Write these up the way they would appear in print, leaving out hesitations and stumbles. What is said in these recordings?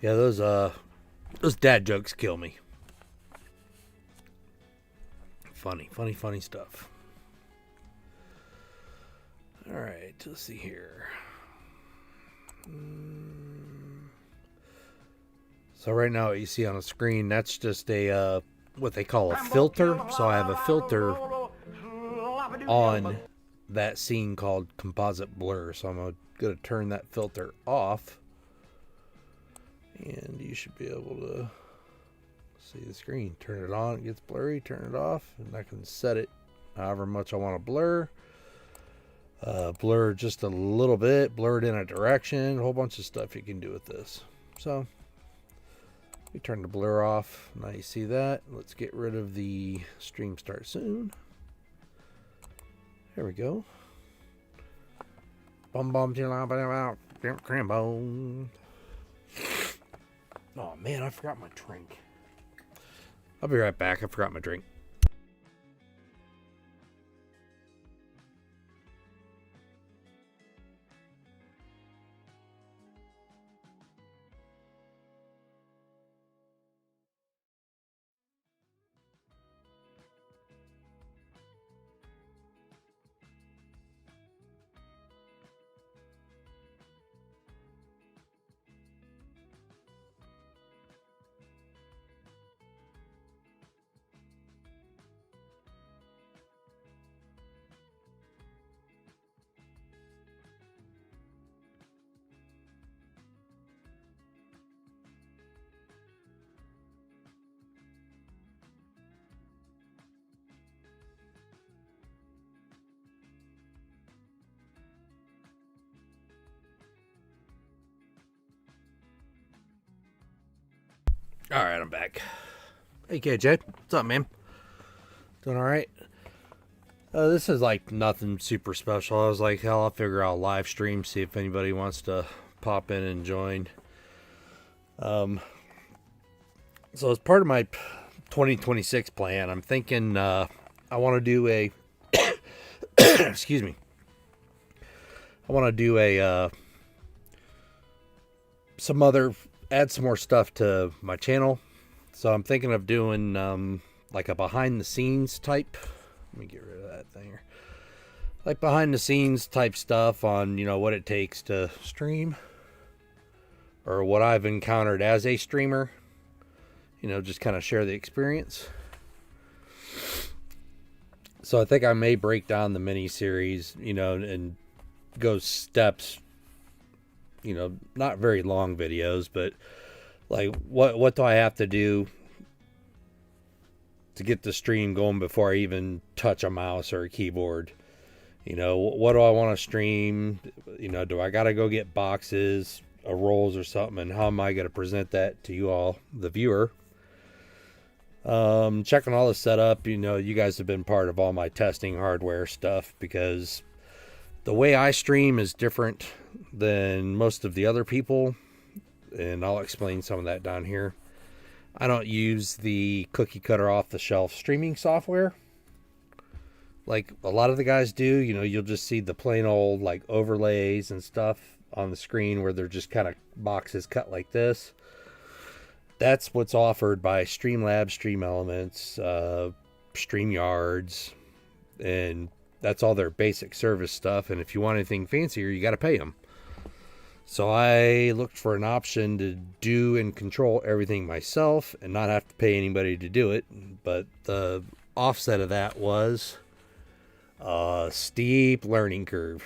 Yeah, those dad jokes kill me. Funny stuff. All right, let's see here. So right now, what you see on the screen, that's just a what they call a filter. So I have a filter on that scene called composite blur. So I'm gonna turn that filter off, and you should be able to see the screen. Turn it on, it gets blurry. Turn it off, and I can set it however much I want to blur. Blur just a little bit, blur it in a direction, a whole bunch of stuff you can do with this. So we turn the blur off. Now you see that. Let's get rid of the stream start soon. There we go. Crambo. Oh man, I forgot my drink. I'll be right back. I forgot my drink. All right, I'm back. Hey, KJ. What's up, man? Doing all right? This is like nothing super special. I was like, hell, I'll figure out live stream, see if anybody wants to pop in and join. So as part of my 2026 plan, I'm thinking I want to do a excuse me. I want to do a add some more stuff to my channel. So I'm thinking of doing like a behind the scenes type. Let me get rid of that thing here. Like behind the scenes type stuff on, what it takes to stream, or what I've encountered as a streamer. Just kind of share the experience. So I think I may break down the mini series, and go steps. Not very long videos, but like what do I have to do to get the stream going before I even touch a mouse or a keyboard? What do I want to stream? Do I got to go get boxes or rolls or something? And how am I going to present that to you all, the viewer? Checking all the setup. You guys have been part of all my testing hardware stuff, because the way I stream is different than most of the other people, and I'll explain some of that down here. I don't use the cookie cutter off the shelf streaming software like a lot of the guys do. You'll just see the plain old like overlays and stuff on the screen where they're just kind of boxes cut like this. That's what's offered by Streamlabs, Stream Elements, StreamYards, and that's all their basic service stuff. And if you want anything fancier, you got to pay them. So I looked for an option to do and control everything myself and not have to pay anybody to do it. But the offset of that was a steep learning curve.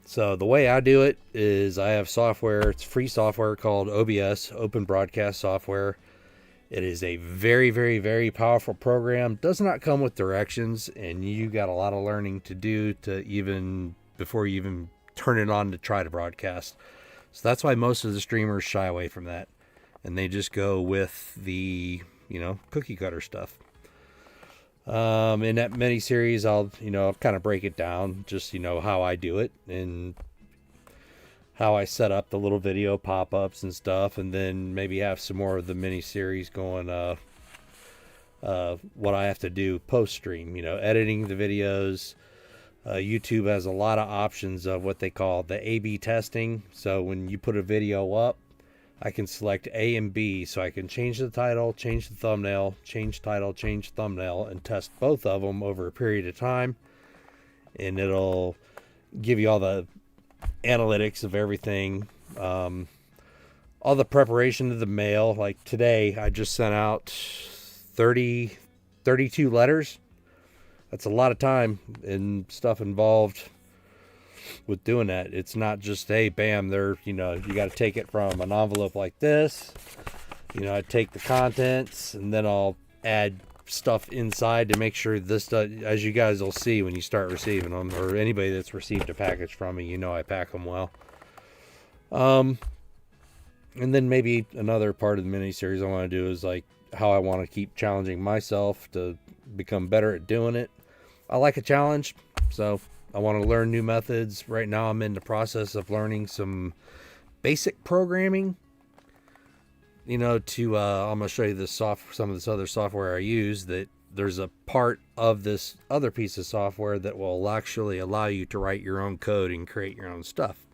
So the way I do it is I have software. It's free software called OBS, Open Broadcast Software. It is a very, very, very powerful program. Does not come with directions, and you got a lot of learning to do before you even turn it on to try to broadcast. So that's why most of the streamers shy away from that, and they just go with the cookie cutter stuff. In that mini series, I'll kind of break it down, just how I do it and how I set up the little video pop-ups and stuff, and then maybe have some more of the mini series going what I have to do post stream, editing the videos. YouTube has a lot of options of what they call the A/B testing. So when you put a video up, I can select A and B, so I can change the title, change the thumbnail, change title, change thumbnail, and test both of them over a period of time. And it'll give you all the analytics of everything, all the preparation of the mail. Like today, I just sent out 32 letters. That's a lot of time and stuff involved with doing that. It's not just, hey, bam, you got to take it from an envelope like this. I take the contents and then I'll add stuff inside to make sure this does, as you guys will see when you start receiving them, or anybody that's received a package from me, I pack them well. And then maybe another part of the mini series I want to do is like how I want to keep challenging myself to become better at doing it. I like a challenge, so I want to learn new methods. Right now I'm in the process of learning some basic programming. I'm going to show you some of this other software I use. That there's a part of this other piece of software that will actually allow you to write your own code and create your own stuff.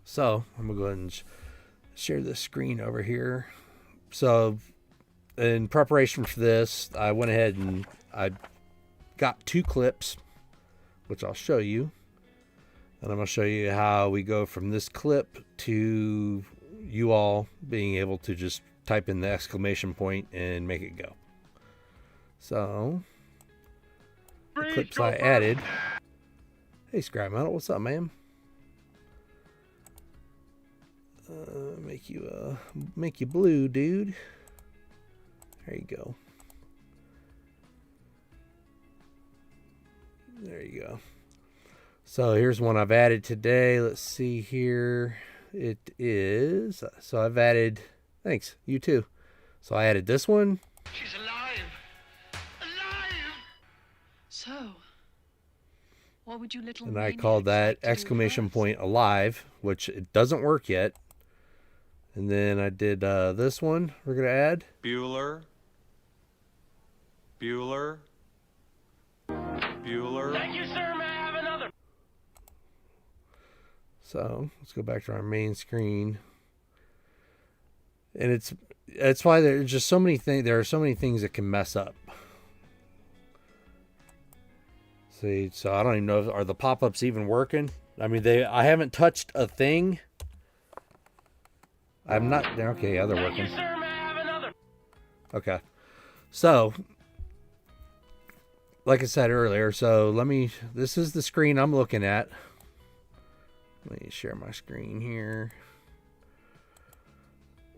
So I'm going to go ahead and share this screen over here. So in preparation for this, I went ahead and I got 2 clips, which I'll show you. And I'm going to show you how we go from this clip to you all being able to just type in the exclamation point and make it go. So the clips I added. Hey, Scrap Metal, what's up, man? Make you blue, dude. There you go. There you go. So here's one I've added today. Let's see here. It is. So I've added. Thanks. You too. So I added this one. She's alive. Alive. So, what would you little? And I called that exclamation point alive, which it doesn't work yet. And then I did this one. We're gonna add Bueller. Thank you, sir. May I have another? So let's go back to our main screen. And it's why there's just so many things. There are so many things that can mess up. See, so I don't even know, are the pop-ups even working? I mean, I haven't touched a thing. I'm not. Okay, yeah, they're working. Thank you, sir. May I have another? Okay. So, like I said earlier, this is the screen I'm looking at. Let me share my screen here.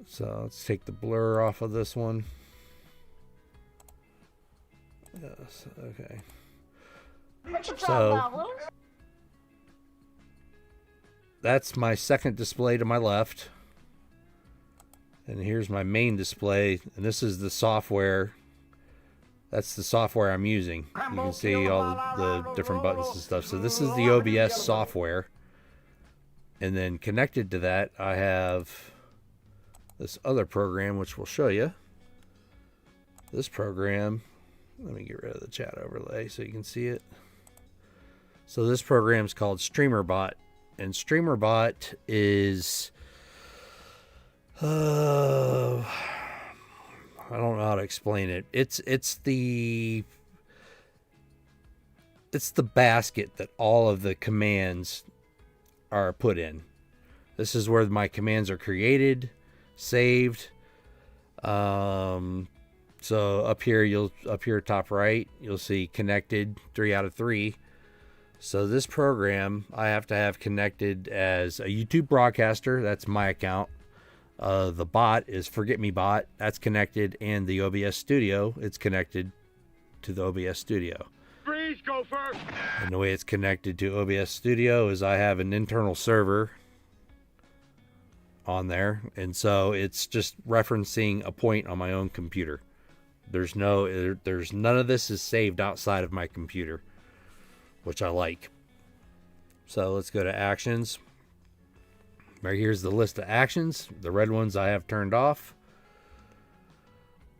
So let's take the blur off of this one. Yes, okay. So that's my second display to my left. And here's my main display, and this is the software. That's the software I'm using. You can see all the different buttons and stuff. So this is the OBS software. And then connected to that, I have this other program, which we'll show you. This program, let me get rid of the chat overlay so you can see it. So this program is called StreamerBot. And StreamerBot is... I don't know how to explain it. It's the basket that all of the commands are put in. This is where my commands are created, saved. So up here top right, you'll see connected 3 out of 3. So this program I have to have connected as a YouTube broadcaster. That's my account. The bot is Forget Me Bot. That's connected, and the OBS Studio, it's connected to the OBS Studio. Freeze, Gopher. And the way it's connected to OBS Studio is I have an internal server on there, and so it's just referencing a point on my own computer. There's none of this is saved outside of my computer, which I like. So let's go to actions. Right here's the list of actions. The red ones I have turned off.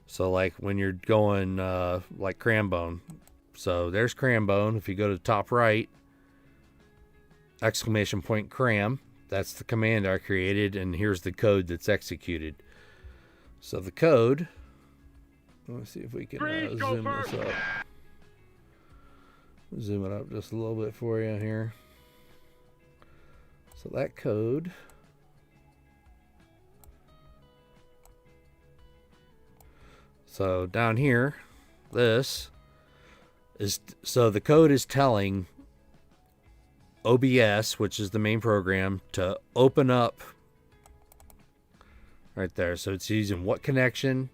So like when you're going like Crambone. So there's Crambone. If you go to the top right, exclamation point cram, That's the command I created, and here's the code that's executed. So the code, let's see if we can Freeze, zoom this Gopher. up. Zoom it up just a little bit for you here. So that code so down here, this is, so the code is telling OBS, which is the main program, to open up right there. So it's using what connection,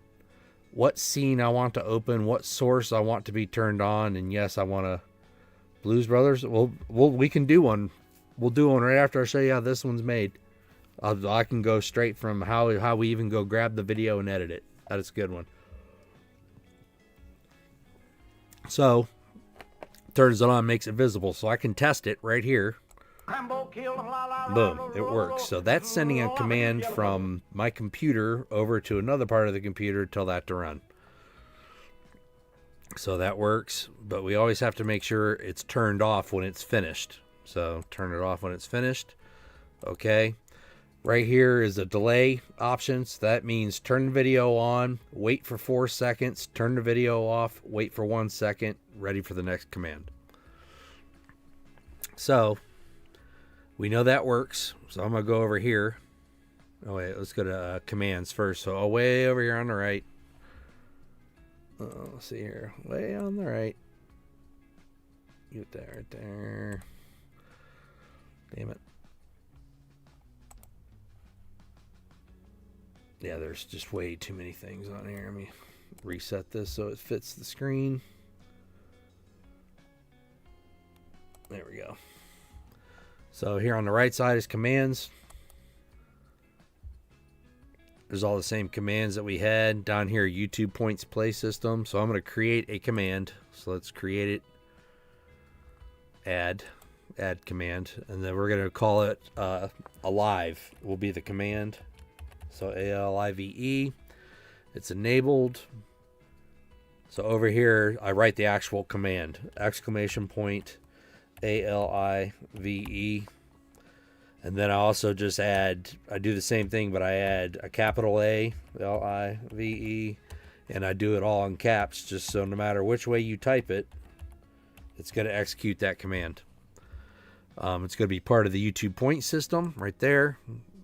what scene I want to open, what source I want to be turned on, and yes, I want to Blues Brothers. We can do one. We'll do one right after I show you how this one's made. I can go straight from how we even go grab the video and edit it. That is a good one. So turns it on, makes it visible, so I can test it right here. Boom, it works. So that's sending a command from my computer over to another part of the computer to tell that to run. So that works, but we always have to make sure it's turned off when it's finished. So turn it off when it's finished. Okay. Right here is a delay option. So that means turn the video on, wait for 4 seconds, turn the video off, wait for 1 second, ready for the next command. So we know that works. So I'm going to go over here. Oh, wait, let's go to commands first. So way over here on the right. Let's see here. Way on the right. Get that right there. Damn it. Yeah, there's just way too many things on here. Let me reset this so it fits the screen. There we go. So here on the right side is commands. There's all the same commands that we had. Down here, YouTube points play system. So I'm going to create a command. So let's create it. Add command. And then we're going to call it alive will be the command. So ALIVE. It's enabled. So over here, I write the actual command. Exclamation point ALIVE. And then I also just add, I do the same thing, but I add a capital A, LIVE, and I do it all in caps, just so no matter which way you type it, it's going to execute that command. It's going to be part of the YouTube point system right there.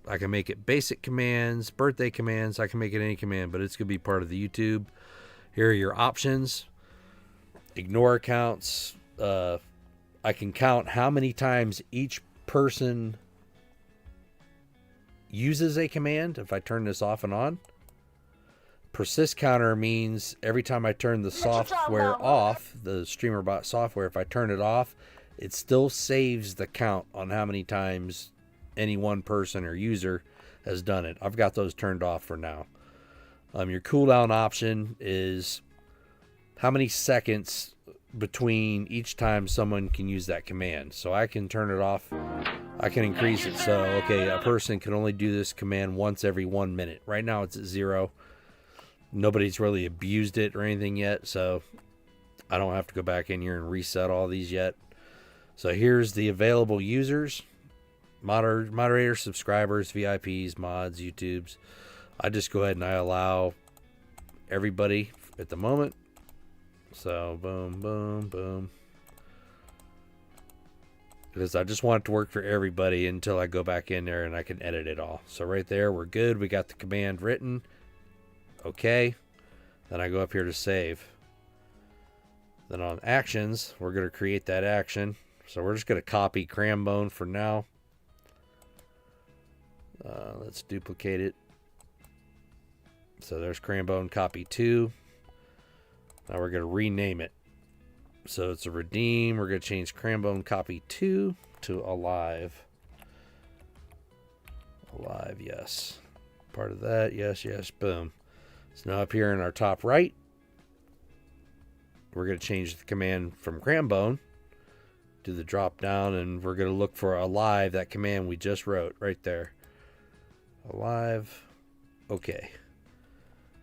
I can make it basic commands, birthday commands. I can make it any command, but it's going to be part of the YouTube. Here are your options. Ignore accounts. I can count how many times each person uses a command if I turn this off and on. Persist counter means every time I turn the software off, the StreamerBot software, if I turn it off, it still saves the count on how many times any one person or user has done it. I've got those turned off for now. Your cooldown option is how many seconds between each time someone can use that command. So I can turn it off. I can increase it. So, okay, a person can only do this command once every 1 minute. Right now it's at 0. Nobody's really abused it or anything yet. So I don't have to go back in here and reset all these yet. So here's the available users. Moderators, subscribers, VIPs, mods, YouTubes. I just go ahead and I allow everybody at the moment. So boom, boom, boom. Because I just want it to work for everybody until I go back in there and I can edit it all. So right there, we're good. We got the command written. Okay. Then I go up here to save. Then on actions, we're going to create that action. So we're just going to copy Crambone for now. Let's duplicate it. So there's Crambone copy 2. Now we're going to rename it. So it's a redeem. We're going to change Crambone copy 2 to alive. Alive, yes. Part of that, yes, yes, boom. So now up here in our top right, we're going to change the command from Crambone to the drop down, and we're going to look for alive, that command we just wrote right there. Alive. Okay.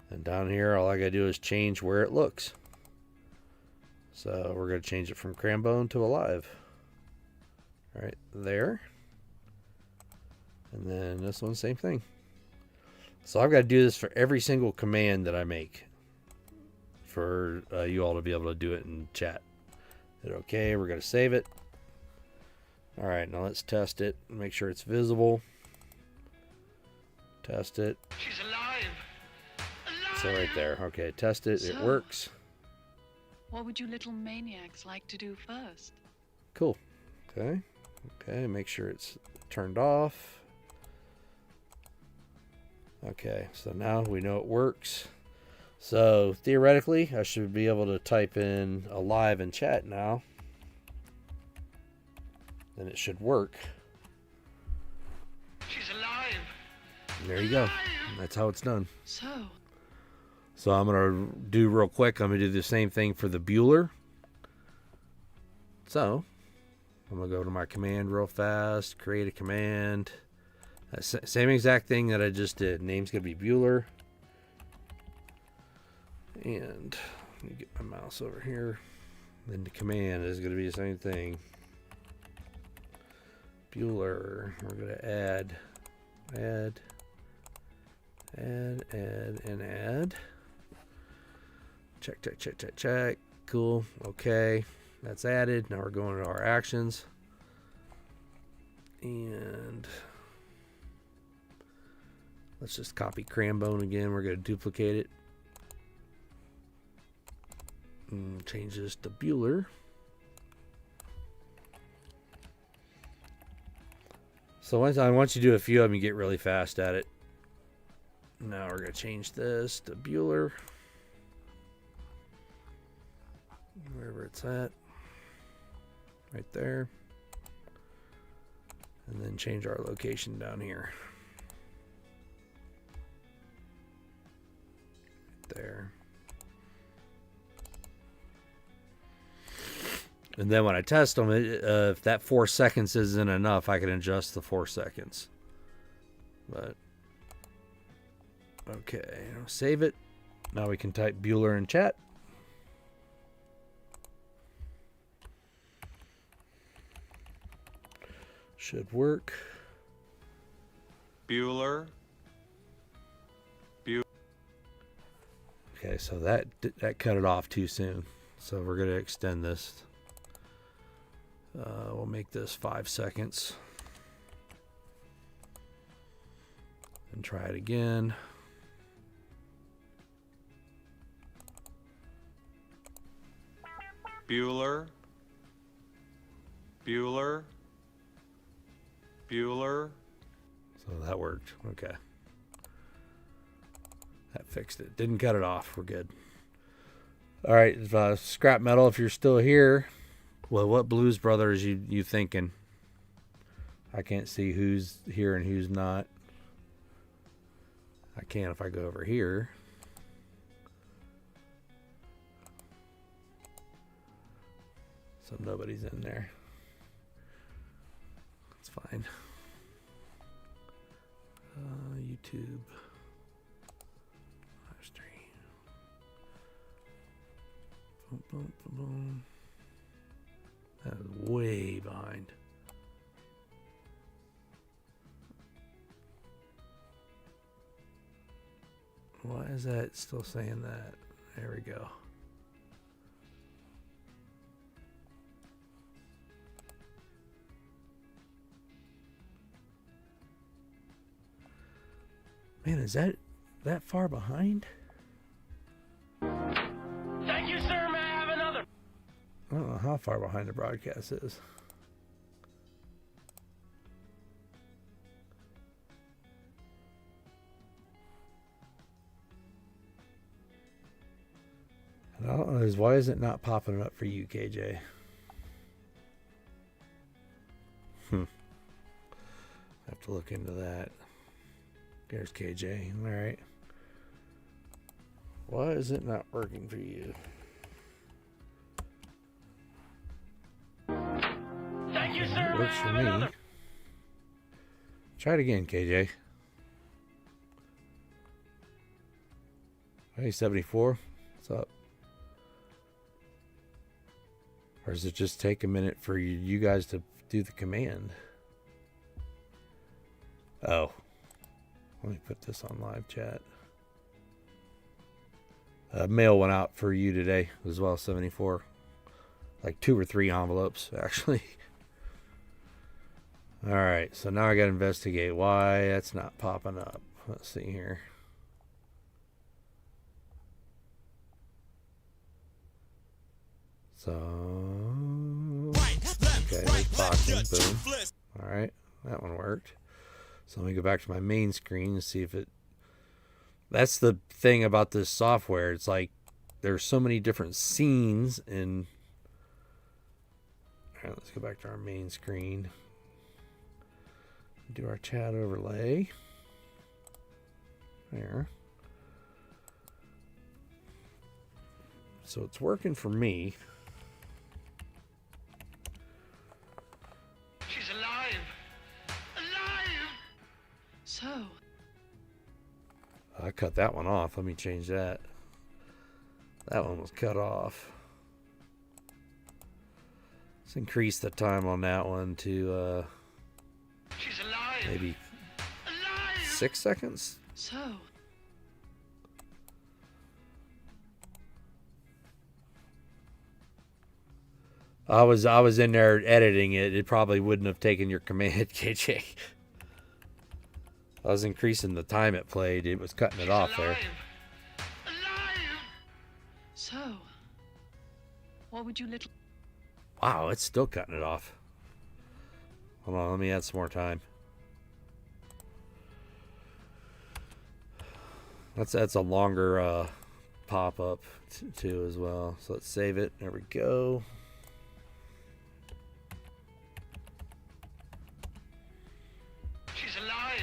And down here, all I got to do is change where it looks. So we're going to change it from Crambone to alive. Right there. And then this one, same thing. So I've got to do this for every single command that I make for you all to be able to do it in chat. Hit OK. We're going to save it. All right, now let's test it. Make sure it's visible. Test it. She's alive. So right there. Okay, test it. It So- works. What would you little maniacs like to do first? Cool. Okay. Okay, make sure it's turned off. Okay, so now we know it works. So theoretically, I should be able to type in alive in chat now. And it should work. She's alive. And there you go. That's how it's done. So, I'm going to do real quick. I'm going to do the same thing for the Bueller. So I'm going to go to my command real fast. Create a command. Same exact thing that I just did. Name's going to be Bueller. And let me get my mouse over here. Then the command is going to be the same thing. Bueller. We're going to add, and add. Check. Cool. Okay. That's added. Now we're going to our actions. And let's just copy Crambone again. We're going to duplicate it. And change this to Bueller. So once you do a few of them, you get really fast at it. Now we're going to change this to Bueller. Wherever it's at. Right there. And then change our location down here. Right there. And then when I test them, if that 4 seconds isn't enough, I can adjust the 4 seconds. But okay, I'll save it. Now we can type Bueller in chat. Should work. Bueller. Okay, so that cut it off too soon. So we're going to extend this. We'll make this 5 seconds. And try it again. Bueller. Bueller. Bueller. So that worked. Okay. That fixed it. Didn't cut it off. We're good. All right, Scrap Metal, if you're still here, well, what Blues Brothers you thinking? I can't see who's here and who's not. I can if I go over here. So nobody's in there. It's fine. YouTube. Live stream. Boom, boom, boom, boom. That is way behind. Why is that still saying that? There we go. Man, is that far behind? Thank you, sir. May I have another? I don't know how far behind the broadcast is. And I don't know, why is it not popping up for you, KJ? I have to look into that. There's KJ. All right. Why is it not working for you? Thank you, sir. It May works I for have me. another? Try it again, KJ. Hey, 74. What's up? Or does it just take a minute for you guys to do the command? Oh. Let me put this on live chat. Mail went out for you today as well, 74. Like 2 or 3 envelopes, actually. Alright, so now I gotta investigate why that's not popping up. Let's see here. So, okay, there's boxing, boom. Alright, that one worked. So let me go back to my main screen and see if it... That's the thing about this software. It's like there's so many different scenes and... Alright, let's go back to our main screen. Do our chat overlay. There. So it's working for me. She's alive. Alive! So, I cut that one off. Let me change that. That one was cut off. Let's increase the time on that one to She's alive. maybe Alive! 6 seconds. so. I was in there editing it. It probably wouldn't have taken your command, KJ. I was increasing the time it played. It was cutting it off there. Alive! Alive! So, what would you little... Wow, it's still cutting it off. Hold on, let me add some more time. That's a longer pop-up too as well. So let's save it. There we go. She's alive.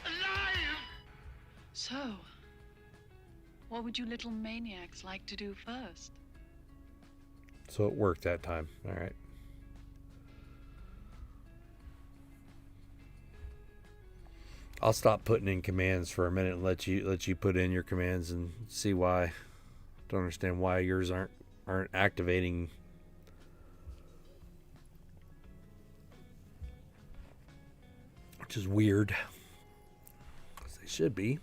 Alive! So, what would you little maniacs like to do first? So it worked that time. All right. I'll stop putting in commands for a minute and let you put in your commands and see why. Don't understand why yours aren't activating. Which is weird. 'Cause they should be.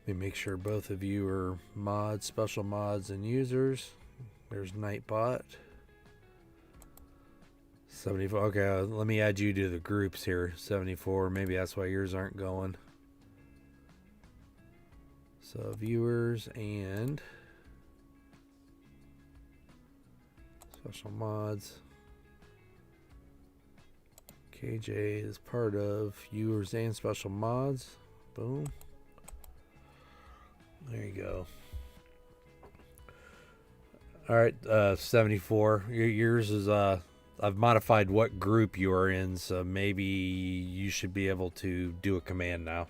Let me make sure both of you are mods, special mods, and users. There's Nightbot. 74. Okay, let me add you to the groups here. 74. Maybe that's why yours aren't going. So viewers and special mods. KJ is part of viewers and special mods. Boom. There you go. All right, 74. Yours is I've modified what group you are in, so maybe you should be able to do a command now.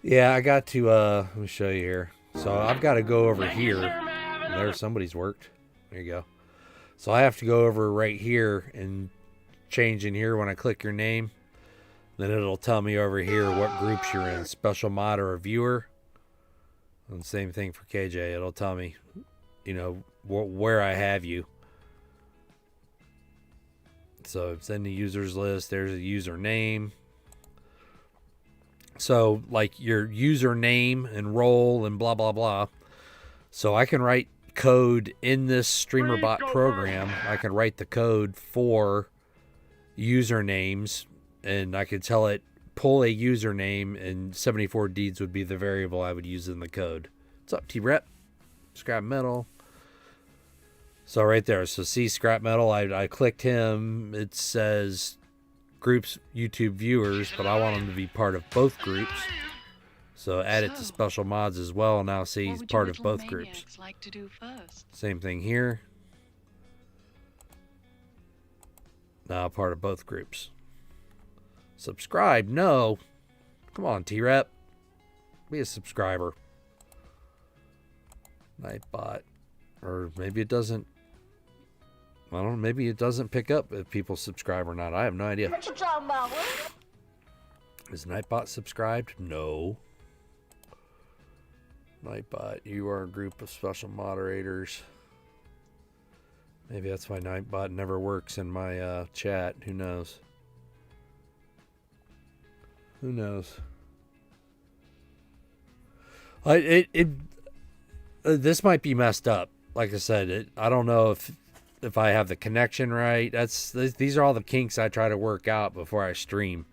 Yeah, I got to let me show you here. So I've got to go over Thank you, here. sir. May I have another? There, somebody's worked. There you go. So I have to go over right here and change in here when I click your name. Then it'll tell me over here what groups you're in, special mod or a viewer. And same thing for KJ. It'll tell me, you know, where I have you. So it's in the users list. There's a username. So like your username and role and blah, blah, blah. So I can write code in this StreamerBot program. I can write the code for usernames, and I could tell it pull a username, and 74 deeds would be the variable I would use in the code. What's up, T-Rep? Scrap Metal. So right there, so see Scrap Metal, I clicked him. It says groups YouTube viewers, but I want him to be part of both groups. So add it to So, special mods as well. Now see What he's would you part of little both groups. maniacs like to do first? Same thing here. Now part of both groups. Subscribe? No. Come on, T-Rep. Be a subscriber. Nightbot. Or maybe it doesn't. I don't know. Maybe it doesn't pick up if people subscribe or not. I have no idea. What you talking about, Will? Is Nightbot subscribed? No. Nightbot, you are a group of special moderators. Maybe that's why Nightbot never works in my chat. Who knows? Who knows? This might be messed up. Like I said, I don't know if I have the connection right. These are all the kinks I try to work out before I stream.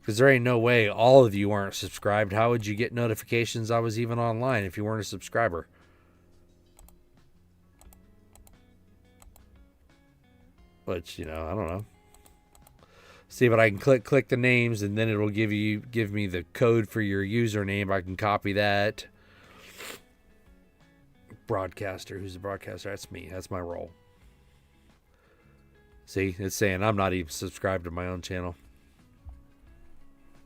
Because there ain't no way all of you aren't subscribed. How would you get notifications I was even online if you weren't a subscriber? Which, you know, I don't know. See, but I can click the names, and then it'll give me the code for your username. I can copy that. Broadcaster. Who's the broadcaster? That's me. That's my role. See, it's saying I'm not even subscribed to my own channel.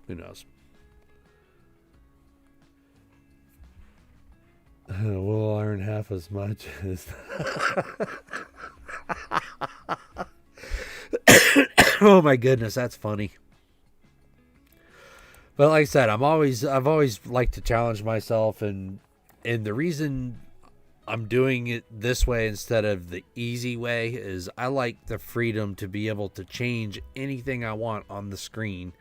Who knows? We'll earn half as much as. Oh my goodness, that's funny. But like I said, I've always liked to challenge myself, and the reason I'm doing it this way instead of the easy way is I like the freedom to be able to change anything I want on the screen.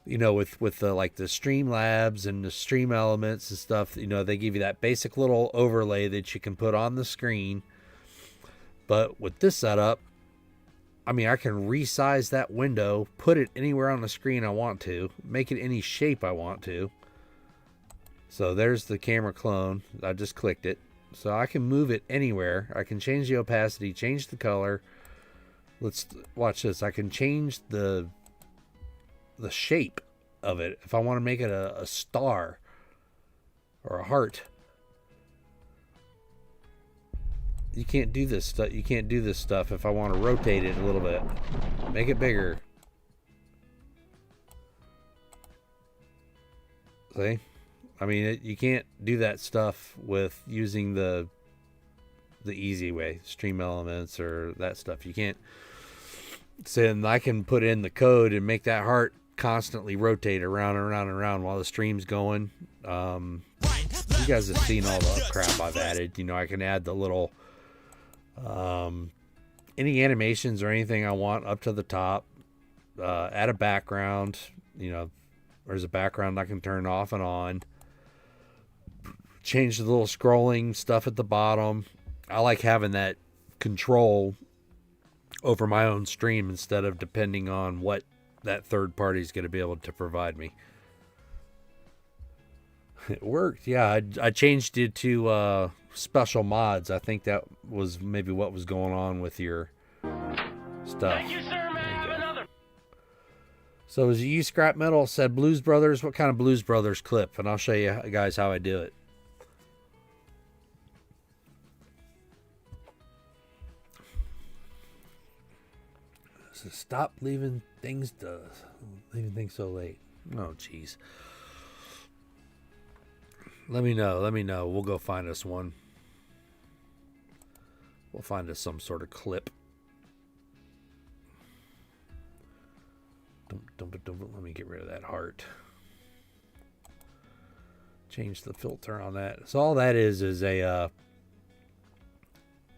You know, with the like the Streamlabs and the Stream Elements and stuff, you know, they give you that basic little overlay that you can put on the screen. But with this setup, I mean, I can resize that window, put it anywhere on the screen I want to, make it any shape I want to. So there's the camera clone. I just clicked it. So I can move it anywhere. I can change the opacity, change the color. Let's watch this. I can change the shape of it if I want to make it a star or a heart. You can't do this stuff. You can't do this stuff if I want to rotate it a little bit, make it bigger. See, I mean, you can't do that stuff with using the easy way, Stream Elements or that stuff. You can't. So then I can put in the code and make that heart constantly rotate around and around and around while the stream's going. You guys have seen all the crap I've added. You know, I can add the little any animations or anything I want up to the top. Add a background. You know, there's a background I can turn off and on. Change the little scrolling stuff at the bottom. I like having that control over my own stream instead of depending on what that third party is going to be able to provide me. It worked. Yeah, I changed it to special mods. I think that was maybe what was going on with your stuff. Thank you, sir. May I have another? So as you Scrap Metal said, Blues Brothers, what kind of Blues Brothers clip? And I'll show you guys how I do it. So stop leaving things so late. Oh, jeez. Let me know. We'll go find us one. We'll find us some sort of clip. Let me get rid of that heart. Change the filter on that. So all that is a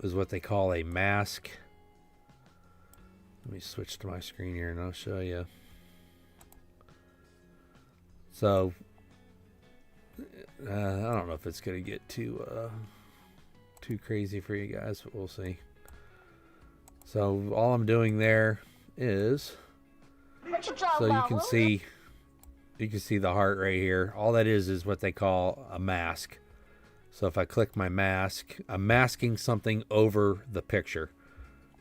is what they call a mask. Let me switch to my screen here and I'll show you. So I don't know if it's gonna get too crazy for you guys, but we'll see. So all I'm doing there is, so you can see the heart right here. All that is what they call a mask. So if I click my mask, I'm masking something over the picture.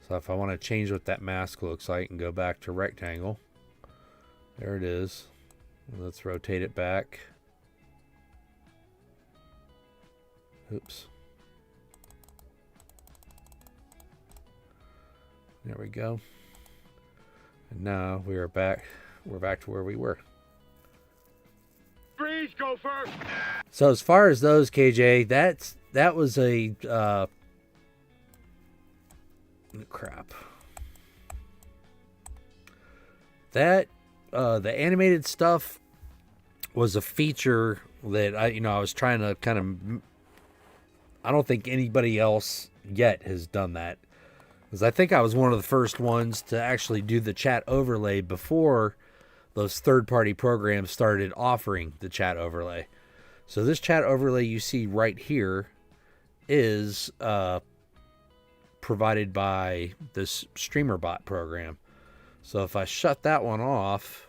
So if I want to change what that mask looks like and go back to rectangle, there it is. Let's rotate it back. Oops. There we go. And now we are back. We're back to where we were. Freeze, Gopher! So as far as those, KJ, that was a Crap. That the animated stuff was a feature that I was trying to kind of. I don't think anybody else yet has done that, because I think I was one of the first ones to actually do the chat overlay before those third-party programs started offering the chat overlay. So this chat overlay you see right here is provided by this StreamerBot program. So if I shut that one off,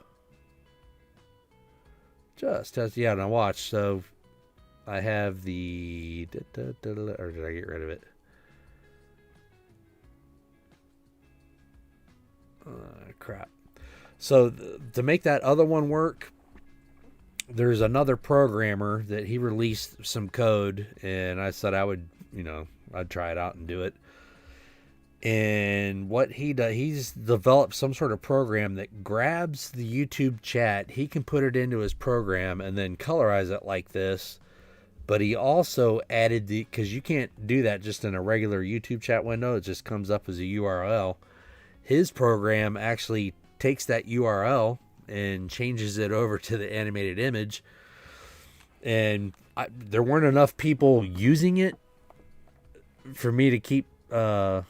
now watch. So I have the, or did I get rid of it? Crap. So to make that other one work, there's another programmer that he released some code, and I said I would, I'd try it out and do it. And what he does, he's developed some sort of program that grabs the YouTube chat. He can put it into his program and then colorize it like this. But he also added because you can't do that just in a regular YouTube chat window. It just comes up as a URL. His program actually takes that URL and changes it over to the animated image. And there weren't enough people using it for me to keep... I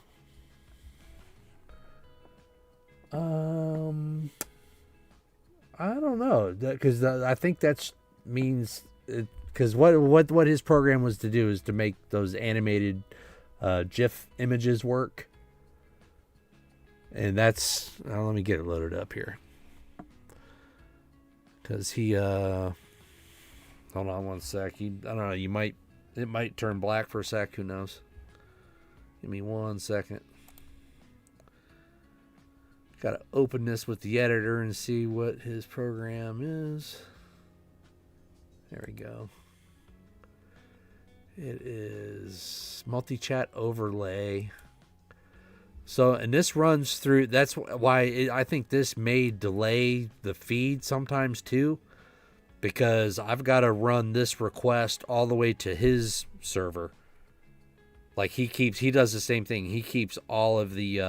don't know, because I think that means, because what his program was to do is to make those animated GIF images work, and that's let me get it loaded up here, because he hold on one sec. I don't know. It might turn black for a sec. Who knows? Give me 1 second. Got to open this with the editor and see what his program is. There we go. It is multi-chat overlay. So, and this runs through, that's why I think this may delay the feed sometimes too, because I've got to run this request all the way to his server. Like he does the same thing. He keeps all of the,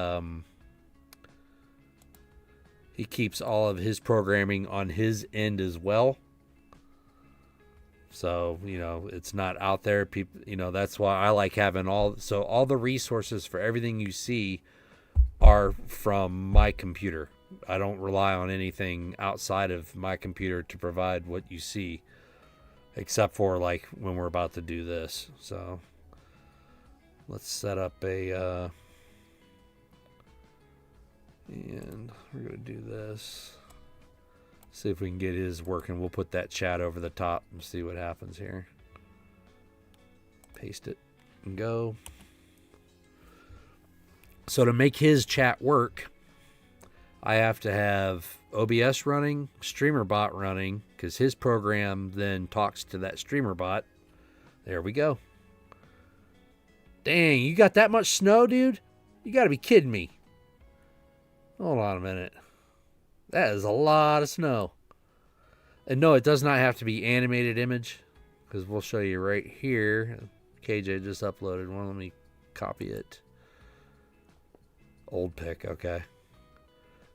he keeps all of his programming on his end as well. So, it's not out there. People, that's why I like having all the resources for everything you see are from my computer. I don't rely on anything outside of my computer to provide what you see, except for like when we're about to do this. So let's set up a, and we're going to do this. See if we can get his working. We'll put that chat over the top and see what happens here. Paste it and go. So to make his chat work, I have to have OBS running, StreamerBot running, because his program then talks to that StreamerBot. There we go. Dang, you got that much snow, dude? You got to be kidding me. Hold on a minute. That is a lot of snow. And no, it does not have to be animated image, because we'll show you right here. KJ just uploaded one. Let me copy it. Old pic, okay.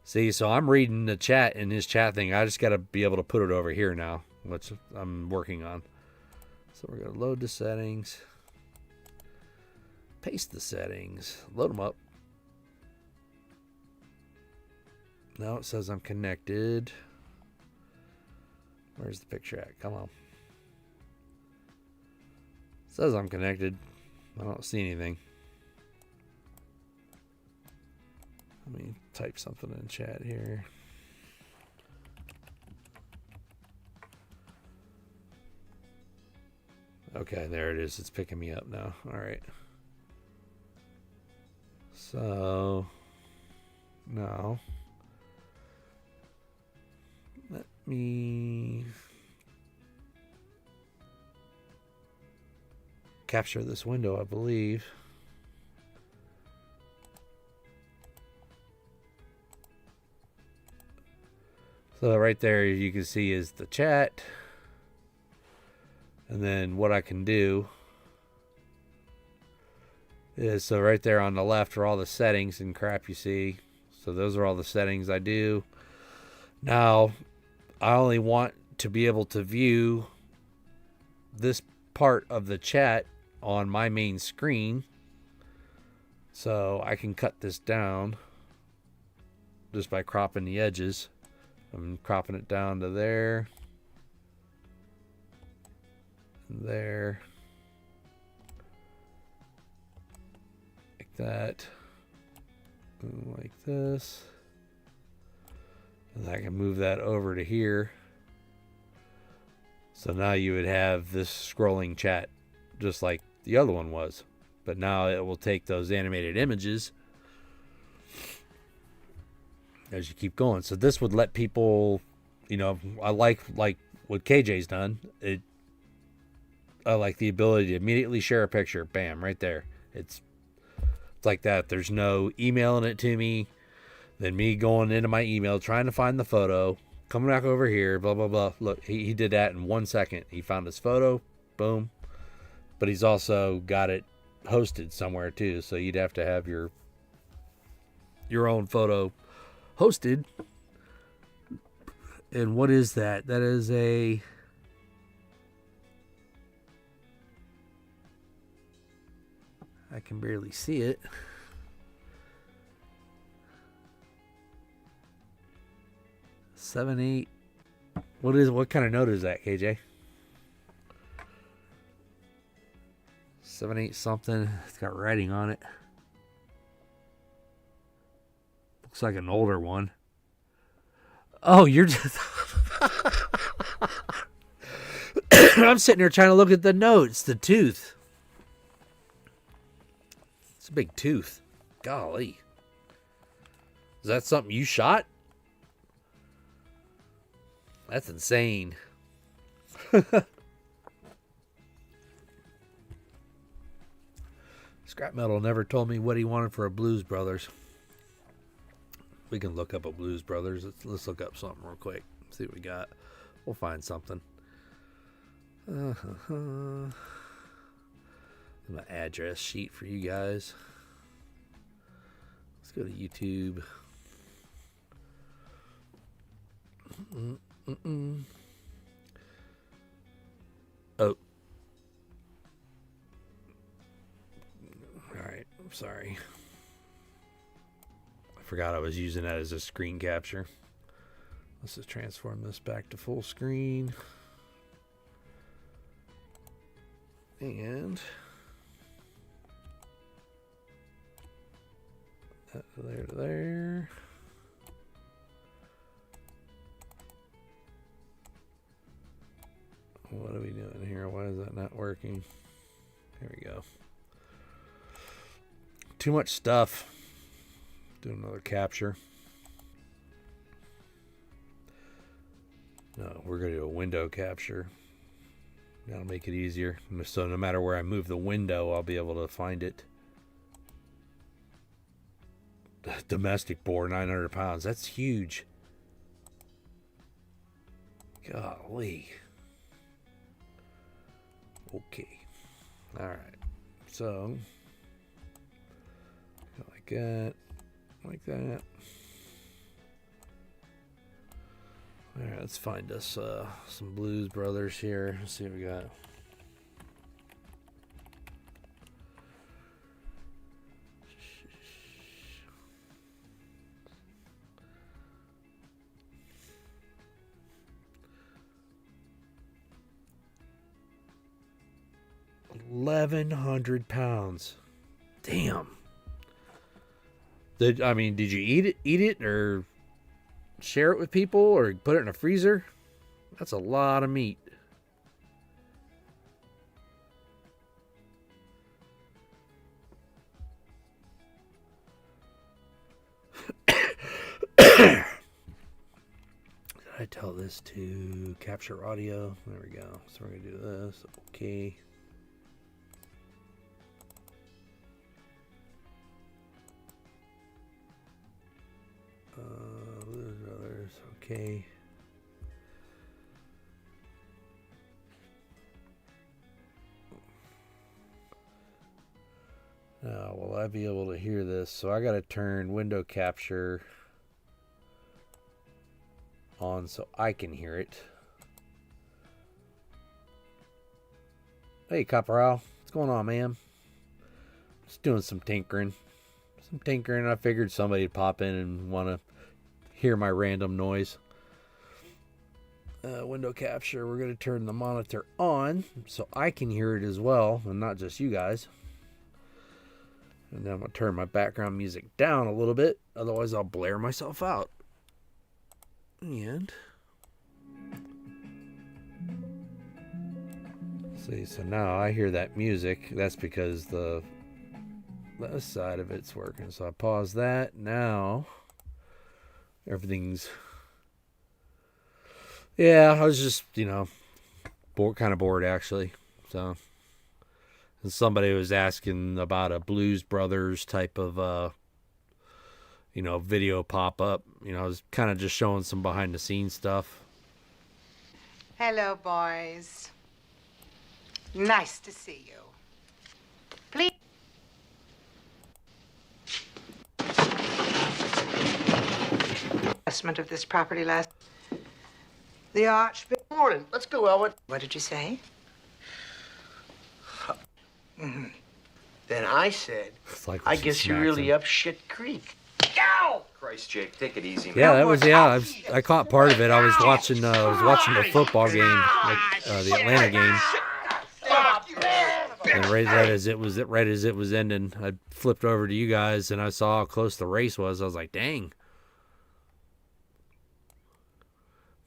See, so I'm reading the chat in his chat thing. I just got to be able to put it over here now, which I'm working on. So we're going to load the settings. Paste the settings. Load them up. No, it says I'm connected. Where's the picture at? Come on. It says I'm connected. I don't see anything. Let me type something in chat here. Okay, there it is. It's picking me up now. All right. So, now, let me capture this window, I believe. So right there you can see is the chat. And then what I can do Yeah, so right there on the left are all the settings and crap you see. So those are all the settings I do. Now, I only want to be able to view this part of the chat on my main screen. So I can cut this down just by cropping the edges. I'm cropping it down to there. And there. Like that. And like this. And I can move that over to here. So now you would have this scrolling chat just like the other one was. But now it will take those animated images as you keep going. So this would let people, you know, I like what KJ's done. I like the ability to immediately share a picture. Bam, right there. It's like that. There's no emailing it to me, then me going into my email, trying to find the photo, coming back over here, blah, blah, blah. Look, he did that in 1 second. He found his photo, boom. But he's also got it hosted somewhere too. So you'd have to have your own photo hosted. And what is that? That is a... I can barely see it. 7.8. What kind of note is that, KJ? 7.8 something. It's got writing on it. Looks like an older one. Oh, you're just... I'm sitting here trying to look at the notes. The tooth. It's a big tooth. Golly. Is that something you shot? That's insane. Scrap Metal never told me what he wanted for a Blues Brothers. We can look up a Blues Brothers. Let's look up something real quick. See what we got. We'll find something. My address sheet for you guys. Let's go to YouTube. Oh. Alright, I'm sorry. I forgot I was using that as a screen capture. Let's just transform this back to full screen. And there to there. What are we doing here? Why is that not working? There we go. Too much stuff. Do another capture. No, we're going to do a window capture. That'll make it easier. So no matter where I move the window, I'll be able to find it. Domestic boar, 900 pounds. That's huge. Golly. Okay. All right. So, like that. Like that. All right, let's find us some Blues Brothers here. Let's see what we got. £1,100. Damn. Did you eat it or share it with people or put it in a freezer? That's a lot of meat. Did I tell this to capture audio? There we go. So we're going to do this. Okay. Blues Brothers. Okay. Now, will I be able to hear this? So I got to turn window capture on so I can hear it. Hey, Caporal. What's going on, man? Just doing some tinkering. I figured somebody'd pop in and want to hear my random noise. Window capture. We're going to turn the monitor on so I can hear it as well, and not just you guys. And then I'm going to turn my background music down a little bit. Otherwise, I'll blare myself out. And... see, so now I hear that music. That's because the left side of it's working. So I pause that. Now everything's... yeah, I was just, kind of bored actually. So, and somebody was asking about a Blues Brothers type of, video pop-up. I was kind of just showing some behind-the-scenes stuff. Hello, boys. Nice to see you. Please. Assessment of this property last. The Archbishop. Morning. Let's go, Elwood. What did you say? Mm-hmm. Then I said, Like I guess you're really up shit creek. Ow! Christ, Jake, take it easy, man. Yeah, that was I caught part of it. I was watching the football game, the Atlanta game. And right as it was ending, I flipped over to you guys and I saw how close the race was. I was like, dang.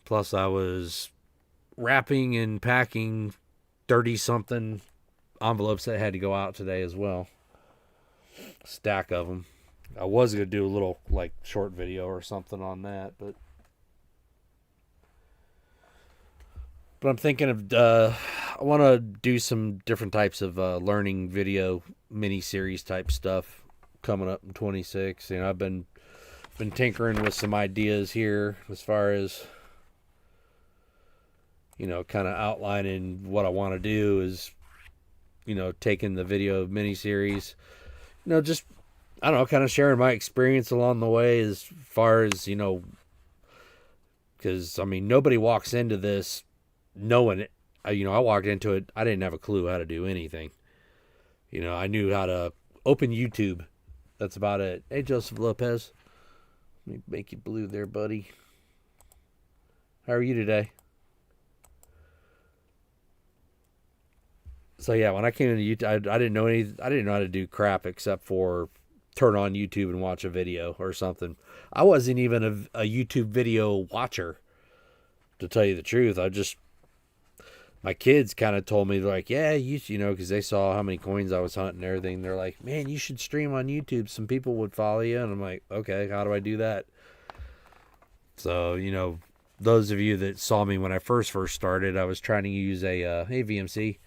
Plus, I was wrapping and packing 30-something envelopes that had to go out today as well. Stack of them. I was going to do a little, short video or something on that, but I'm thinking of, I want to do some different types of learning video mini-series type stuff coming up in 26. I've been tinkering with some ideas here as far as, kind of outlining what I want to do is, taking the video mini-series, just, I don't know, kind of sharing my experience along the way as far as, because, nobody walks into this knowing it. I walked into it, I didn't have a clue how to do anything. I knew how to open YouTube. That's about it. Hey, Joseph Lopez. Let me make you blue there, buddy. How are you today? So yeah, when I came into YouTube, I didn't know how to do crap except for turn on YouTube and watch a video or something. I wasn't even a YouTube video watcher, to tell you the truth. My kids kind of told me, they're like, yeah, because they saw how many coins I was hunting and everything. They're like, man, you should stream on YouTube. Some people would follow you. And I'm like, okay, how do I do that? So, those of you that saw me when I first started, I was trying to use hey, VMC.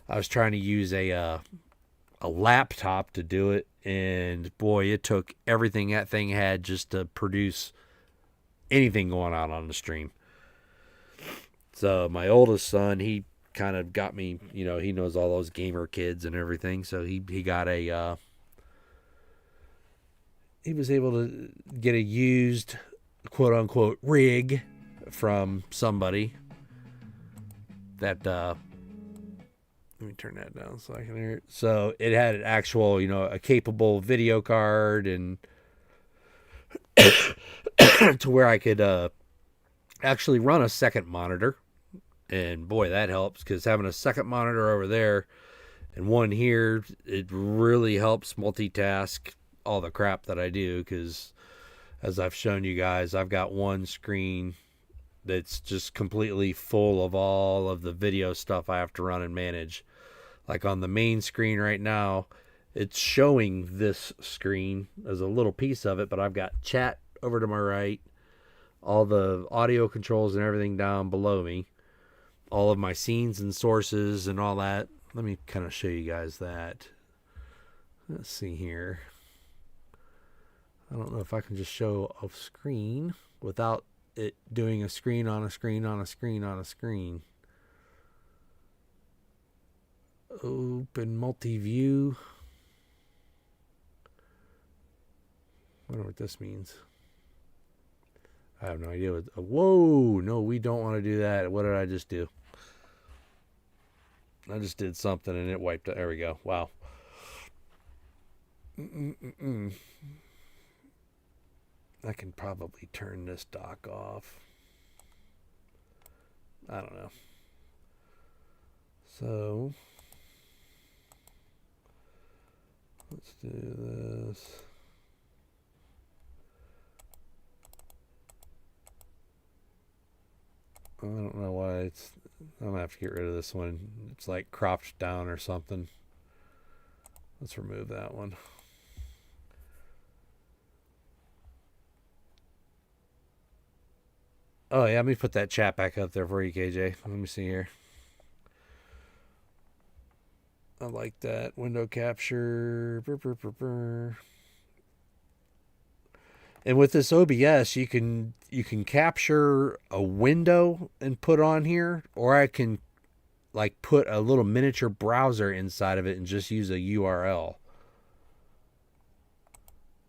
I was trying to use a laptop to do it. And boy, it took everything that thing had just to produce anything going on the stream. So my oldest son, he kind of got me, he knows all those gamer kids and everything. So he got he was able to get a used quote unquote rig from somebody that, let me turn that down so I can hear it. So it had an actual, a capable video card and to where I could actually run a second monitor. And boy, that helps, because having a second monitor over there and one here, it really helps multitask all the crap that I do. Because as I've shown you guys, I've got one screen that's just completely full of all of the video stuff I have to run and manage. Like on the main screen right now, it's showing this screen as a little piece of it, but I've got chat over to my right, all the audio controls and everything down below me, all of my scenes and sources and all that. Let me kind of show you guys that. Let's see here. I don't know if I can just show a screen without it doing a screen on a screen on a screen on a screen. Open multi-view. wonder what this means. I have no idea what... Whoa! No, we don't want to do that. What did I just do? I just did something and it wiped it. There we go. Wow. I can probably turn this dock off. I don't know. So... let's do this. I don't know why it's... I'm going to have to get rid of this one. It's like cropped down or something. Let's remove that one. Oh, yeah, let me put that chat back up there for you, KJ. Let me see here. I like that. Window capture. And with this OBS, you can capture a window and put on here, or I can like put a little miniature browser inside of it and just use a URL.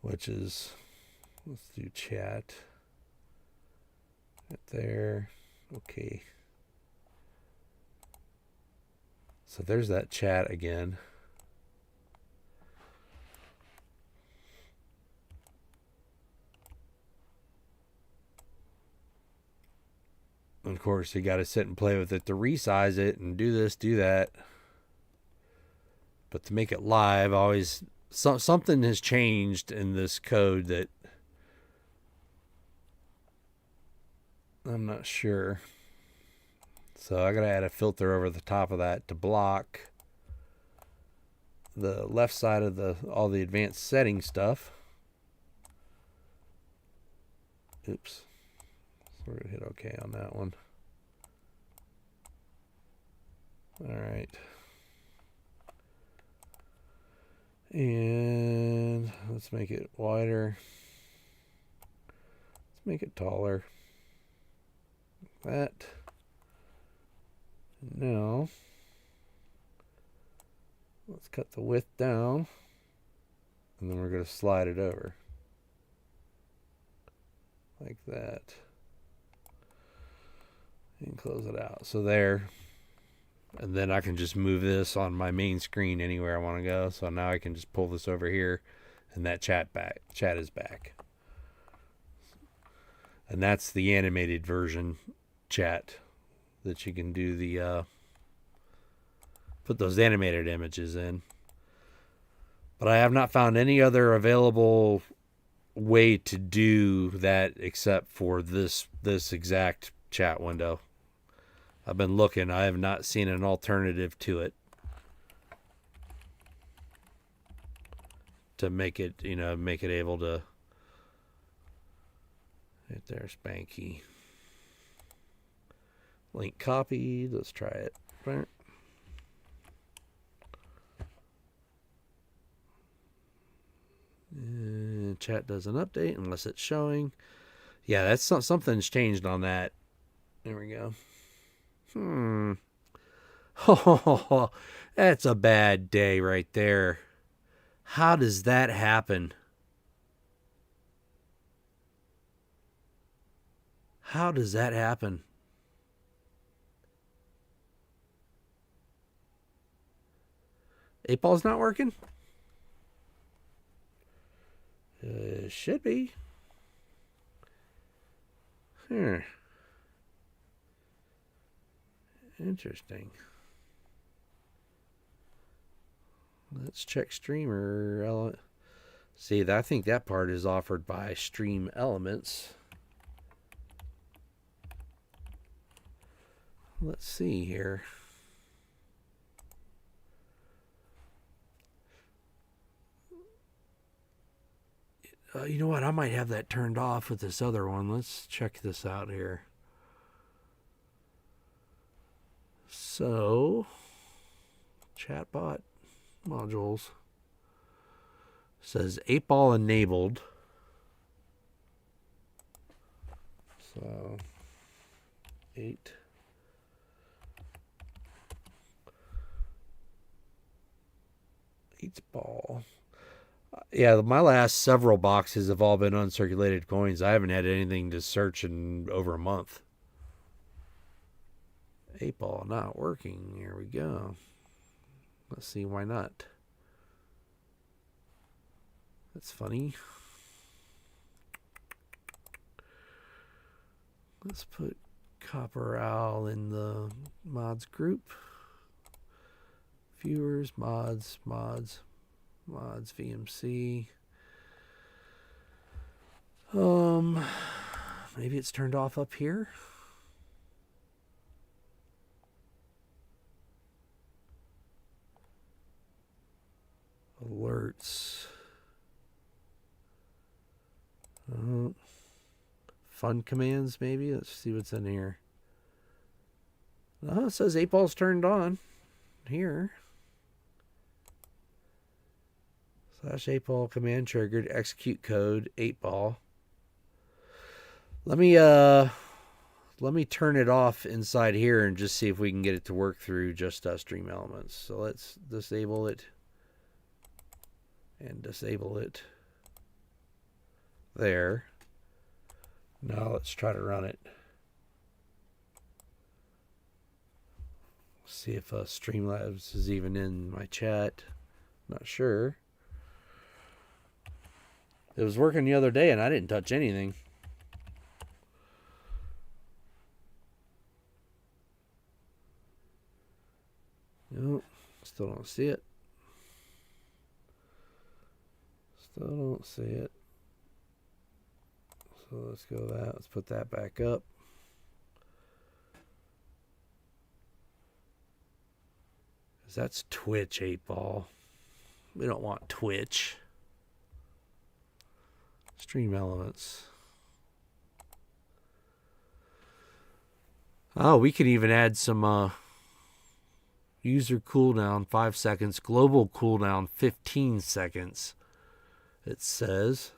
Which is, let's do chat. Right there. Okay. So there's that chat again. And of course, you got to sit and play with it to resize it and do this, do that. But to make it live, always something has changed in this code that I'm not sure. So I got to add a filter over the top of that to block the left side of all the advanced setting stuff. Oops. So we're going to hit OK on that one. All right. And let's make it wider. Let's make it taller. That. Now, let's cut the width down. And then we're going to slide it over. Like that. And close it out. So there. And then I can just move this on my main screen anywhere I want to go. So now I can just pull this over here. And that chat is back. And that's the animated version chat that you can do the put those animated images in. But I have not found any other available way to do that except for this exact chat window. I've been looking. I have not seen an alternative to it to make it, make it able to. Right there, Spanky. Link copied. Let's try it. And chat doesn't update unless it's showing. Yeah, that's something's changed on that. There we go. Oh, that's a bad day right there. How does that happen? How does that happen? A-ball's not working? Should be. Interesting. Let's check streamer element. See, I think that part is offered by Stream Elements. Let's see here. You know what? I might have that turned off with this other one. Let's check this out here. So, chatbot modules says 8-ball enabled. So, 8-ball. Yeah, my last several boxes have all been uncirculated coins. I haven't had anything to search in over a month. 8-ball not working. Here we go. Let's see why not. That's funny. Let's put Copper Owl in the mods group. Viewers, mods, VMC. Maybe it's turned off up here. Alerts. Fun commands, maybe. Let's see what's in here. Oh, it says 8-ball's turned on here. /8-ball command triggered. Execute code 8-ball. Let me turn it off inside here and just see if we can get it to work through just stream elements. So let's disable it and disable it there. Now let's try to run it. See if Streamlabs is even in my chat. Not sure. It was working the other day and I didn't touch anything. Nope, still don't see it. Still don't see it. So let's go that. Let's put that back up. That's Twitch 8-ball. We don't want Twitch. Stream elements. Oh, we could even add some user cooldown 5 seconds, global cooldown 15 seconds. It says.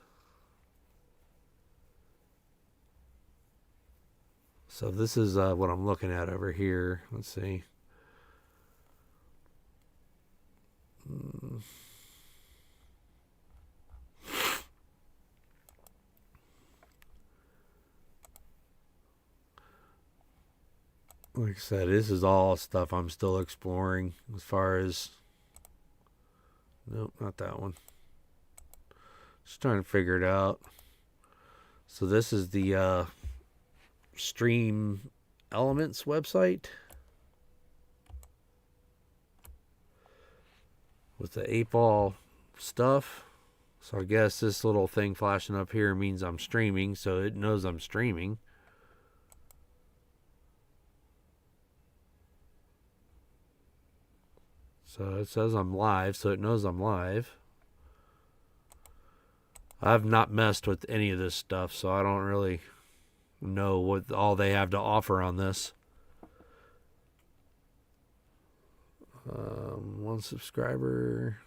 So this is what I'm looking at over here. Let's see. Like I said, this is all stuff I'm still exploring as far as... Nope, not that one. Just trying to figure it out. So this is the Stream Elements website. With the 8-ball stuff. So I guess this little thing flashing up here means I'm streaming, so it knows I'm streaming. So it says I'm live, so it knows I'm live. I've not messed with any of this stuff, so I don't really know what all they have to offer on this. 1 subscriber.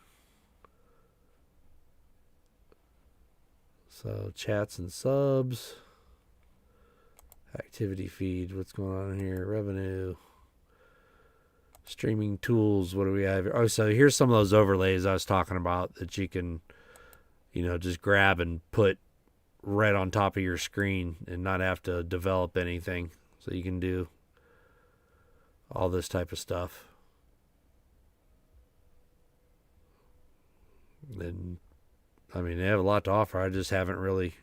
So chats and subs. Activity feed. What's going on here? Revenue. Streaming tools. What do we have here? Oh, so here's some of those overlays I was talking about that you can, you know, just grab and put right on top of your screen and not have to develop anything. So you can do all this type of stuff. And I mean, they have a lot to offer. I just haven't really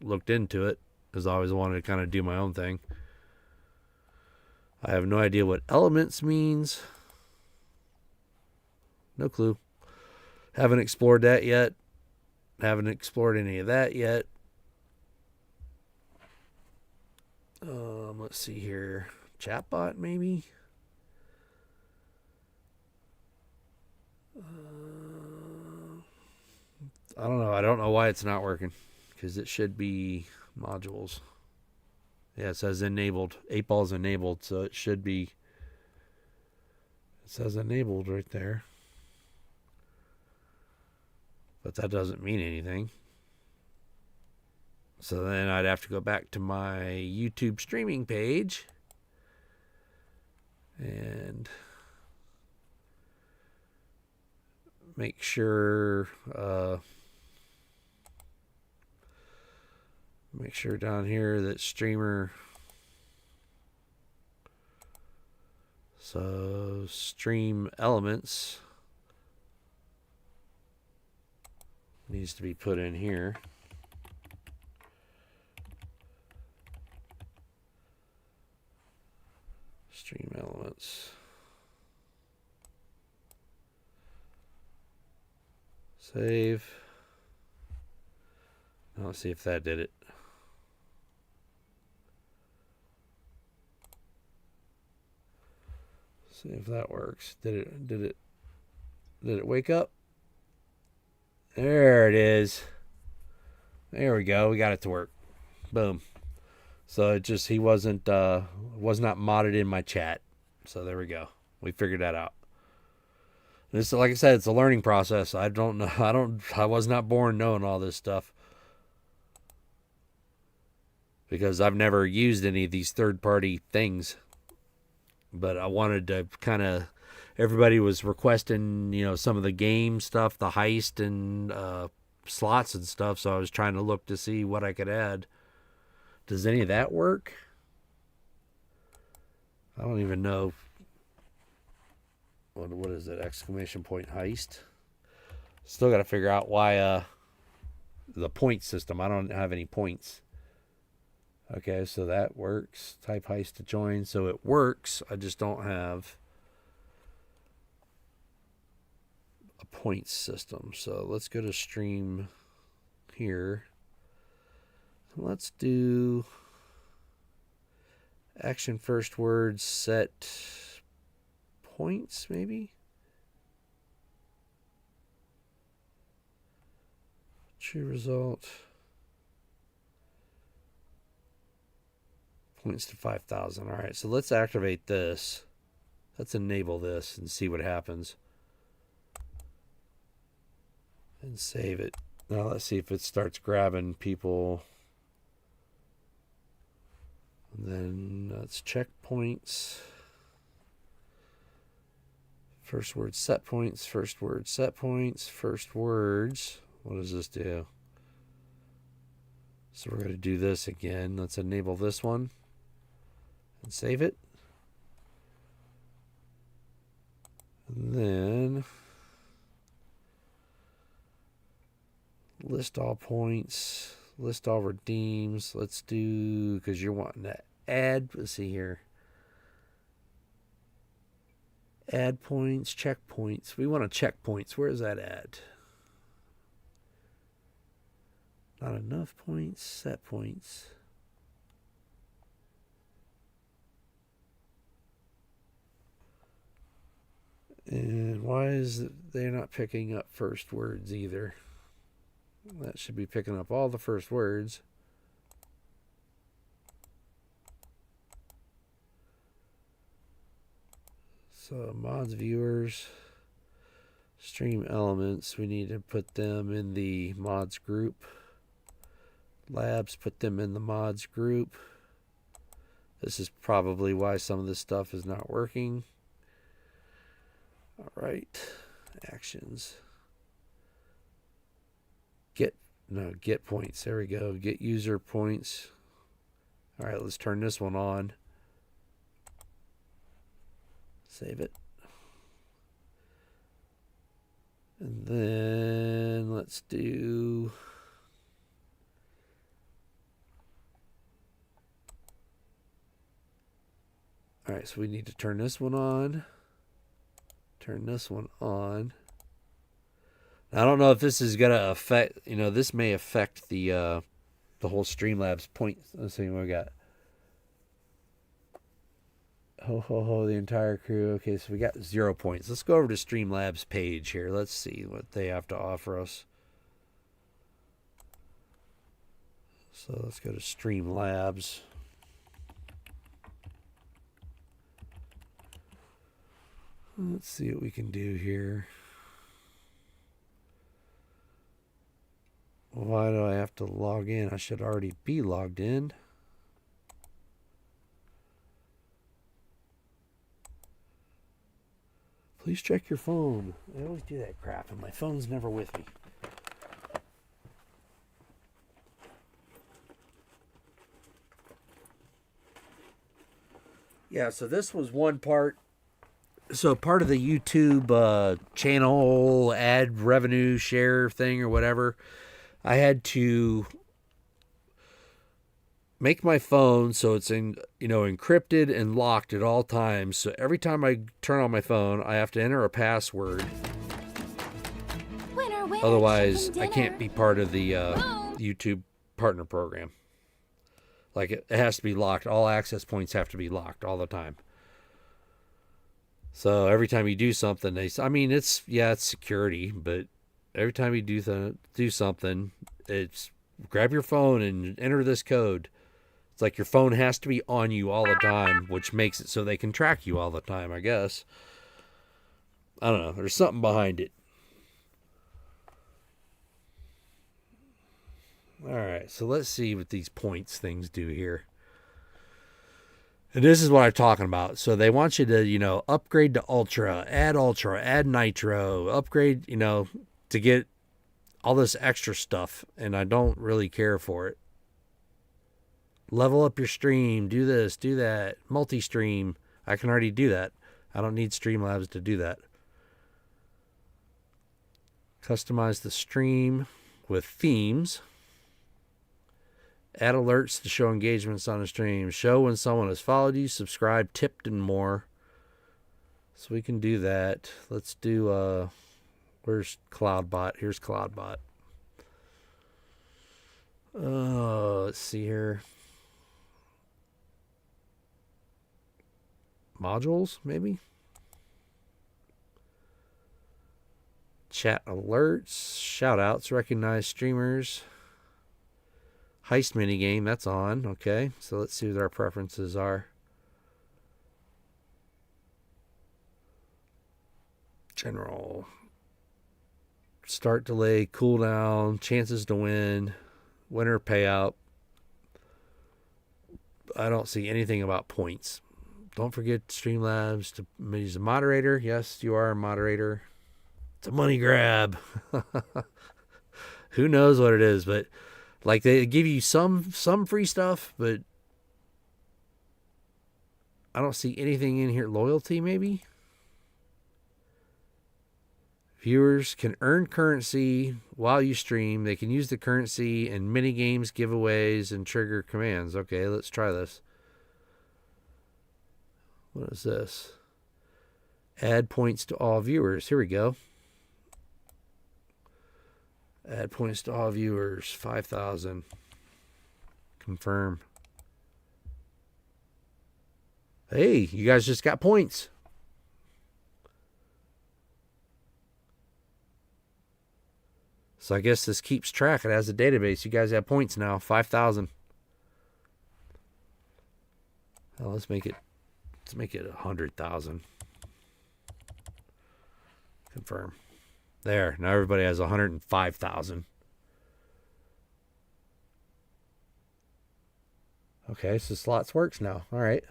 looked into it because I always wanted to kind of do my own thing. I have no idea what elements means. No clue. Haven't explored that yet. Haven't explored any of that yet. Let's see here. Chatbot, maybe? I don't know. I don't know why it's not working. Because it should be modules. Yeah, it says enabled. 8-ball's enabled, so it should be. It says enabled right there. But that doesn't mean anything. So then I'd have to go back to my YouTube streaming page. And make sure Make sure down here that streamer. So stream elements needs to be put in here. Stream elements. Save. Now let's see if that did it. See if that works. Did it wake up? There it is. There we go. We got it to work. Boom. So it just was not modded in my chat. So there we go. We figured that out. This, like I said, it's a learning process. I don't know. I was not born knowing all this stuff, because I've never used any of these third-party things. But I wanted to kind of, everybody was requesting, some of the game stuff, the heist and slots and stuff. So I was trying to look to see what I could add. Does any of that work? I don't even know. What is it? Exclamation point heist. Still got to figure out why the point system. I don't have any points. Okay, so that works. Type heist to join. So it works. I just don't have a points system. So let's go to stream here. Let's do action first words set points, maybe? True result. Points to 5,000. All right, so let's activate this. Let's enable this and see what happens. And save it. Now let's see if it starts grabbing people. And then let's check points. First word set points. First word set points. First words. What does this do? So we're going to do this again. Let's enable this one. And save it. And then list all points, list all redeems. Let's do, because you're wanting to add, let's see here. Add points, check points. We want to check points. Where is that at? Not enough points, set points. And why is it they're not picking up first words either? That should be picking up all the first words. So mods, viewers, stream elements, we need to put them in the mods group. Labs, put them in the mods group. This is probably why some of this stuff is not working. All right, actions. Get points. There we go. Get user points. All right, let's turn this one on. Save it. And then let's do all right, so we need to turn this one on. Turn this one on. I don't know if this is gonna affect, this may affect the whole Streamlabs point. Let's see what we got. The entire crew. Okay, so we got 0 points. Let's go over to Streamlabs page here. Let's see what they have to offer us. So let's go to Streamlabs. Let's see what we can do here. Why do I have to log in? I should already be logged in. Please check your phone. I always do that crap, and my phone's never with me. Yeah, so this was one part. So part of the YouTube channel ad revenue share thing or whatever, I had to make my phone so it's encrypted and locked at all times. So every time I turn on my phone, I have to enter a password. Winner, winner, Otherwise, chicken I can't dinner. be part of the YouTube partner program. Like it has to be locked. All access points have to be locked all the time. So every time you do something, it's security, but every time you do something, it's grab your phone and enter this code. It's like your phone has to be on you all the time, which makes it so they can track you all the time, I guess. I don't know. There's something behind it. All right, so let's see what these points things do here. And this is what I'm talking about. So they want you to, upgrade to Ultra, add Nitro, upgrade, to get all this extra stuff. And I don't really care for it. Level up your stream, do this, do that, multi-stream. I can already do that. I don't need Streamlabs to do that. Customize the stream with themes. Add alerts to show engagements on the stream. Show when someone has followed you, subscribed, tipped, and more. So we can do that. Let's do, where's CloudBot? Here's CloudBot. Let's see here. Modules, maybe? Chat alerts, shout outs, recognize streamers. Heist minigame, that's on. Okay, so let's see what our preferences are. General. Start delay, cooldown, chances to win, winner payout. I don't see anything about points. Don't forget Streamlabs to use a moderator. Yes, you are a moderator. It's a money grab. Who knows what it is, but like they give you some free stuff, but I don't see anything in here. Loyalty, maybe? Viewers can earn currency while you stream. They can use the currency in mini games, giveaways, and trigger commands. Okay, let's try this. What is this? Add points to all viewers. Here we go. Add points to all viewers. 5,000. Confirm. Hey, you guys just got points. So I guess this keeps track. It has a database. You guys have points now. 5,000. Well, let's make it 100,000. Confirm. There. Now everybody has 105,000. Okay, so slots works now. All right.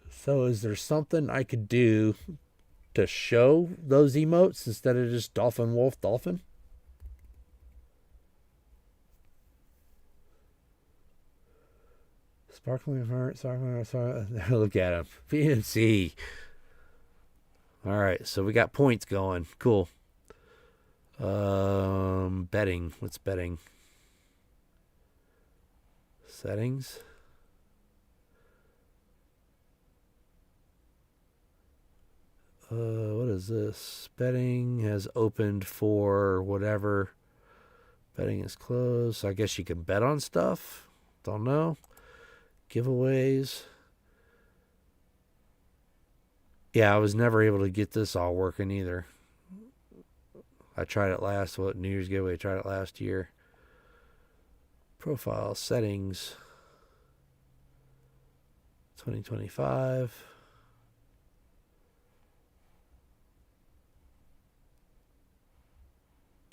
So is there something I could do to show those emotes instead of just dolphin, wolf, dolphin? Sparkling heart, sparkling heart. Look at him. PNC. All right, so we got points going. Cool. Betting. What's betting? Settings. What is this? Betting has opened for whatever. Betting is closed. So I guess you can bet on stuff. Don't know. Giveaways. Yeah, I was never able to get this all working either. I tried it New Year's giveaway. I tried it last year. Profile settings. 2025.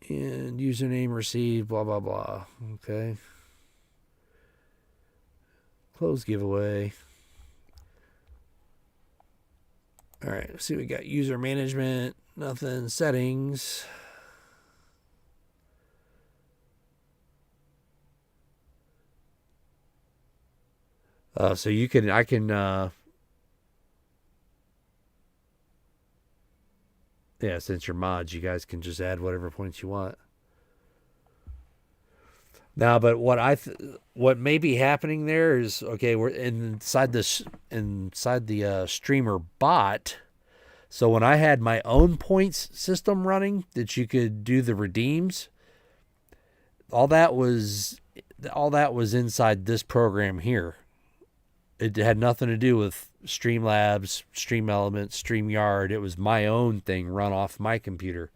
And username received, blah, blah, blah. Okay. Close giveaway. All right, let's see. We got user management, nothing. Settings. So you can, yeah, since you're mods, you guys can just add whatever points you want. Now, but what may be happening there is, okay, we're inside the streamer bot. So when I had my own points system running that you could do the redeems, all that was inside this program here. It had nothing to do with Streamlabs, Stream Elements, StreamYard. It was my own thing run off my computer.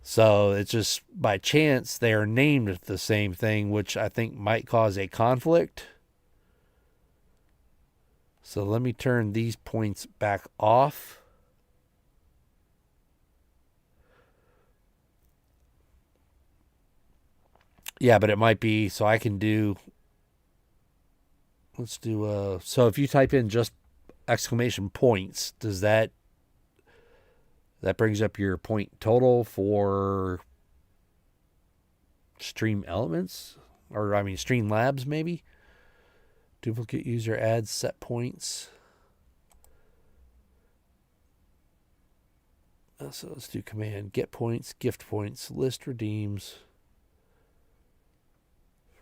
So it's just by chance they are named the same thing, which I think might cause a conflict. So let me turn these points back off. Yeah, but it might be, so I can do, let's do, so if you type in just exclamation points, does that brings up your point total for Stream Elements? Or, I mean, Stream Labs, maybe? Duplicate user adds set points. So let's do command get points, gift points, list redeems.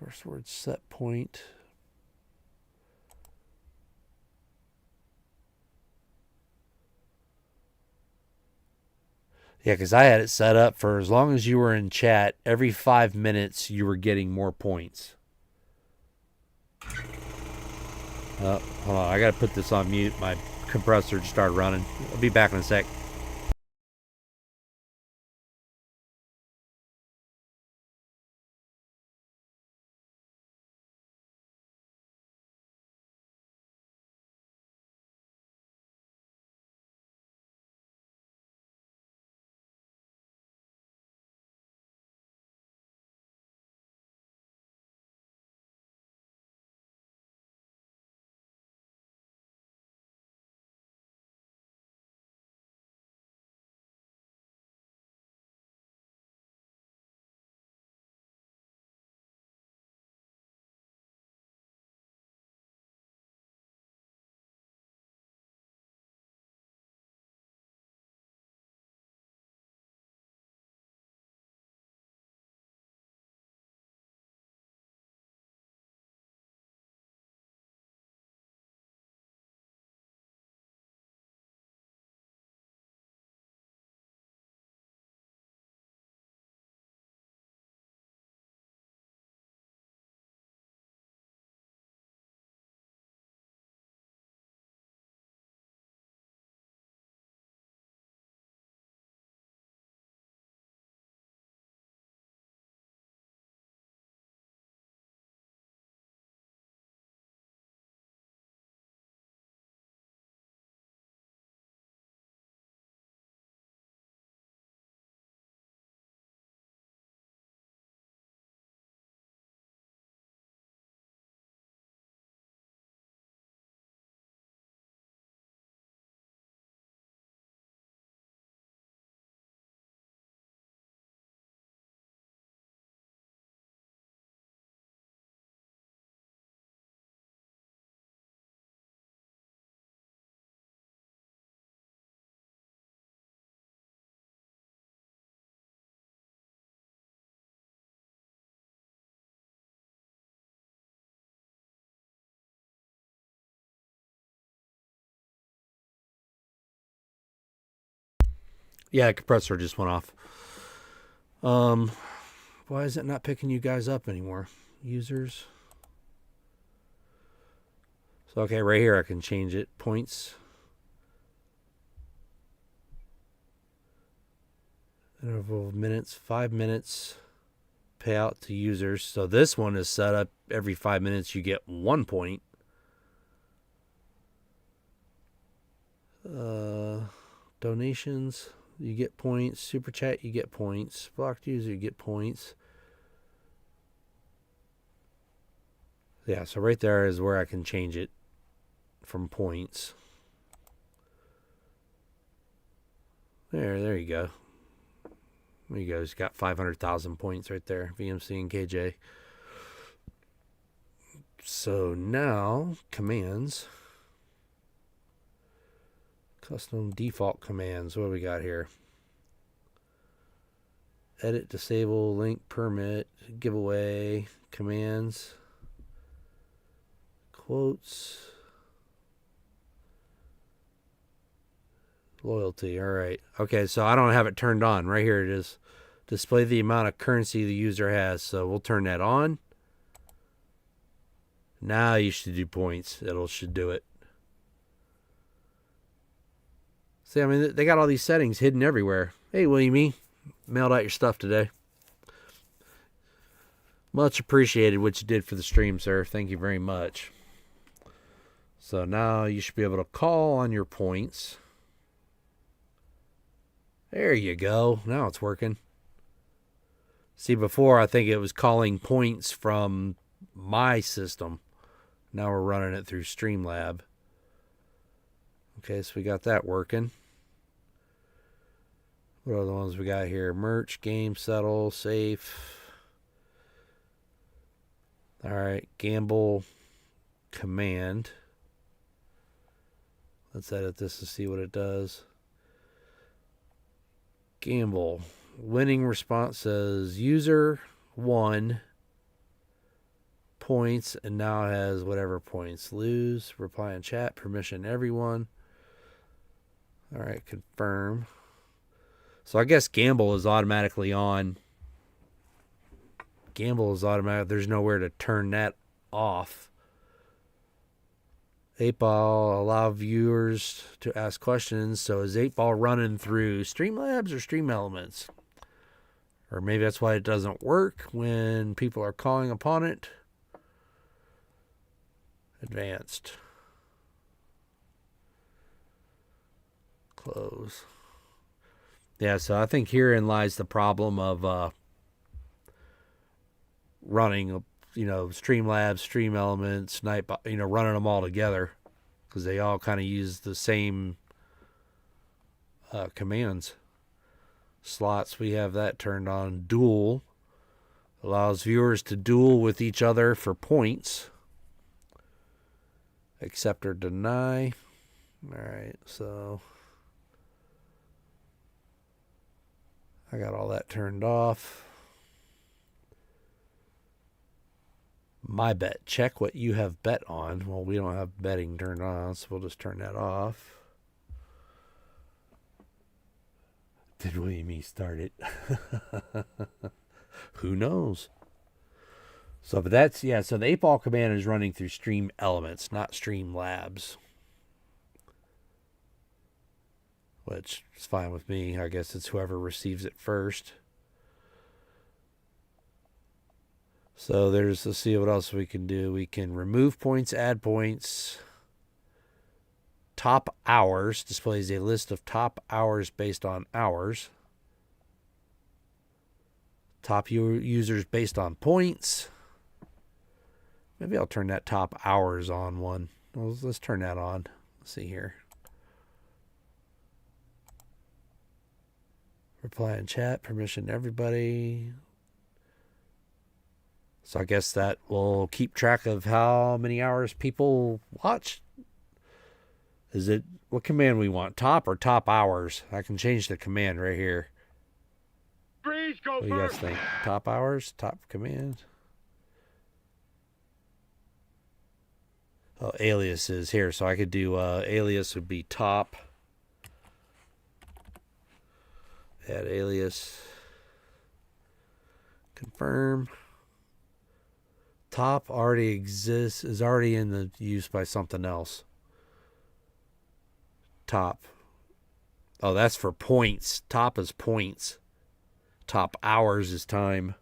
First word set point. Yeah, because I had it set up for as long as you were in chat, every 5 minutes you were getting more points. Hold on, I got to put this on mute. My compressor just started running. I'll be back in a sec. Yeah, the compressor just went off. Why is it not picking you guys up anymore? Users. So, okay, right here I can change it. Points. Interval of minutes, 5 minutes. Payout to users. So this one is set up every 5 minutes you get 1 point. Donations, you get points. Super chat, you get points. Blocked user, you get points. Yeah, so right there is where I can change it from points. There you go. There you go. It's got 500,000 points right there. VMC and KJ. So now commands, custom default commands. What do we got here? Edit, disable, link, permit, giveaway, commands, quotes, loyalty. All right. Okay, so I don't have it turned on. Right here it is. Display the amount of currency the user has. So we'll turn that on. Now you should do points. It should do it. See, I mean, they got all these settings hidden everywhere. Hey, William, mailed out your stuff today. Much appreciated what you did for the stream, sir. Thank you very much. So now you should be able to call on your points. There you go. Now it's working. See, before I think it was calling points from my system. Now we're running it through Streamlab. Okay, so we got that working. What are the ones we got here? Merch, game, settle, safe. All right, gamble, command. Let's edit this to see what it does. Gamble. Winning response says user 1 points, and now has whatever points. Lose, reply in chat, permission everyone. All right, confirm. So I guess gamble is automatically on. Gamble is automatic. There's nowhere to turn that off. 8Ball, allow viewers to ask questions. So is 8Ball running through Streamlabs or Stream Elements? Or maybe that's why it doesn't work when people are calling upon it. Advanced. Close. Yeah, so I think herein lies the problem of running, Streamlabs, Stream Elements, Nightbot, running them all together, because they all kind of use the same commands. Slots, we have that turned on. Duel allows viewers to duel with each other for points. Accept or deny. All right, so I got all that turned off. My bet. Check what you have bet on. Well, we don't have betting turned on, so we'll just turn that off. Did William E. start it? Who knows? So, but that's, so the 8Ball command is running through Stream Elements, not Streamlabs. Which is fine with me. I guess it's whoever receives it first. So let's see what else we can do. We can remove points, add points. Top hours displays a list of top hours based on hours. Top users based on points. Maybe I'll turn that top hours on one. Let's turn that on. Let's see here. Reply in chat, permission to everybody. So I guess that will keep track of how many hours people watch. Is it, what command we want? Top or top hours? I can change the command right here. Freeze, go What do you guys think? Top hours? Top command? Oh, alias is here. So I could do, alias would be top. Add alias. Confirm. Top already exists, is already in the use by something else. Top. Oh, that's for points. Top is points. Top hours is time.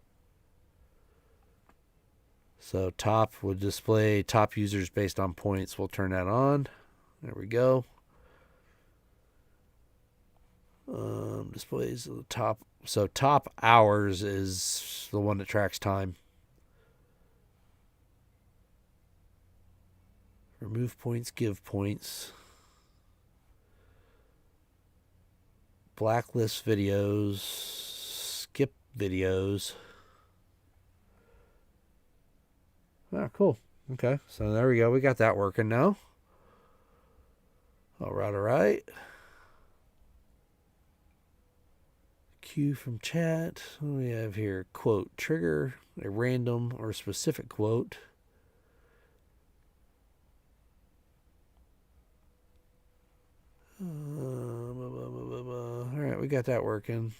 So top would display top users based on points. We'll turn that on. There we go. Displays the top. So top hours is the one that tracks time. Remove points, give points. Blacklist videos. Skip videos. Ah, cool. Okay, so there we go. We got that working now. All right, all right. Cue from chat. What do we have here? Quote. Trigger a random or specific quote. All right, we got that working.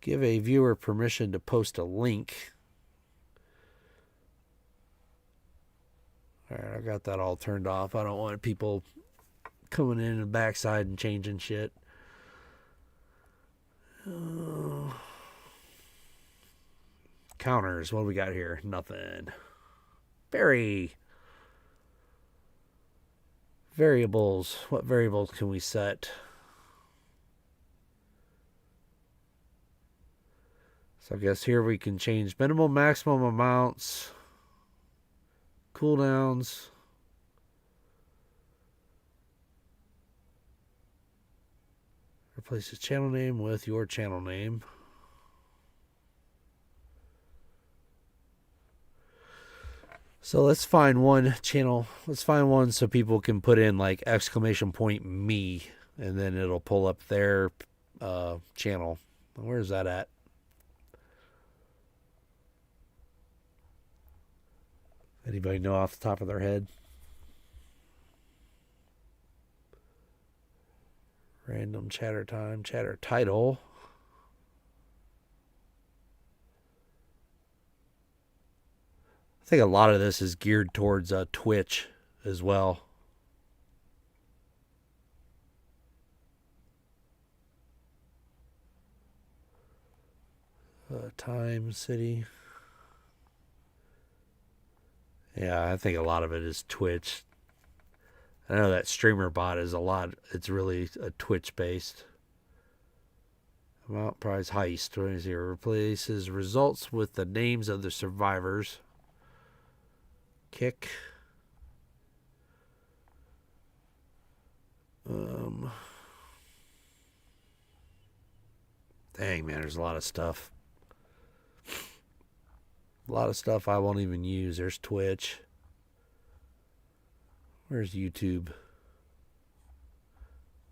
Give a viewer permission to post a link. All right, I got that all turned off. I don't want people coming in the backside and changing shit. Counters. What do we got here? Nothing. Very. Variables. What variables can we set? So I guess here we can change minimum, maximum amounts, cooldowns. Replace the channel name with your channel name. So let's find one channel. Let's find one so people can put in like !me, and then it'll pull up their channel. Where's that at? Anybody know off the top of their head? Random chatter time, chatter title. I think a lot of this is geared towards Twitch as well. Time, city. Yeah, I think a lot of it is Twitch. I know that streamer bot is a lot. It's really a Twitch based. Amount prize heist. What is here? Replaces results with the names of the survivors. Kick. Dang, man, there's a lot of stuff. A lot of stuff I won't even use. There's Twitch. Where's YouTube?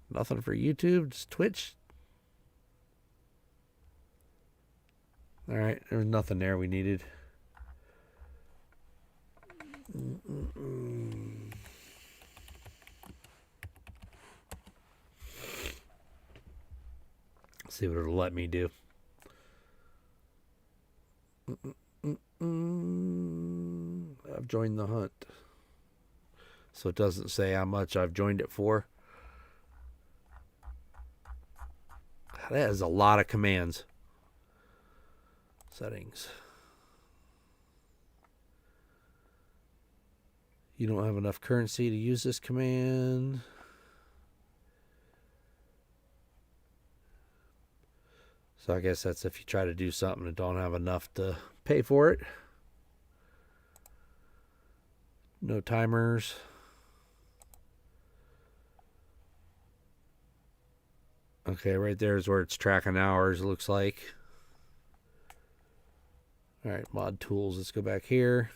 Nothing for YouTube, just Twitch. All right, there was nothing there we needed. Let's see what it'll let me do. I've joined the hunt. So it doesn't say how much I've joined it for. That is a lot of commands. Settings. You don't have enough currency to use this command. So I guess that's if you try to do something and don't have enough to pay for it. No timers. Okay, right there is where it's tracking hours, it looks like. All right, mod tools. Let's go back here.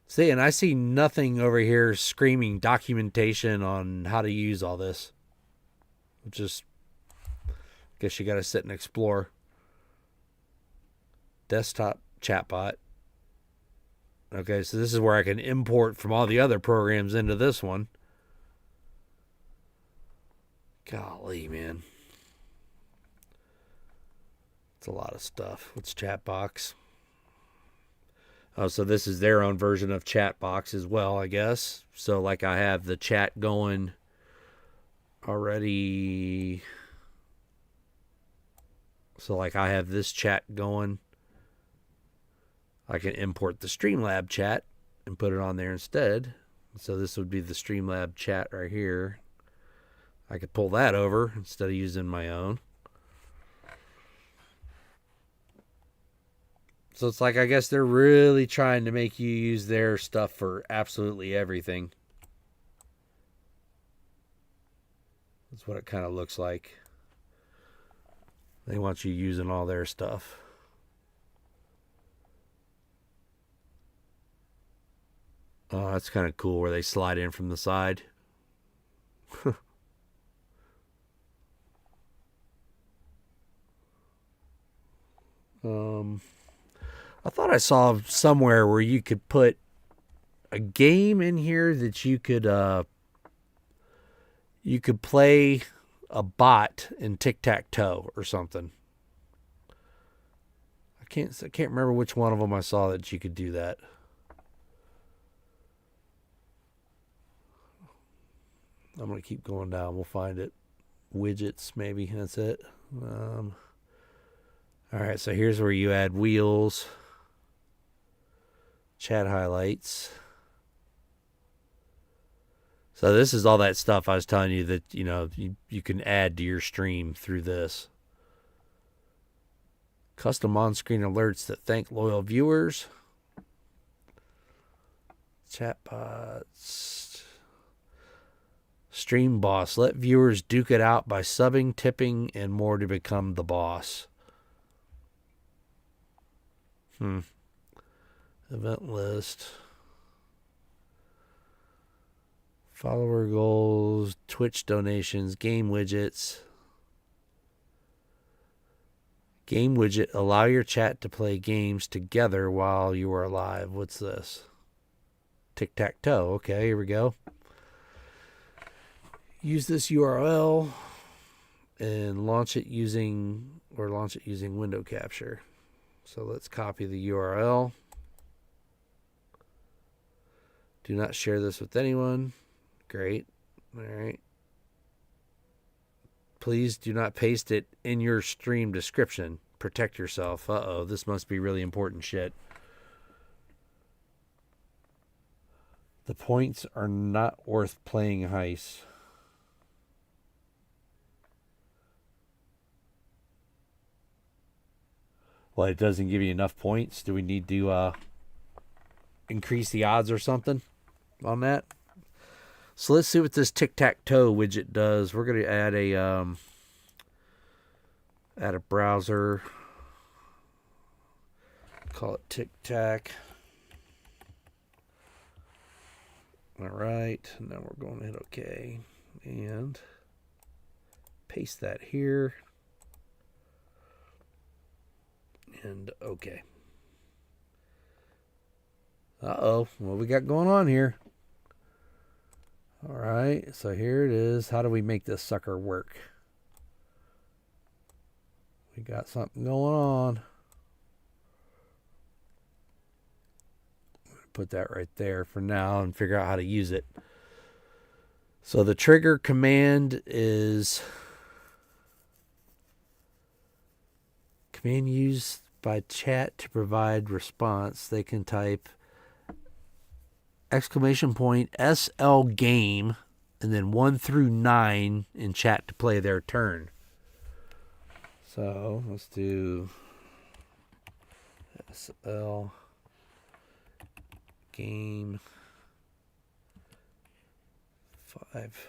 See, and I see nothing over here screaming documentation on how to use all this. Which is, I guess you got to sit and explore. Desktop chatbot. Okay, so this is where I can import from all the other programs into this one. Golly, man. It's a lot of stuff. What's Chatbox? Oh, so this is their own version of Chatbox as well, I guess. So like I have the chat going already. So like I have this chat going. I can import the Streamlab chat and put it on there instead. So this would be the Streamlab chat right here. I could pull that over instead of using my own. So it's like, I guess they're really trying to make you use their stuff for absolutely everything. That's what it kind of looks like. They want you using all their stuff. Oh, that's kind of cool where they slide in from the side. I thought I saw somewhere where you could put a game in here that you could play a bot in tic-tac-toe or something. I can't remember which one of them I saw that you could do that. I'm going to keep going down. We'll find it. Widgets, maybe. That's it. All right, so here's where you add wheels. Chat highlights. So this is all that stuff I was telling you that, you can add to your stream through this. Custom on-screen alerts that thank loyal viewers. Chatbots. Stream boss. Let viewers duke it out by subbing, tipping, and more to become the boss. Event list. Follower goals. Twitch donations. Game widgets. Game widget. Allow your chat to play games together while you are live. What's this? Tic-tac-toe. Okay, here we go. Use this URL and launch it using window capture. So let's copy the URL. Do not share this with anyone. Great. All right. Please do not paste it in your stream description. Protect yourself. Uh-oh, this must be really important shit. The points are not worth playing heist. Well, it doesn't give you enough points. Do we need to increase the odds or something on that? So let's see what this tic-tac-toe widget does. We're going to add a browser. Call it tic-tac. All right. Now we're going to hit OK. And paste that here. And OK. Uh-oh. What we got going on here? All right. So here it is. How do we make this sucker work? We got something going on. Put that right there for now and figure out how to use it. So the trigger command is command used by chat to provide response. They can type !SL game and then 1 through 9 in chat to play their turn. So let's do SL game 5.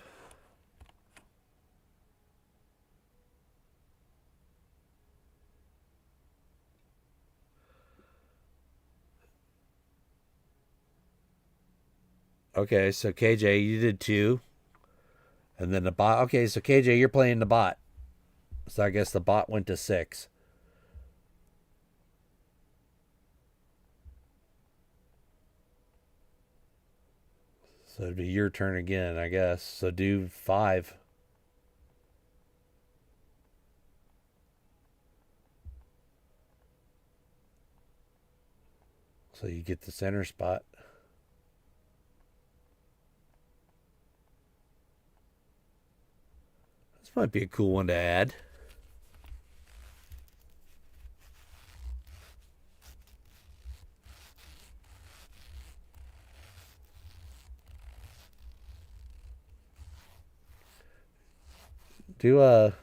Okay, so KJ, you did 2. And then the bot. Okay, so KJ, you're playing the bot. So I guess the bot went to 6. So it'd be your turn again, I guess. So do 5. So you get the center spot. This might be a cool one to add. Do let's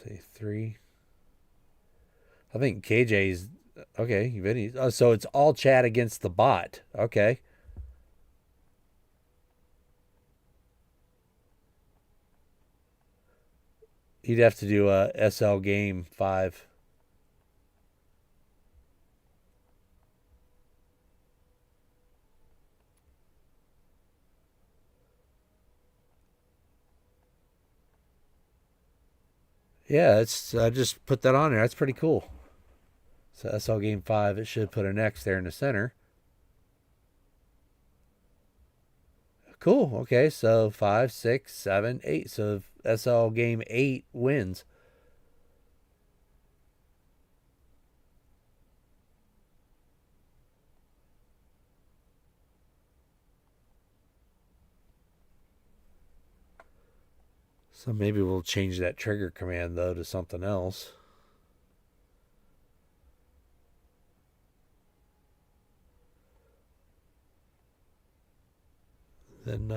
see, 3. I think KJ's okay. Vinny. Oh, so it's all chat against the bot. Okay. You'd have to do a SL game 5. Yeah, I just put that on there. That's pretty cool. So SL Game 5, it should put an X there in the center. Cool. Okay, so 5, 6, 7, 8. So SL Game 8 wins. So maybe we'll change that trigger command, though, to something else. Then,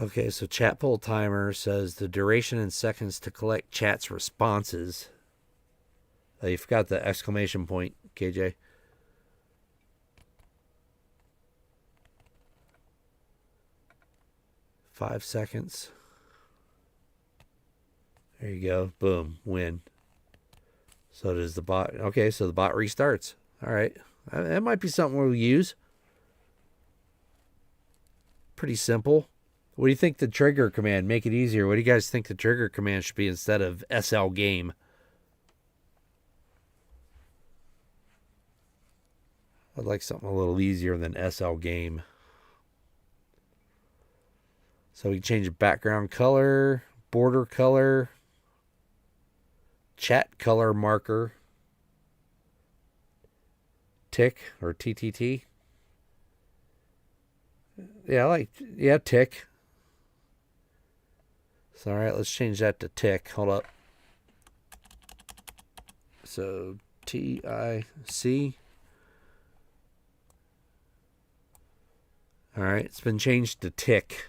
okay, so chat poll timer says the duration in seconds to collect chat's responses. You forgot the exclamation point, KJ. Five seconds. There you go. Boom. Win. So does the bot. Okay, so the bot restarts. All right. That might be something we'll use. Pretty simple. What do you think the trigger command? Make it easier. What do you guys think the trigger command should be instead of SL game? I'd like something a little easier than SL game. So we can change the background color, border color, chat color marker, tick or TTT. Yeah, tick. So, all right, let's change that to tick. Hold up. So, TIC. All right, it's been changed to tick.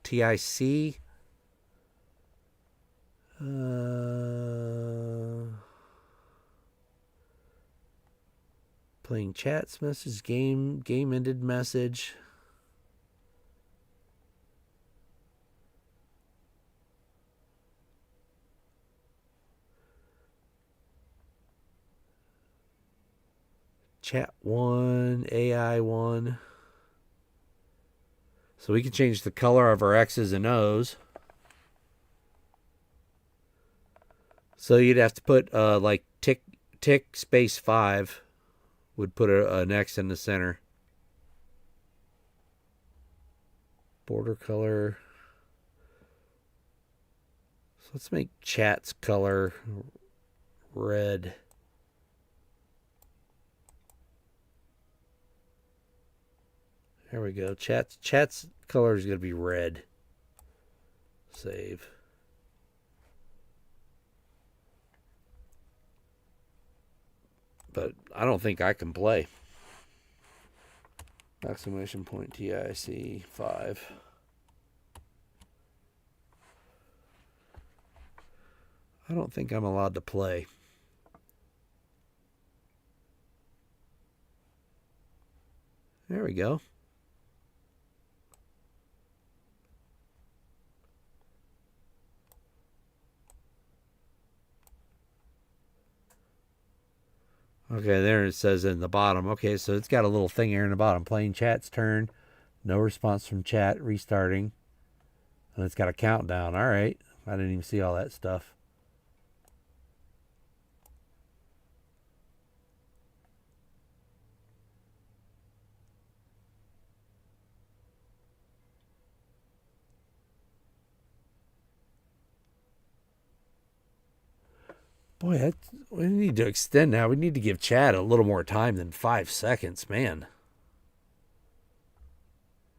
TIC. Playing chats message, game ended message. Chat 1, AI 1. So we can change the color of our X's and O's. So you'd have to put like tick space 5 would put an X in the center. Border color. So let's make chat's color red. There we go. Chat's color is going to be red. Save. But I don't think I can play. Exclamation point TIC 5. I don't think I'm allowed to play. There we go. Okay, there it says in the bottom. Okay, so it's got a little thing here in the bottom. Playing chat's turn. No response from chat. Restarting. And it's got a countdown. All right. I didn't even see all that stuff. Boy, we need to extend now. We need to give chat a little more time than 5 seconds, man.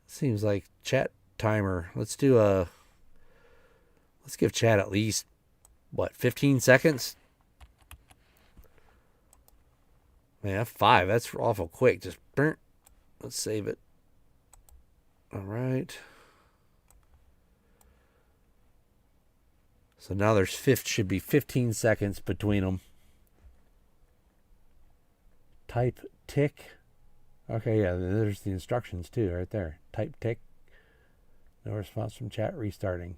Seems like chat timer. Let's give chat at least, 15 seconds? Man, 5, that's awful quick. Just, let's save it. All right. So now should be 15 seconds between them. Type tick. Okay, yeah, there's the instructions too, right there. Type tick. No response from chat. Restarting.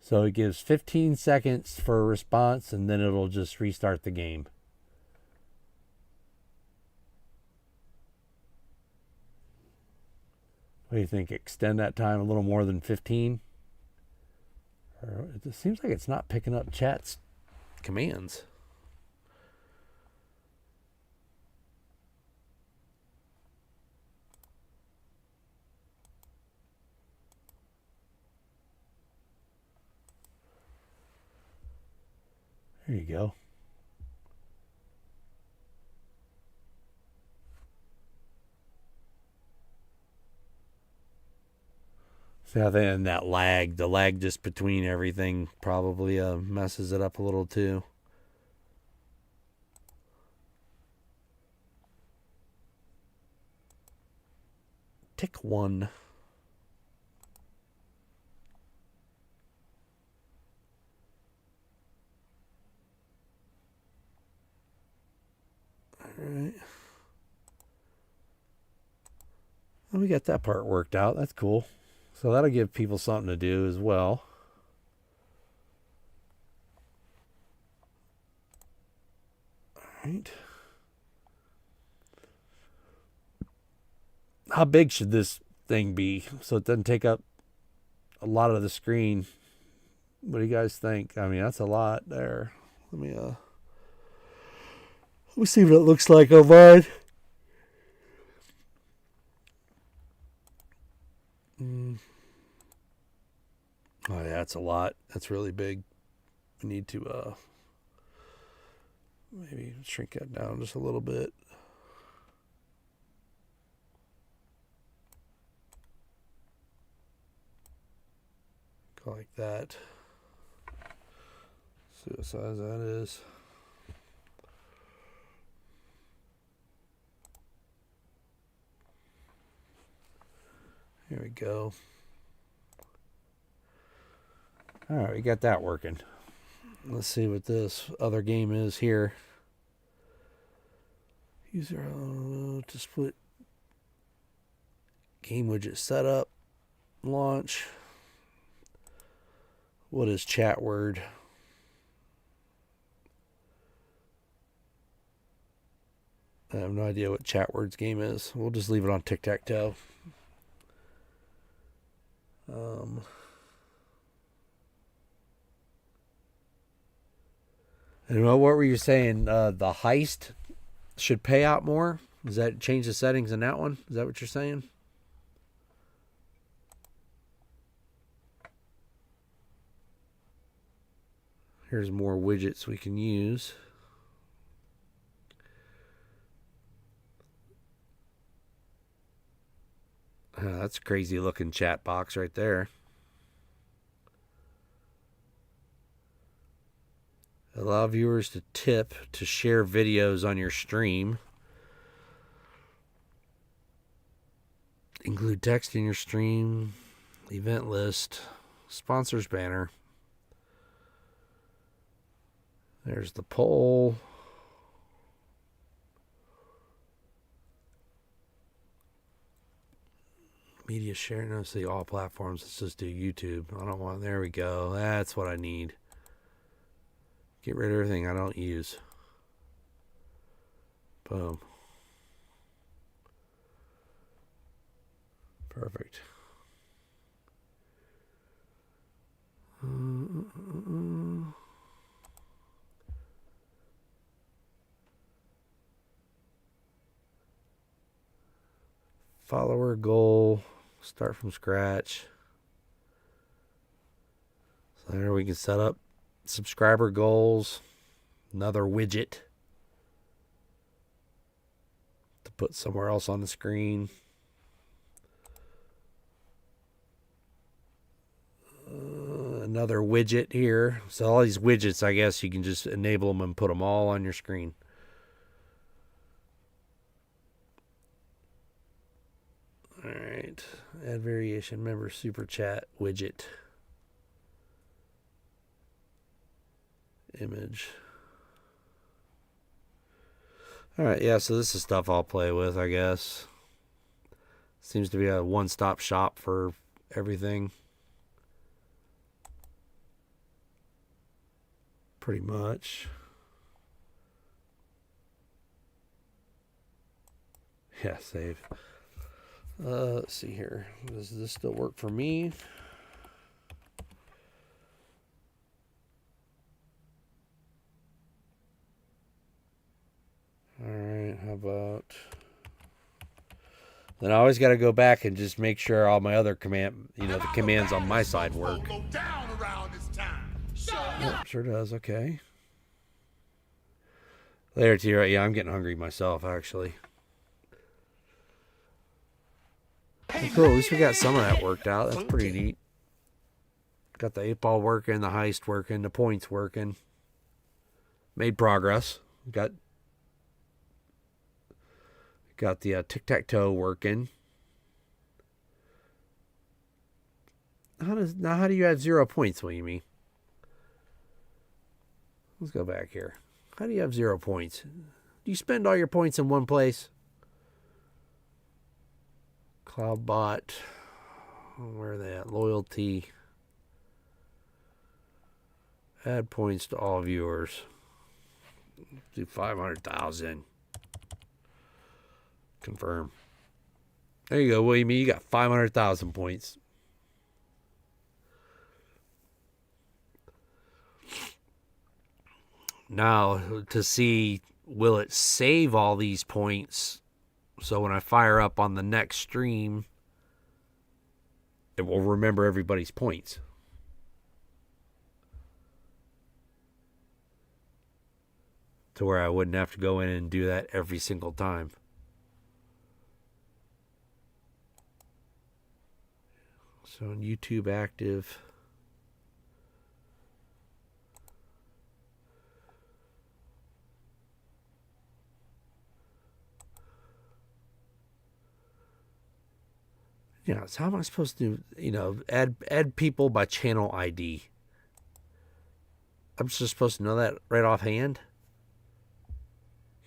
So it gives 15 seconds for a response, and then it'll just restart the game. What do you think? Extend that time a little more than 15? Or it seems like it's not picking up chat's commands. There you go. See how then that lag, the lag just between everything probably messes it up a little too. Tick 1. All right. Well, we got that part worked out. That's cool. So that'll give people something to do as well. All right. How big should this thing be so it doesn't take up a lot of the screen? What do you guys think? I mean, that's a lot there. Let me see what it looks like on mine. Oh yeah, that's a lot. That's really big. We need to maybe shrink that down just a little bit. Go like that. See what size that is. Here we go. All right, we got that working. Let's see what this other game is here. User to split game widget setup, launch. What is chat word? I have no idea what chat words game is. We'll just leave it on tic-tac-toe. And what were you saying? The heist should pay out more? Does that change the settings in that one? Is that what you're saying? Here's more widgets we can use. That's a crazy looking chat box right there. Allow viewers to tip to share videos on your stream. Include text in your stream. Event list. Sponsors banner. There's the poll. Media share. No, see all platforms. Let's just do YouTube. I don't want. There we go. That's what I need. Get rid of everything I don't use. Boom. Perfect. Follower goal. Start from scratch. So there we can set up subscriber goals. Another widget to put somewhere else on the screen. Another widget here. So all these widgets, I guess you can just enable them and put them all on your screen. All right. Add variation member super chat widget. Image. All right. Yeah. So this is stuff I'll play with, I guess. Seems to be a one-stop shop for everything. Pretty much. Yeah, save. Let's see here. Does this still work for me? All right, how about... Then I always got to go back and just make sure all my other command, the commands on my side work. Yep, sure does. Okay. Later to you, right? Yeah, I'm getting hungry myself, actually. Well, cool. At least we got some of that worked out. That's pretty neat. Got the 8-ball working, the heist working, the points working. Made progress. Got the tic-tac-toe working. How do you have 0 points, Williamie? Let's go back here. How do you have 0 points? Do you spend all your points in one place? Cloudbot. Where are they at? Loyalty. Add points to all viewers. Do 500,000. Confirm. There you go, William. You got 500,000 points. Now, to see, will it save all these points? So when I fire up on the next stream, it will remember everybody's points. To where I wouldn't have to go in and do that every single time. So on YouTube active. Yeah, so how am I supposed to, add people by channel ID? I'm just supposed to know that right offhand?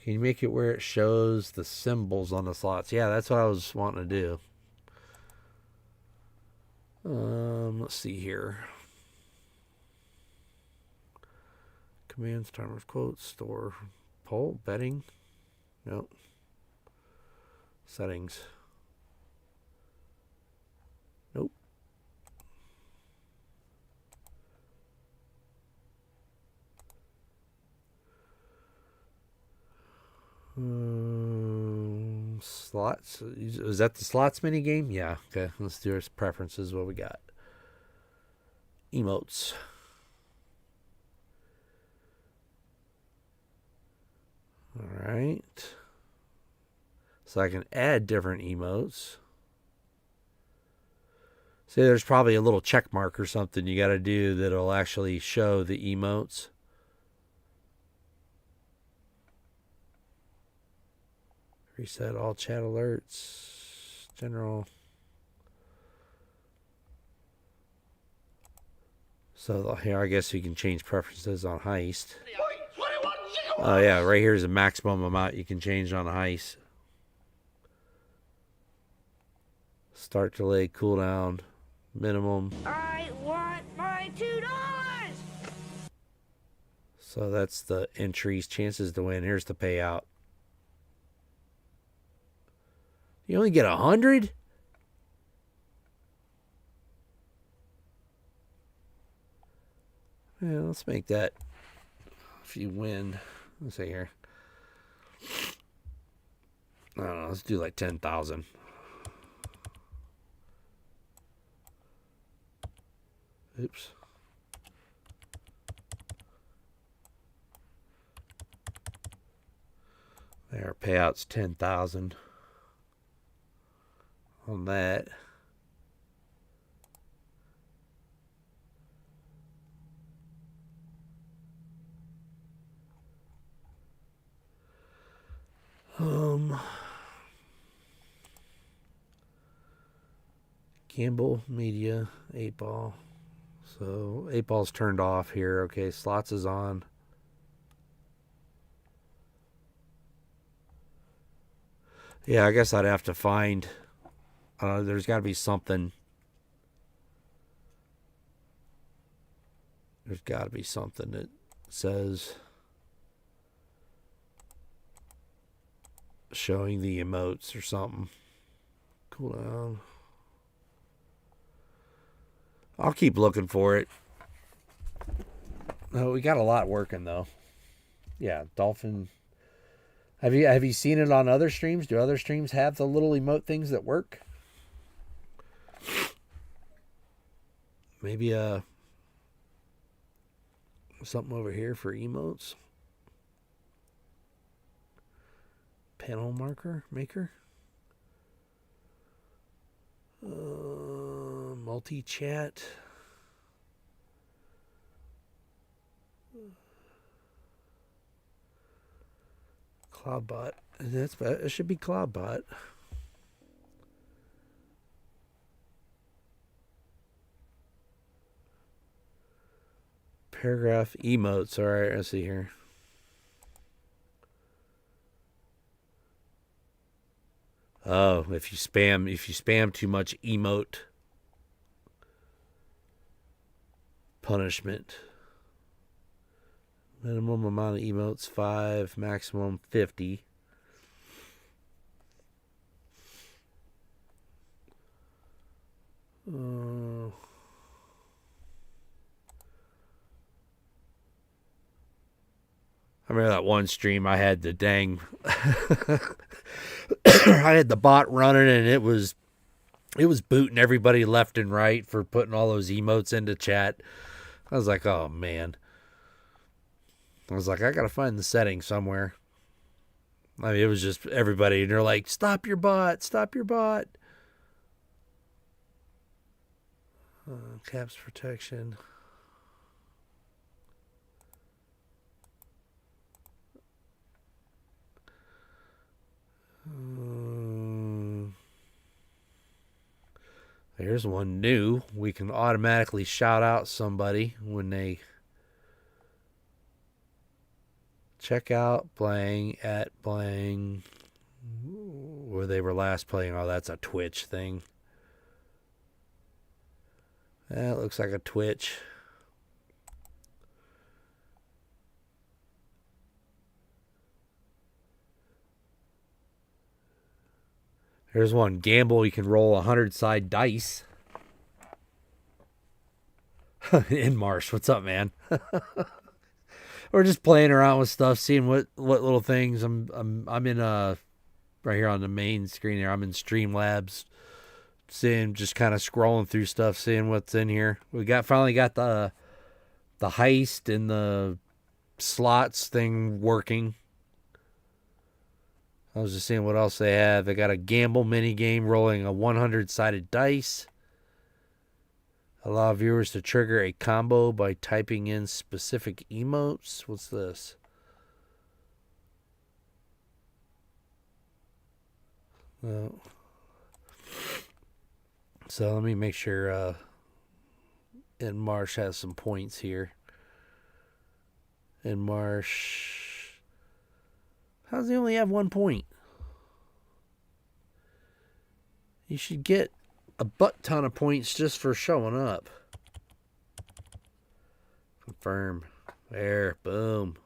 Can you make it where it shows the symbols on the slots? Yeah, that's what I was wanting to do. Let's see here. Commands, timers, quotes, store, poll, betting. Nope. Settings. Nope. Slots. Is that the slots mini game? Yeah. Okay. Let's do our preferences. What we got? Emotes. All right. So I can add different emotes. See, there's probably a little check mark or something you got to do that'll actually show the emotes. Reset all chat alerts. General. So here, I guess you can change preferences on heist. Oh, yeah, right here is the maximum amount you can change on a heist. Start delay, cooldown, minimum. I want my $2. So that's the entries, chances to win. Here's the payout. You only get 100? Yeah, let's make that. If you win, let's see here. I don't know, let's do like 10,000. Oops. There, payout's 10,000 on that. Campbell Media, 8-ball. So 8-ball's turned off here. Okay, slots is on. Yeah, I guess I'd have to find. There's got to be something. There's got to be something that says showing the emotes or something. Cool down. I'll keep looking for it. Oh, we got a lot working though. Yeah, dolphin. Have you seen it on other streams? Do other streams have the little emote things that work? Maybe something over here for emotes. Panel marker maker. Multi-chat. Cloudbot. It should be Cloudbot. Paragraph emotes. All right, let's see here. Oh, if you spam too much emote punishment. Minimum amount of emotes 5, maximum 50. I remember that one stream I had the dang I had the bot running and it was booting everybody left and right for putting all those emotes into chat. I was like, oh man. I was like, I gotta find the setting somewhere. I mean, it was just everybody, and they're like, stop your bot, stop your bot. Caps protection. There's one new. We can automatically shout out somebody when they check out playing at playing where they were last playing. Oh, that's a Twitch thing. That looks like a Twitch. There's one. Gamble. You can roll 100-side dice. In Marsh. What's up, man? We're just playing around with stuff, seeing what little things. I'm in right here on the main screen here. I'm in Streamlabs, seeing, just kind of scrolling through stuff, seeing what's in here. We finally got the heist and the slots thing working. I was just seeing what else they have. They got a gamble mini game rolling a 100-sided dice. Allow viewers to trigger a combo by typing in specific emotes. What's this? Oh. So let me make sure In Marsh has some points here. In Marsh, how does he only have 1 point? You should get a butt ton of points just for showing up. Confirm. There. Boom.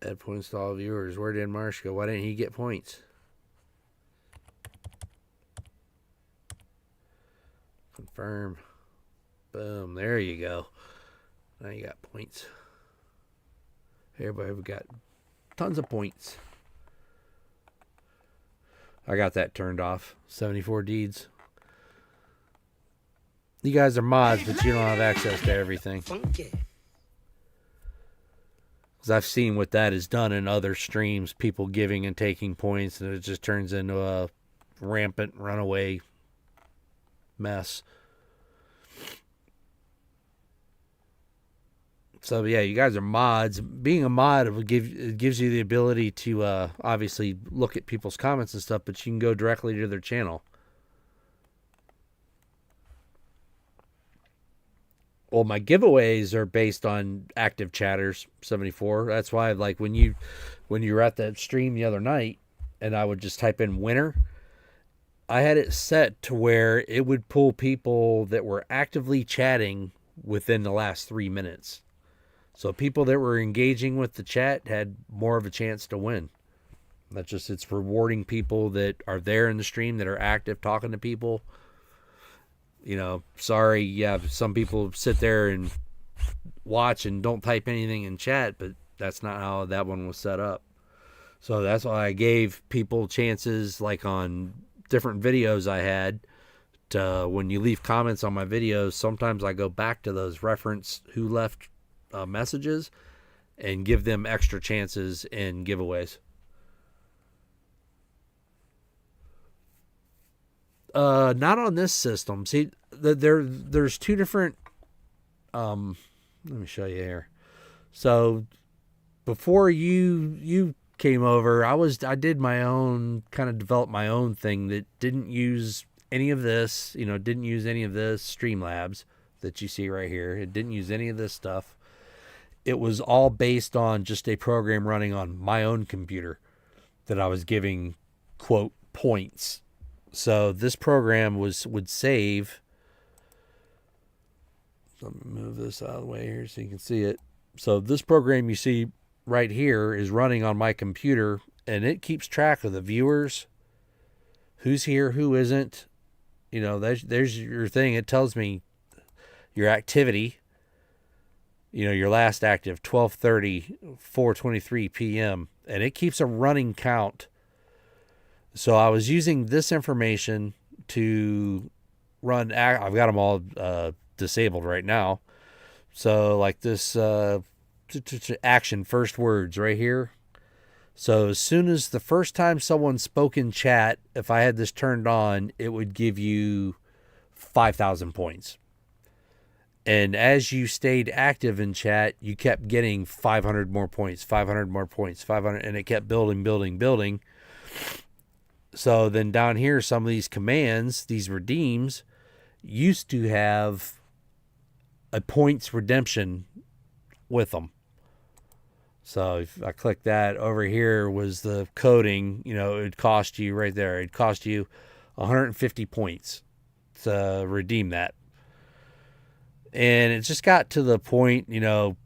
Add points to all viewers. Where did Marsh go? Why didn't he get points? Confirm. Boom. There you go. Now you got points. Everybody, we got tons of points. I got that turned off. 74 deeds. You guys are mods, but you don't have access to everything. Because I've seen what that has done in other streams. People giving and taking points, and it just turns into a rampant runaway mess. So yeah, you guys are mods. Being a mod, it gives you the ability to obviously look at people's comments and stuff, but you can go directly to their channel. Well, my giveaways are based on active chatters, 74. That's why, like, when you were at that stream the other night, and I would just type in winner, I had it set to where it would pull people that were actively chatting within the last 3 minutes. So people that were engaging with the chat had more of a chance to win. That's just, it's rewarding people that are there in the stream, that are active, talking to people. You know, sorry, yeah, some people sit there and watch and don't type anything in chat, but that's not how that one was set up. So that's why I gave people chances, like on different videos I had, to, when you leave comments on my videos, sometimes I go back to those reference who left messages and give them extra chances in giveaways. Not on this system. See, there's two different. Let me show you here. So before you came over, I did my own, kind of developed my own thing that didn't use any of this. You know, didn't use any of this Streamlabs that you see right here. It didn't use any of this stuff. It was all based on just a program running on my own computer that I was giving, quote, points. So this program would save. Let me move this out of the way here so you can see it. So this program you see right here is running on my computer, and it keeps track of the viewers, who's here, who isn't. You know, there's your thing. It tells me your activity. You know, your last active, 12:30, 4:23 p.m. And it keeps a running count. So I was using this information to run. I've got them all disabled right now. So like this action first words right here. So as soon as the first time someone spoke in chat, if I had this turned on, it would give you 5,000 points. And as you stayed active in chat, you kept getting 500 more points, 500 more points, 500, and it kept building. So then down here, some of these commands, these redeems, used to have a points redemption with them. So if I click that, over here was the coding, you know, it would cost you right there. It'd cost you 150 points to redeem that. And it just got to the point, you know,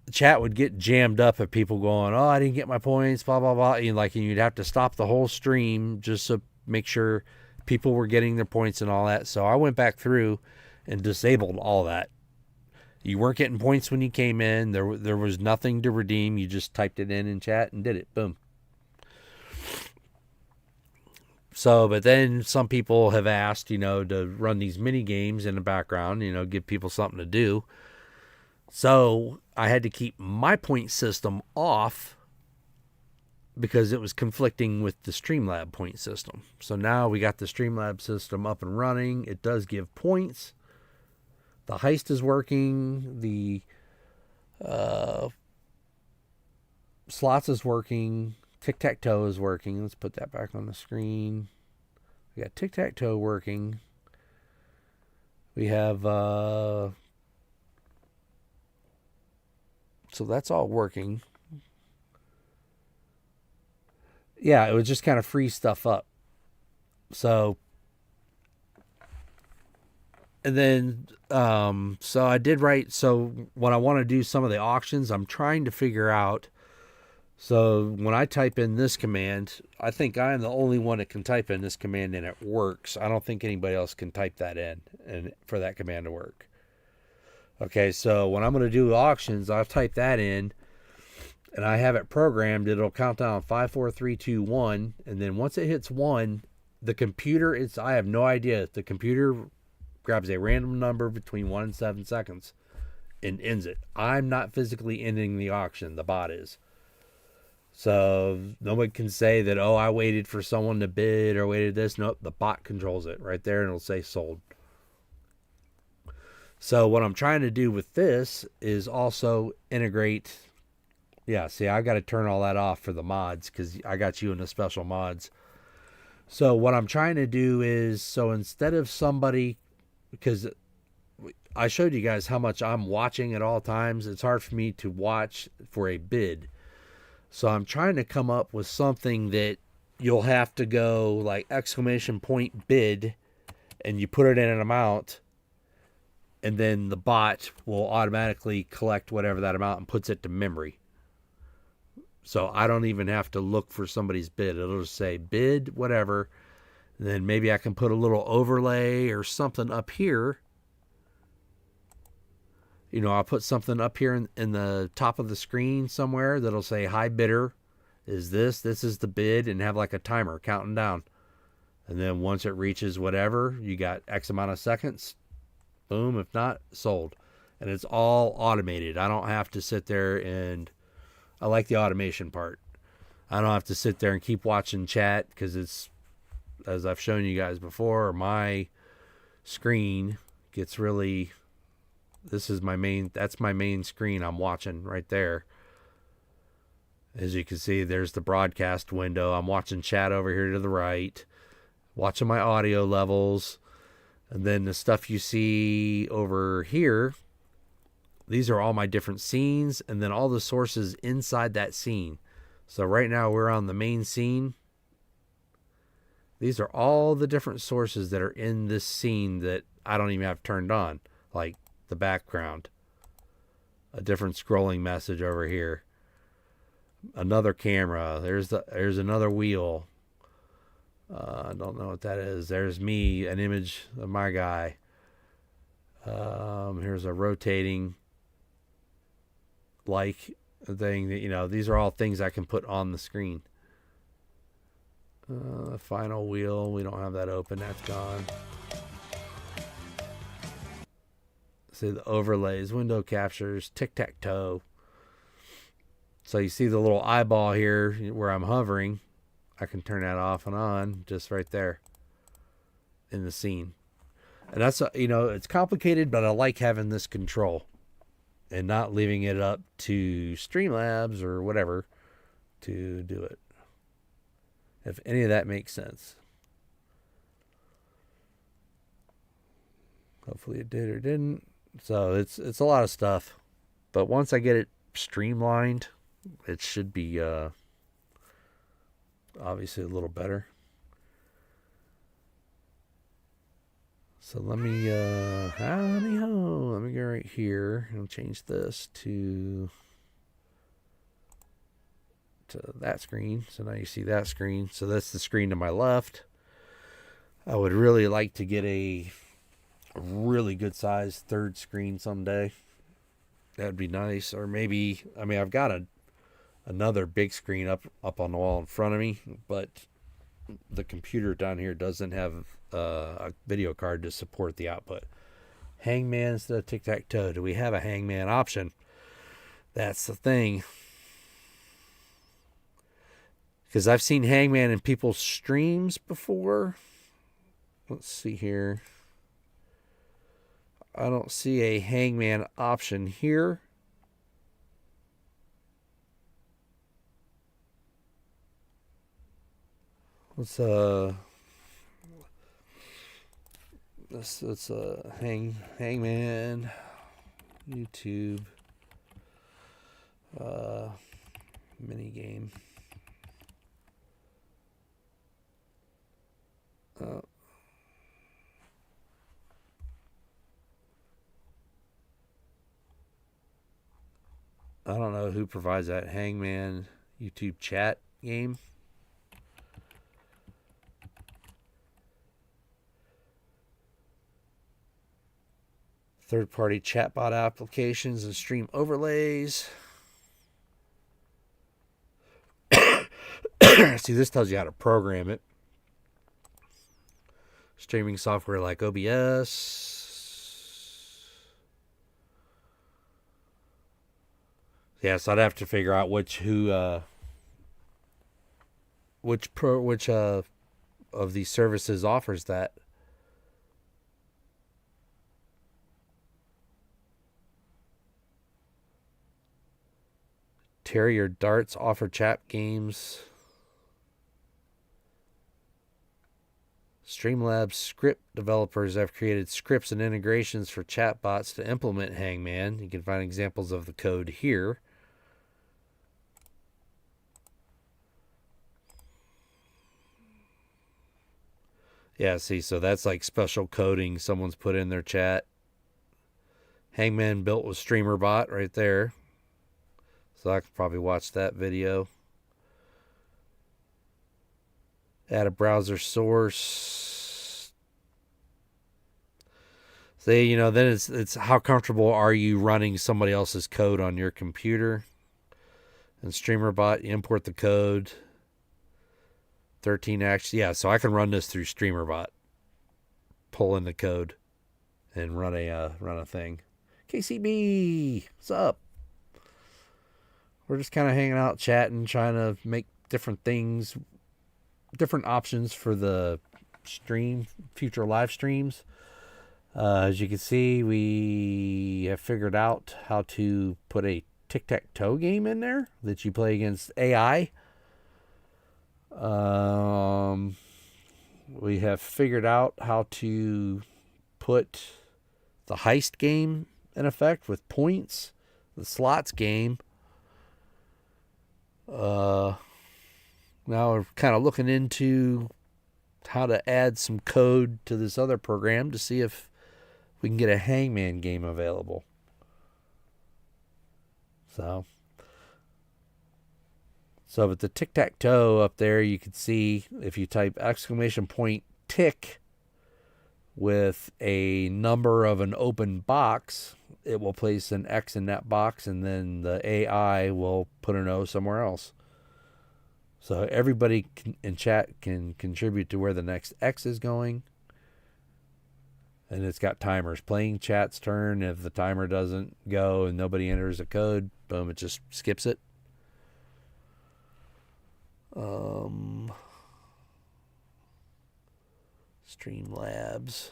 the chat would get jammed up at people going, oh, I didn't get my points, blah, blah, blah. And you'd have to stop the whole stream just to make sure people were getting their points and all that. So I went back through and disabled all that. You weren't getting points when you came in. There was nothing to redeem. You just typed it in chat and did it. Boom. So, but then some people have asked, you know, to run these mini games in the background, you know, give people something to do. So I had to keep my point system off because it was conflicting with the Streamlab point system. So now we got the Streamlab system up and running. It does give points. The heist is working. The slots is working. Tic-tac-toe is working. Let's put that back on the screen. We got tic-tac-toe working. We have... so that's all working. Yeah, it would just kind of free stuff up. So... and then, so I did write, so when I want to do some of the auctions, I'm trying to figure out, so when I type in this command, I think I am the only one that can type in this command and it works. I don't think anybody else can type that in and for that command to work. Okay, so when I'm going to do auctions, I've typed that in and I have it programmed. It'll count down 5, 4, 3, 2, 1. And then once it hits 1, the computer, I have no idea. The computer grabs a random number between 1 and 7 seconds and ends it. I'm not physically ending the auction. The bot is. So nobody can say that, oh, I waited for someone to bid or waited this. Nope, the bot controls it right there and it'll say sold. So what I'm trying to do with this is also integrate. Yeah, see, I got to turn all that off for the mods because I got you in the special mods. So what I'm trying to do is, so instead of somebody, because I showed you guys how much I'm watching at all times. It's hard for me to watch for a bid. So I'm trying to come up with something that you'll have to go like exclamation point bid and you put it in an amount and then the bot will automatically collect whatever that amount and puts it to memory. So I don't even have to look for somebody's bid. It'll just say bid, whatever. And then maybe I can put a little overlay or something up here. You know, I'll put something up here in the top of the screen somewhere that'll say high bidder is this. This is the bid, and have like a timer counting down. And then once it reaches whatever, you got X amount of seconds. Boom. If not, sold. And it's all automated. I don't have to sit there and... I like the automation part. I don't have to sit there and keep watching chat because it's, as I've shown you guys before, my screen gets really... This is my main... That's my main screen I'm watching right there. As you can see, there's the broadcast window. I'm watching chat over here to the right. Watching my audio levels. And then the stuff you see over here... These are all my different scenes, and then all the sources inside that scene. So right now we're on the main scene. These are all the different sources that are in this scene that I don't even have turned on. Like the background. A different scrolling message over here. Another camera. There's another wheel. I don't know what that is. There's me, an image of my guy. Here's a rotating like thing that, you know, these are all things I can put on the screen. Final wheel, we don't have that open, that's gone. See the overlays, window captures, tic-tac-toe. So you see the little eyeball here where I'm hovering. I can turn that off and on just right there in the scene. And that's, you know, it's complicated, but I like having this control and not leaving it up to Streamlabs or whatever to do it. If any of that makes sense. Hopefully it did or didn't. So it's a lot of stuff. But once I get it streamlined, it should be obviously a little better. So let me, howdy ho. Let me go right here and change this to that screen. So now you see that screen. So that's the screen to my left. I would really like to get a really good size third screen someday. That'd be nice. Or maybe, I mean, I've got another big screen up on the wall in front of me, but the computer down here doesn't have a video card to support the output. Hangman instead of tic-tac-toe. Do we have a hangman option? That's the thing. Because I've seen hangman in people's streams before. Let's see here. I don't see a hangman option here. Let's hangman YouTube mini game. I don't know who provides that hangman YouTube chat game. Third-party chatbot applications and stream overlays. See, this tells you how to program it. Streaming software like OBS. Yeah, so I'd have to figure out which of these services offers that. Terrier Darts offer chat games. Streamlabs script developers have created scripts and integrations for chatbots to implement Hangman. You can find examples of the code here. Yeah, see, so that's like special coding someone's put in their chat. Hangman built with StreamerBot right there. So I could probably watch that video. Add a browser source. Say, you know, then it's how comfortable are you running somebody else's code on your computer? And StreamerBot, you import the code. 13x. Yeah, so I can run this through StreamerBot. Pull in the code and run a thing. KCB, what's up? We're just kind of hanging out, chatting, trying to make different things, different options for the stream, future live streams. As you can see, we have figured out how to put a tic-tac-toe game in there that you play against AI. We have figured out how to put the heist game in effect with points, the slots game. Now we're kind of looking into how to add some code to this other program to see if we can get a Hangman game available. So with the tic-tac-toe up there, you can see if you type !tick with a number of an open box, it will place an X in that box, and then the AI will put an O somewhere else. So everybody in chat can contribute to where the next X is going. And it's got timers. Playing chat's turn. If the timer doesn't go and nobody enters a code, boom, it just skips it. Streamlabs.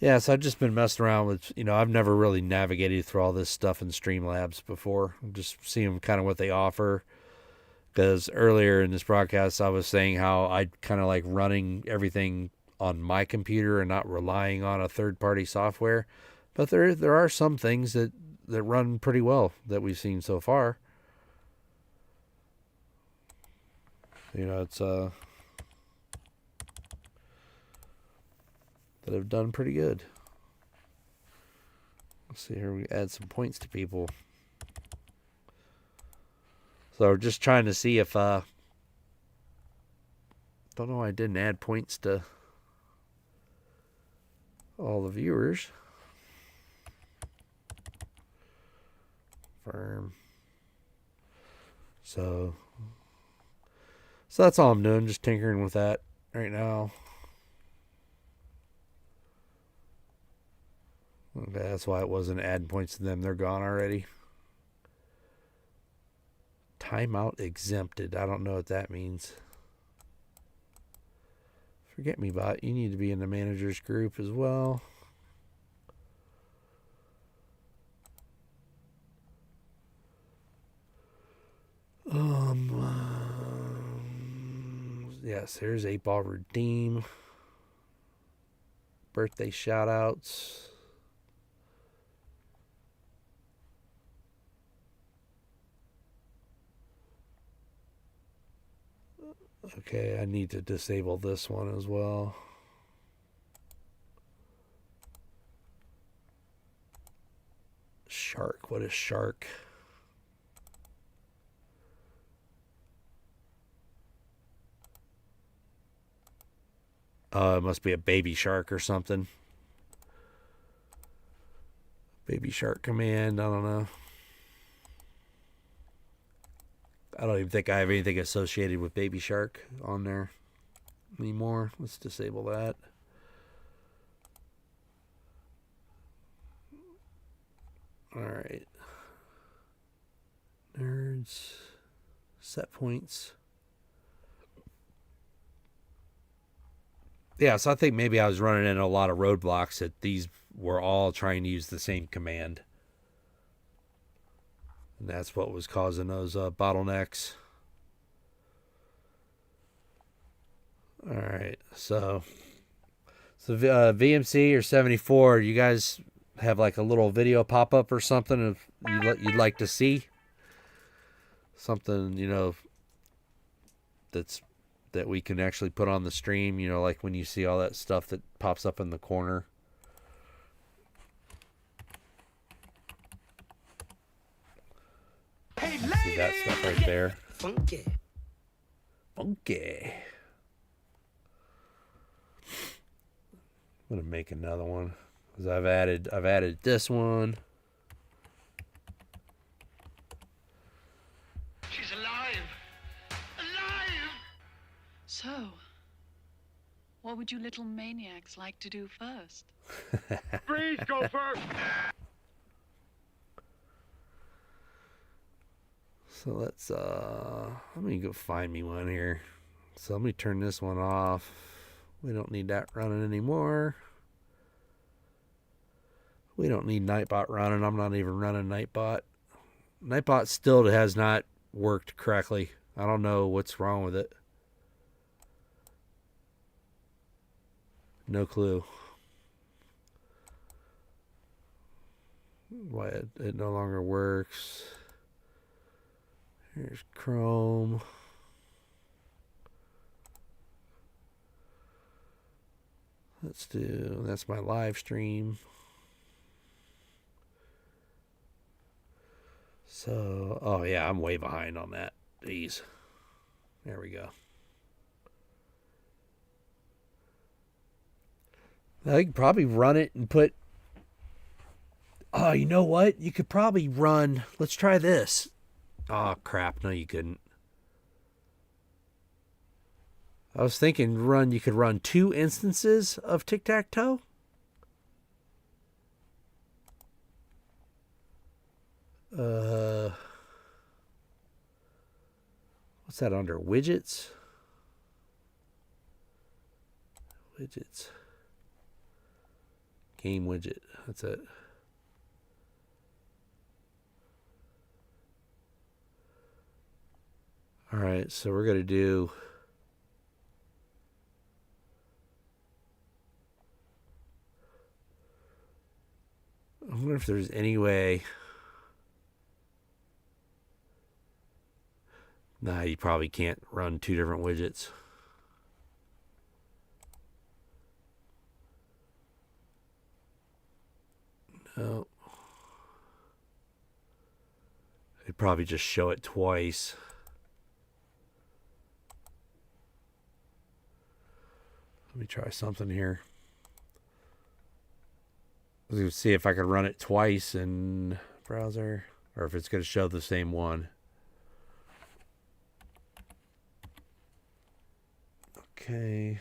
Yeah, so I've just been messing around with, I've never really navigated through all this stuff in Streamlabs before. I'm just seeing kind of what they offer. Because earlier in this broadcast, I was saying how I kind of like running everything on my computer and not relying on a third-party software. But there are some things that run pretty well that we've seen so far. It's that have done pretty good. Let's see here. We add some points to people. So we're just trying to see if don't know why I didn't add points to all the viewers. Firm. So that's all I'm doing, just tinkering with that right now. Okay, that's why it wasn't adding points to them. They're gone already. Timeout exempted. I don't know what that means. Forget me bot. You need to be in the managers group as well. Yes, here's 8-Ball Redeem. Birthday shout outs. Okay, I need to disable this one as well. Shark. What is shark? It must be a baby shark or something. Baby shark command. I don't know. I don't even think I have anything associated with Baby Shark on there anymore. Let's disable that. All right. Nerds. Set points. Yeah, so I think maybe I was running into a lot of roadblocks that these were all trying to use the same command. And that's what was causing those bottlenecks. All right, so VMC or 74, you guys have like a little video pop-up or something if you'd like to see something, that we can actually put on the stream, like when you see all that stuff that pops up in the corner. See that stuff right there. Funky. Funky. I'm gonna make another one because I've added this one. She's alive! Alive! So, what would you little maniacs like to do first? Freeze, go first! So let's let me go find me one here. So let me turn this one off. We don't need that running anymore. We don't need Nightbot running. I'm not even running Nightbot. Nightbot still has not worked correctly. I don't know what's wrong with it. No clue. Why it no longer works. Here's Chrome. That's my live stream. So, oh yeah, I'm way behind on that. These. There we go. I could probably run it and put... Oh, you know what? You could probably run... Let's try this. Oh, crap. No, you couldn't. I was thinking you could run 2 instances of tic-tac-toe. What's that under? Widgets? Widgets. Game widget. That's it. All right, so we're going to do... I wonder if there's any way... Nah, you probably can't run 2 different widgets. No. They'd probably just show it twice. Let me try something here. I was going to see if I could run it twice in browser, or if it's going to show the same one. Okay.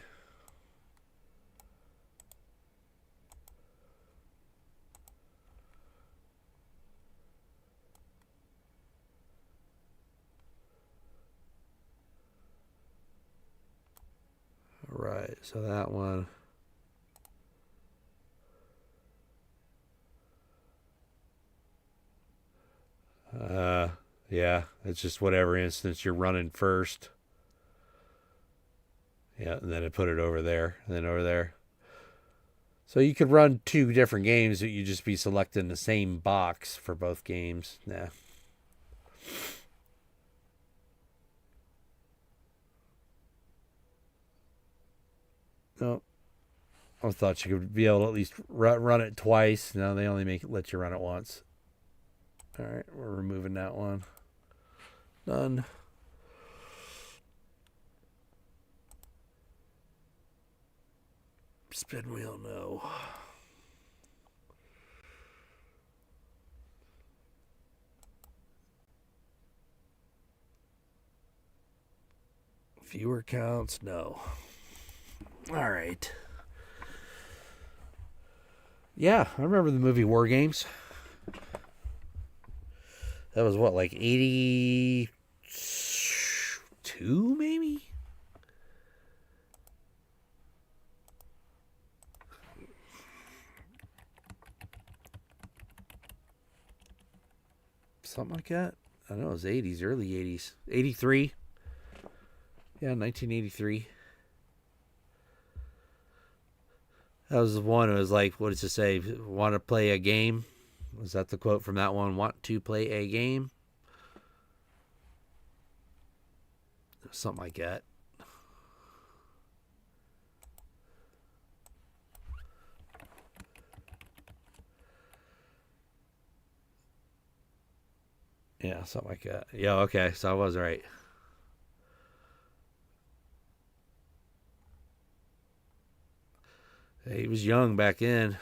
All right, so that one. Yeah, it's just whatever instance you're running first. Yeah, and then I put it over there, and then over there. So you could run 2 different games, but you'd just be selecting the same box for both games. Nah. No. I thought you could be able to at least run it twice. No, they only let you run it once. All right, we're removing that one. Done. Spin wheel, no. Viewer counts, no. All right. Yeah, I remember the movie War Games. That was what, like 82 maybe? Something like that. I know it was 80s, early 80s. 83. Yeah, 1983. That was the one. It was like, what does it say? Want to play a game? Was that the quote from that one? Want to play a game? Something like that. Yeah, something like that. Yeah, okay. So I was right. He was young back then.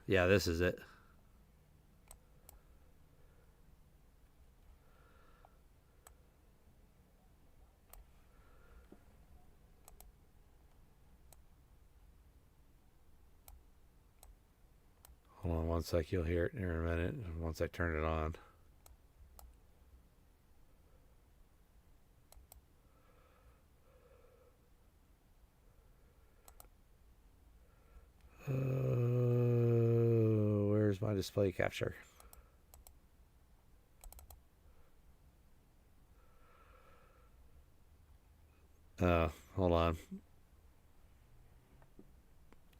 Yeah, this is it. Hold on one sec, you'll hear it in a minute once I turn it on. Where's my display capture? Hold on.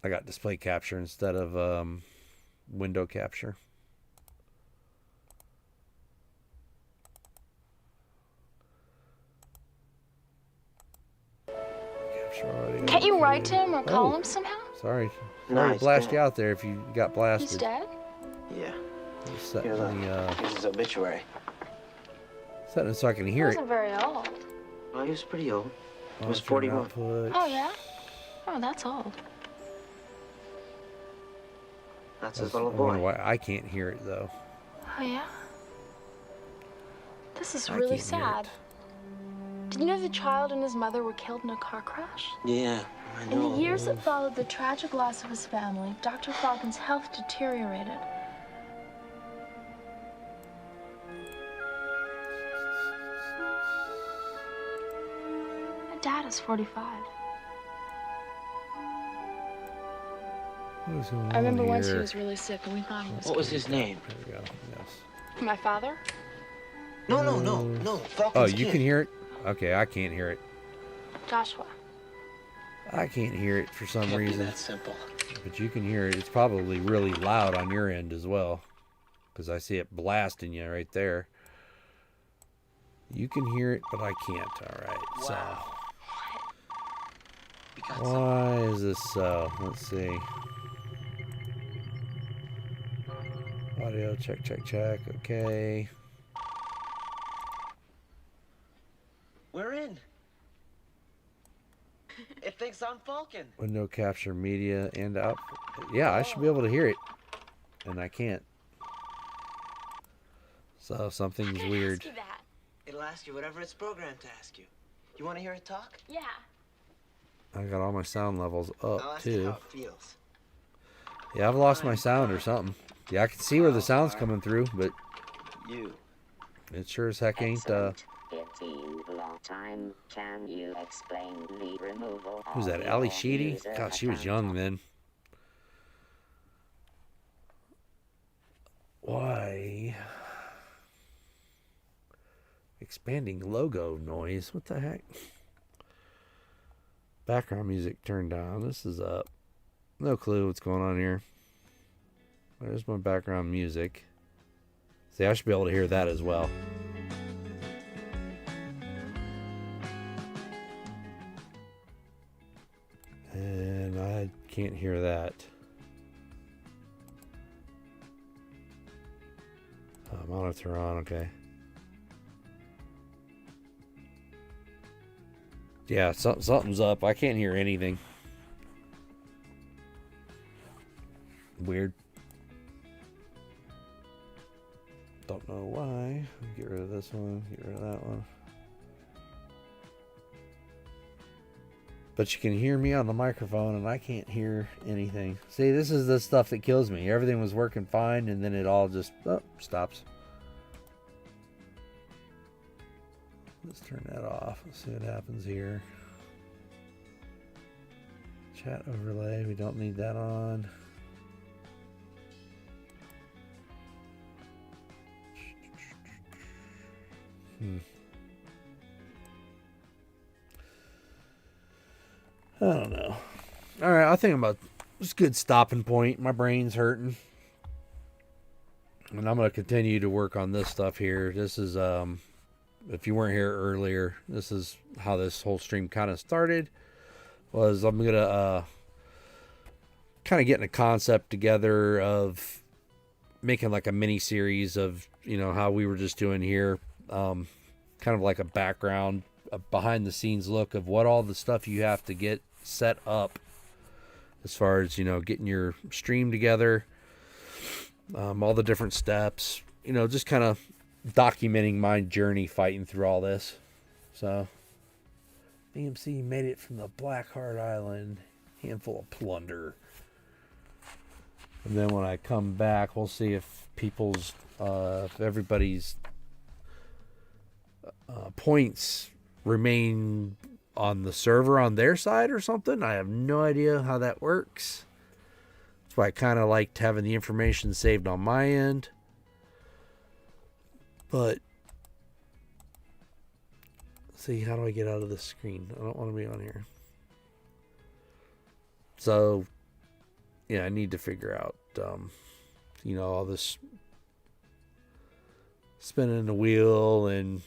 I got display capture instead of window capture. Can't you write to him or call him somehow? Sorry. No, Sorry to he's blast dead. you out there if you got blasted. He's dead? Yeah. Setting, Here, look. the, Here's his obituary. setting it so I can He hear it. wasn't very old. Well, he was pretty old. He was Monitor 41. output. Oh, yeah? Oh, that's old. That's I his little wonder boy. why I can't hear it though. Oh, yeah? This is I really can't hear sad. it. Did you know the child and his mother were killed in a car crash? Yeah, I In know. the years that followed the tragic loss of his family, Dr. Falcon's health deteriorated. My dad is 45. What is going on I remember here? once he was really sick and we thought he was What was his name? There we go. Yes. My father? No. Falcon's Oh, you kid. can hear it? Okay, I can't hear it. Joshua. I can't hear it for some Can't be reason. that simple. But you can hear it. It's probably really loud on your end as well. Because I see it blasting you right there. You can hear it, but I can't. Alright, so. We got some. Why is this so? Let's see. Audio, check. Okay. We're in. It thinks I'm Falcon. Window capture media and out. Yeah, I should be able to hear it. And I can't. So something's weird. It'll ask you whatever it's programmed to ask you. You want to hear it talk? Yeah. I got all my sound levels I'll up ask you too. how it feels. Yeah, I've lost my sound or something. Yeah, I can see where the sound's coming through, but You. it sure as heck ain't. Excellent. It's been a long time. Can you explain the removal Who's of that? your Ali Sheedy? user God, she was account? young then. Why? Expanding logo noise. What the heck? Background music turned down. This is up. No clue what's going on here. There's my background music. See, I should be able to hear that as well. And I can't hear that. Monitor on, okay. Yeah, something's up. I can't hear anything. Weird. Don't know why. Get rid of this one. Get rid of that one. But you can hear me on the microphone and I can't hear anything. See, this is the stuff that kills me. Everything was working fine and then it all just stops. Let's turn that off. Let's see what happens here. Chat overlay. We don't need that on. I don't know. All right, I think I'm about it's a good stopping point. My brain's hurting, and I'm going to continue to work on this stuff here. This is if you weren't here earlier, this is how this whole stream kind of started. Was I'm going to kind of getting a concept together of making like a mini series of, you know, how we were just doing here, kind of like a background, a behind the scenes look of what all the stuff you have to get set up as far as, getting your stream together, all the different steps, just kind of documenting my journey fighting through all this. So, BMC made it from the Black Heart Island, handful of plunder. And then when I come back, we'll see if if everybody's points remain on the server on their side or something. I have no idea how that works. That's why I kind of liked having the information saved on my end. But, see, how do I get out of this screen? I don't want to be on here. So, yeah, I need to figure out, all this spinning the wheel and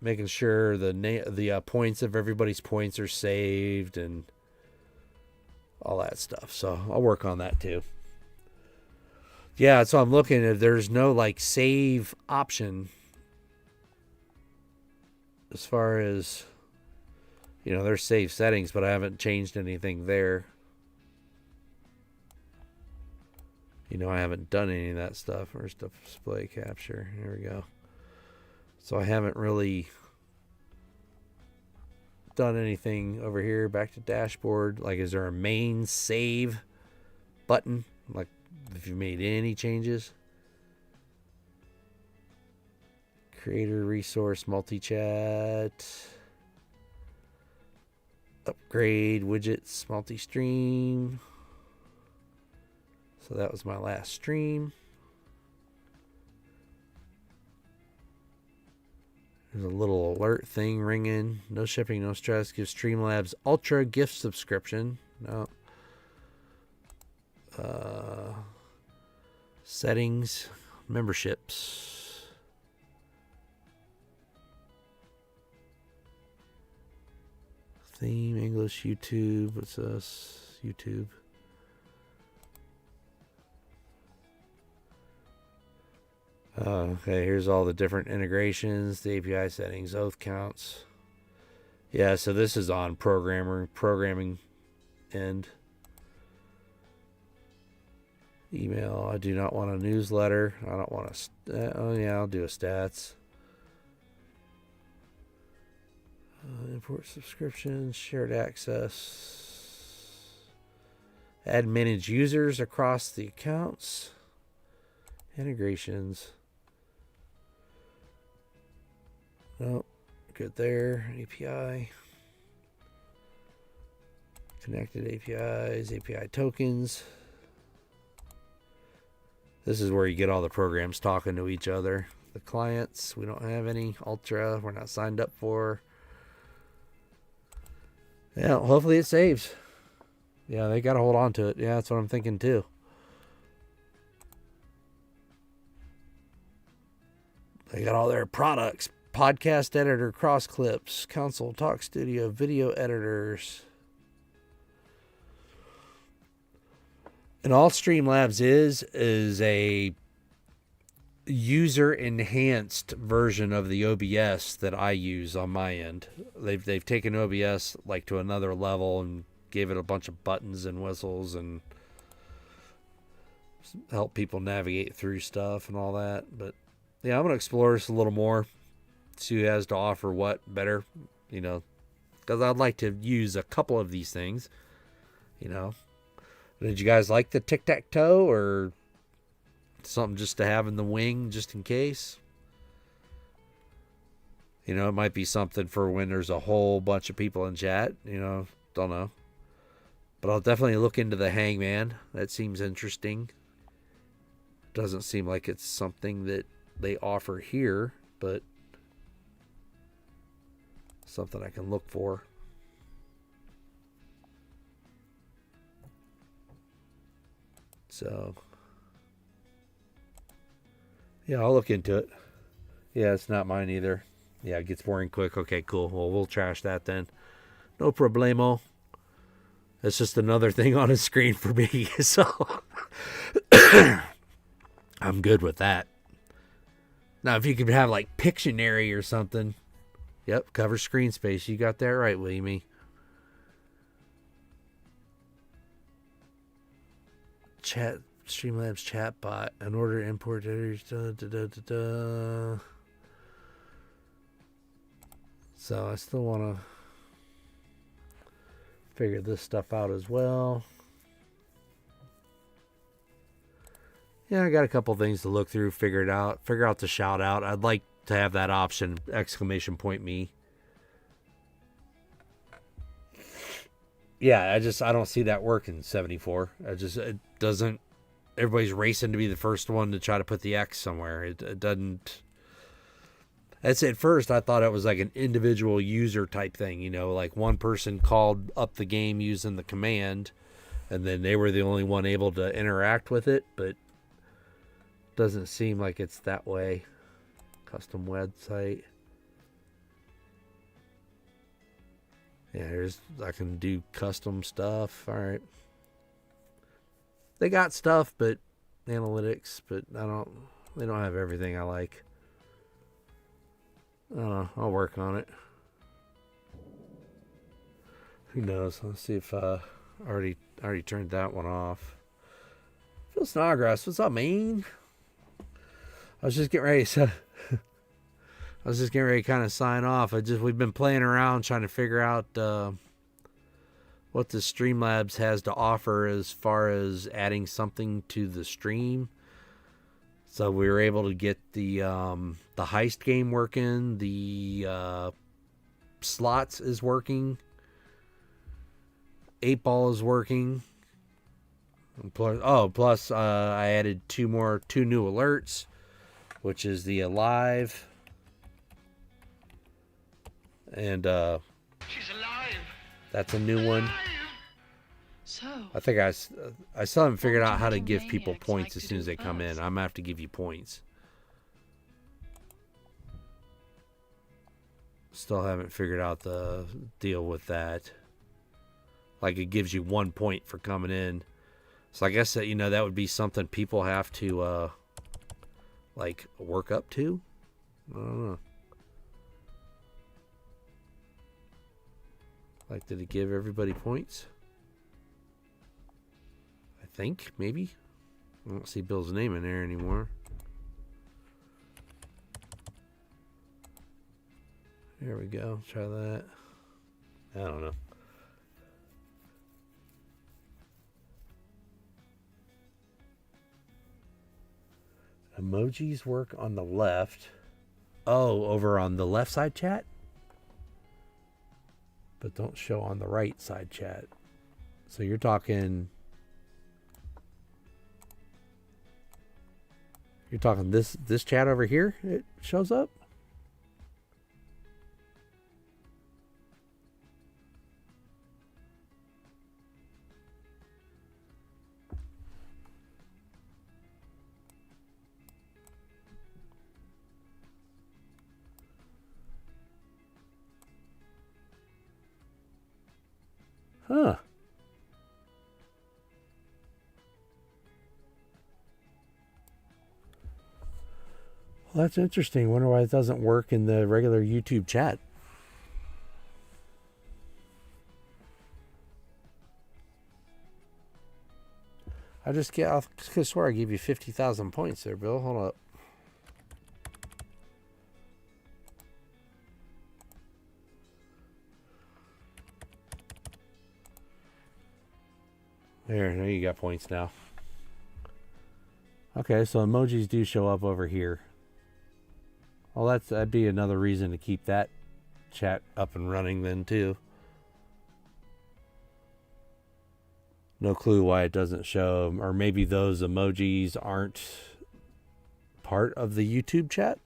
making sure the points of everybody's points are saved and all that stuff. So I'll work on that too. Yeah, so I'm looking at, there's no save option as far as, there's save settings, but I haven't changed anything there. I haven't done any of that stuff. Where's the display capture? Here we go. So I haven't really done anything over here. Back to dashboard. Is there a main save button? If you made any changes? Creator resource multi-chat. Upgrade widgets multi-stream. So that was my last stream. There's a little alert thing ringing. No shipping, no stress. Give Streamlabs Ultra gift subscription. No. Settings. Memberships. Theme, English, YouTube. What's this? YouTube. Okay, here's all the different integrations, the API settings, oath counts. Yeah, so this is on programming end. Email, I do not want a newsletter. I don't want I'll do a stats. Import subscriptions, shared access. Add manage users across the accounts. Integrations. Nope. Good there. API. Connected APIs. API tokens. This is where you get all the programs talking to each other. The clients. We don't have any. Ultra. We're not signed up for. Yeah, hopefully it saves. Yeah, they got to hold on to it. Yeah, that's what I'm thinking too. They got all their products. Podcast editor, cross clips, console, talk studio, video editors. And all Streamlabs is a user enhanced version of the OBS that I use on my end. They've taken OBS to another level and gave it a bunch of buttons and whistles and help people navigate through stuff and all that. But yeah, I'm going to explore this a little more. See who has to offer what better, because I'd like to use a couple of these things, Did you guys like the tic-tac-toe or something just to have in the wing just in case? It might be something for when there's a whole bunch of people in chat, don't know. But I'll definitely look into the hangman. That seems interesting. Doesn't seem like it's something that they offer here, but something I can look for. So, yeah, I'll look into it. Yeah, it's not mine either. Yeah, it gets boring quick. Okay, cool. Well, we'll trash that then. No problemo. It's just another thing on a screen for me. So, I'm good with that. Now, if you could have Pictionary or something. Yep, cover screen space. You got that right, Williamie. Streamlabs chat bot. In order to import So I still want to figure this stuff out as well. Yeah, I got a couple things to look through, figure out the shout out. I'd like to have that option, ! Me. Yeah, I don't see that working 74. It doesn't. Everybody's racing to be the first one to try to put the X somewhere. It doesn't. That's at first I thought it was like an individual user type thing, you know, like one person called up the game using the command, and then they were the only one able to interact with it, but doesn't seem like it's that way. Custom website. Yeah, I can do custom stuff. All right. They got stuff, but analytics, but they don't have everything I like. I don't know. I'll work on it. Who knows? Let's see if I already turned that one off. Phil Snodgrass, what's up, man? I was just getting ready to kind of sign off. We've been playing around trying to figure out what the Streamlabs has to offer as far as adding something to the stream. So we were able to get the heist game working. The slots is working. 8-ball is working. Plus I added two new alerts, which is the alive and She's alive. that's a new one. So, I think I still haven't figured What out would how to you give people maniacs points like as to soon do as they come in. first? I'm gonna have to give you points. Still haven't figured out the deal with that. Like it gives you 1 point for coming in. So I guess that, you know, that would be something people have to like work up to. I don't know. Like, did it give everybody points? I think, maybe. I don't see Bill's name in there anymore. There we go. Try that. I don't know. Emojis work on the left. Oh, over on the left side chat? But don't show on the right side chat. So you're talking this chat over here? It shows up? Huh. Well, that's interesting. Wonder why it doesn't work in the regular YouTube chat. I could swear I gave you 50,000 points there, Bill. Hold up. There you got points now. Okay, so emojis do show up over here. Well, that'd be another reason to keep that chat up and running then too. No clue why it doesn't show, or maybe those emojis aren't part of the YouTube chat.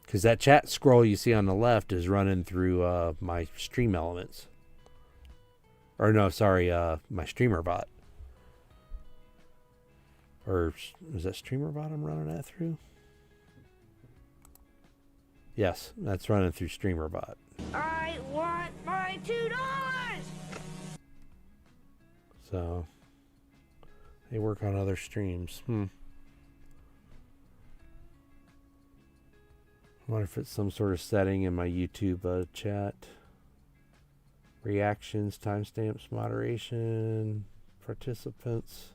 Because that chat scroll you see on the left is running through my stream elements. Or no, sorry, my streamer bot. Or is that streamer bot I'm running that through? Yes, that's running through streamer bot. I want my $2. So they work on other streams. I wonder if it's some sort of setting in my YouTube chat. Reactions, timestamps, moderation, participants.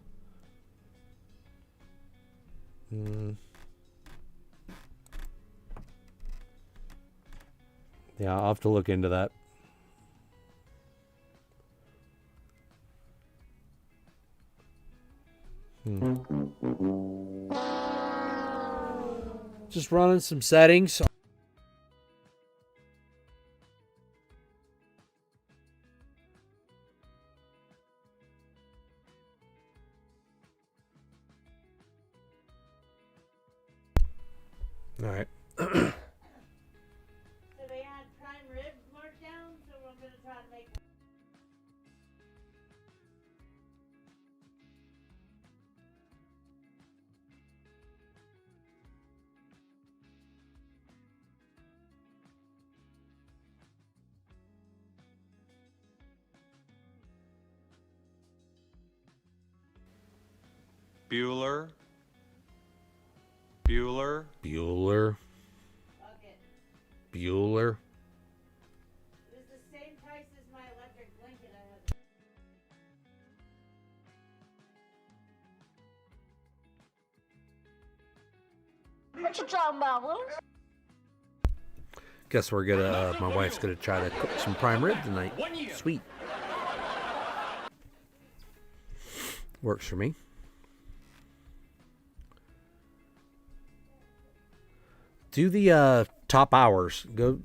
Yeah, I'll have to look into that. Just running some settings. All right. So they had prime rib marked down, so I'm going to try to make. Bueller. Bueller. Bucket. Bueller. It was the same price as my electric blanket I had. What you talking about, Willis? Guess we're gonna. My wife's gonna try to cook some prime rib tonight. Sweet. Works for me. Do the top hours. Go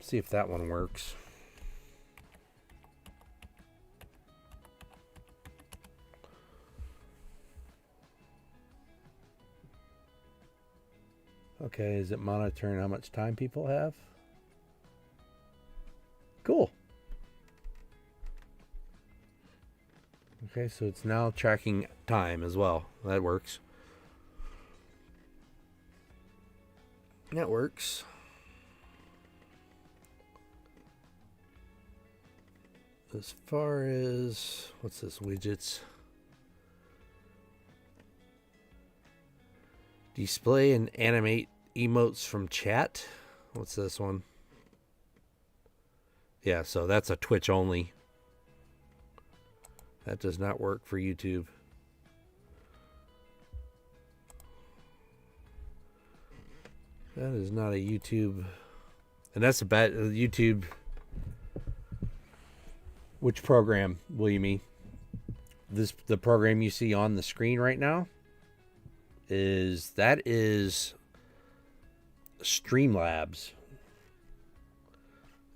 see if that one works. Okay, is it monitoring how much time people have? Cool. Okay, so it's now tracking time as well. That works. That works. As far as, what's this, widgets? Display and animate emotes from chat. What's this one? Yeah, so that's a Twitch only. That does not work for YouTube. That is not a YouTube. And that's a bad YouTube. Which program will you mean? The program you see on the screen right now is Streamlabs.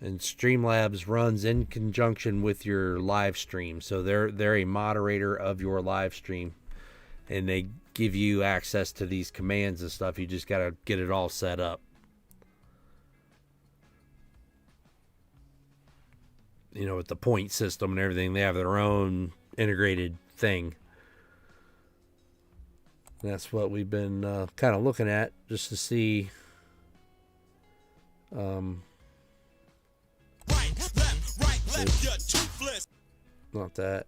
And Streamlabs runs in conjunction with your live stream. So they're a moderator of your live stream. And they give you access to these commands and stuff. You just got to get it all set up. You know, with the point system and everything, they have their own integrated thing. And that's what we've been kind of looking at just to see. Not that.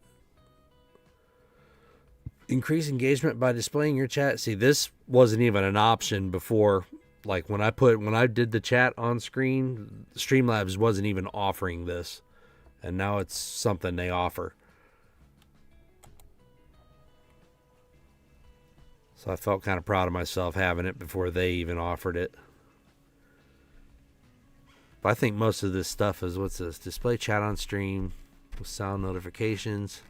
Increase engagement by displaying your chat. See, this wasn't even an option before. Like when I did the chat on screen, Streamlabs wasn't even offering this. And now it's something they offer. So I felt kind of proud of myself having it before they even offered it. But I think most of this stuff is, what's this? Display chat on stream with sound notifications,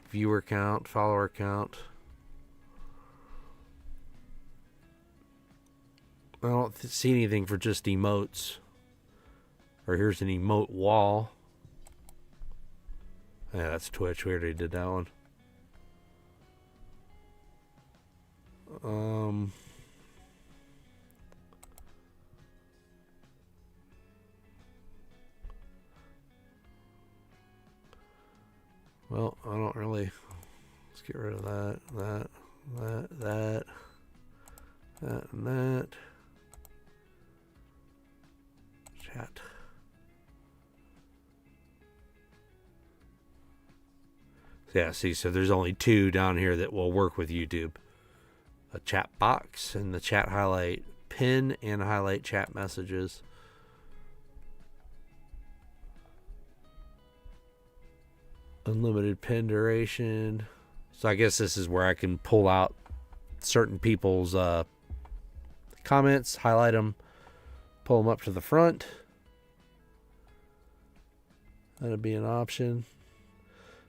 viewer count, follower count. I don't see anything for just emotes. Or here's an emote wall. Yeah, that's Twitch. We already did that one. Well, I don't really. Let's get rid of that, that, and that. Chat. Yeah, see, so there's only two down here that will work with YouTube. A chat box and the chat highlight pin and highlight chat messages. Unlimited pen duration. So I guess this is where I can pull out certain people's comments, highlight them, pull them up to the front. That'd be an option.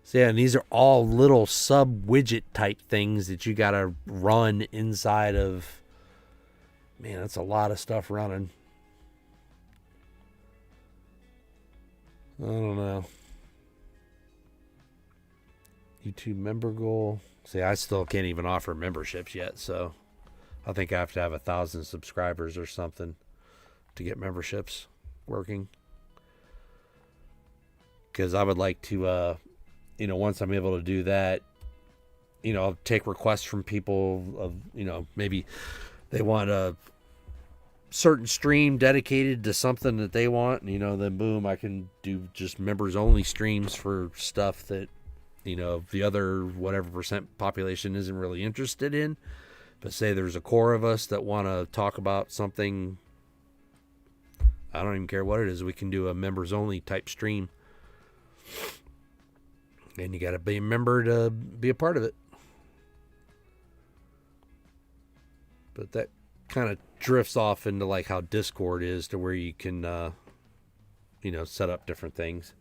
So yeah, and these are all little sub widget type things that you gotta run inside of. Man, that's a lot of stuff running. I don't know. YouTube member goal. See, I still can't even offer memberships yet, so I think I have to have 1,000 subscribers or something to get memberships working. Because I would like to, once I'm able to do that, I'll take requests from people of, maybe they want a certain stream dedicated to something that they want, then boom, I can do just members only streams for stuff that, the other whatever percent population isn't really interested in. But say there's a core of us that want to talk about something, I don't even care what it is, we can do a members only type stream. And you got to be a member to be a part of it. But that kind of drifts off into like how Discord is, to where you can, set up different things.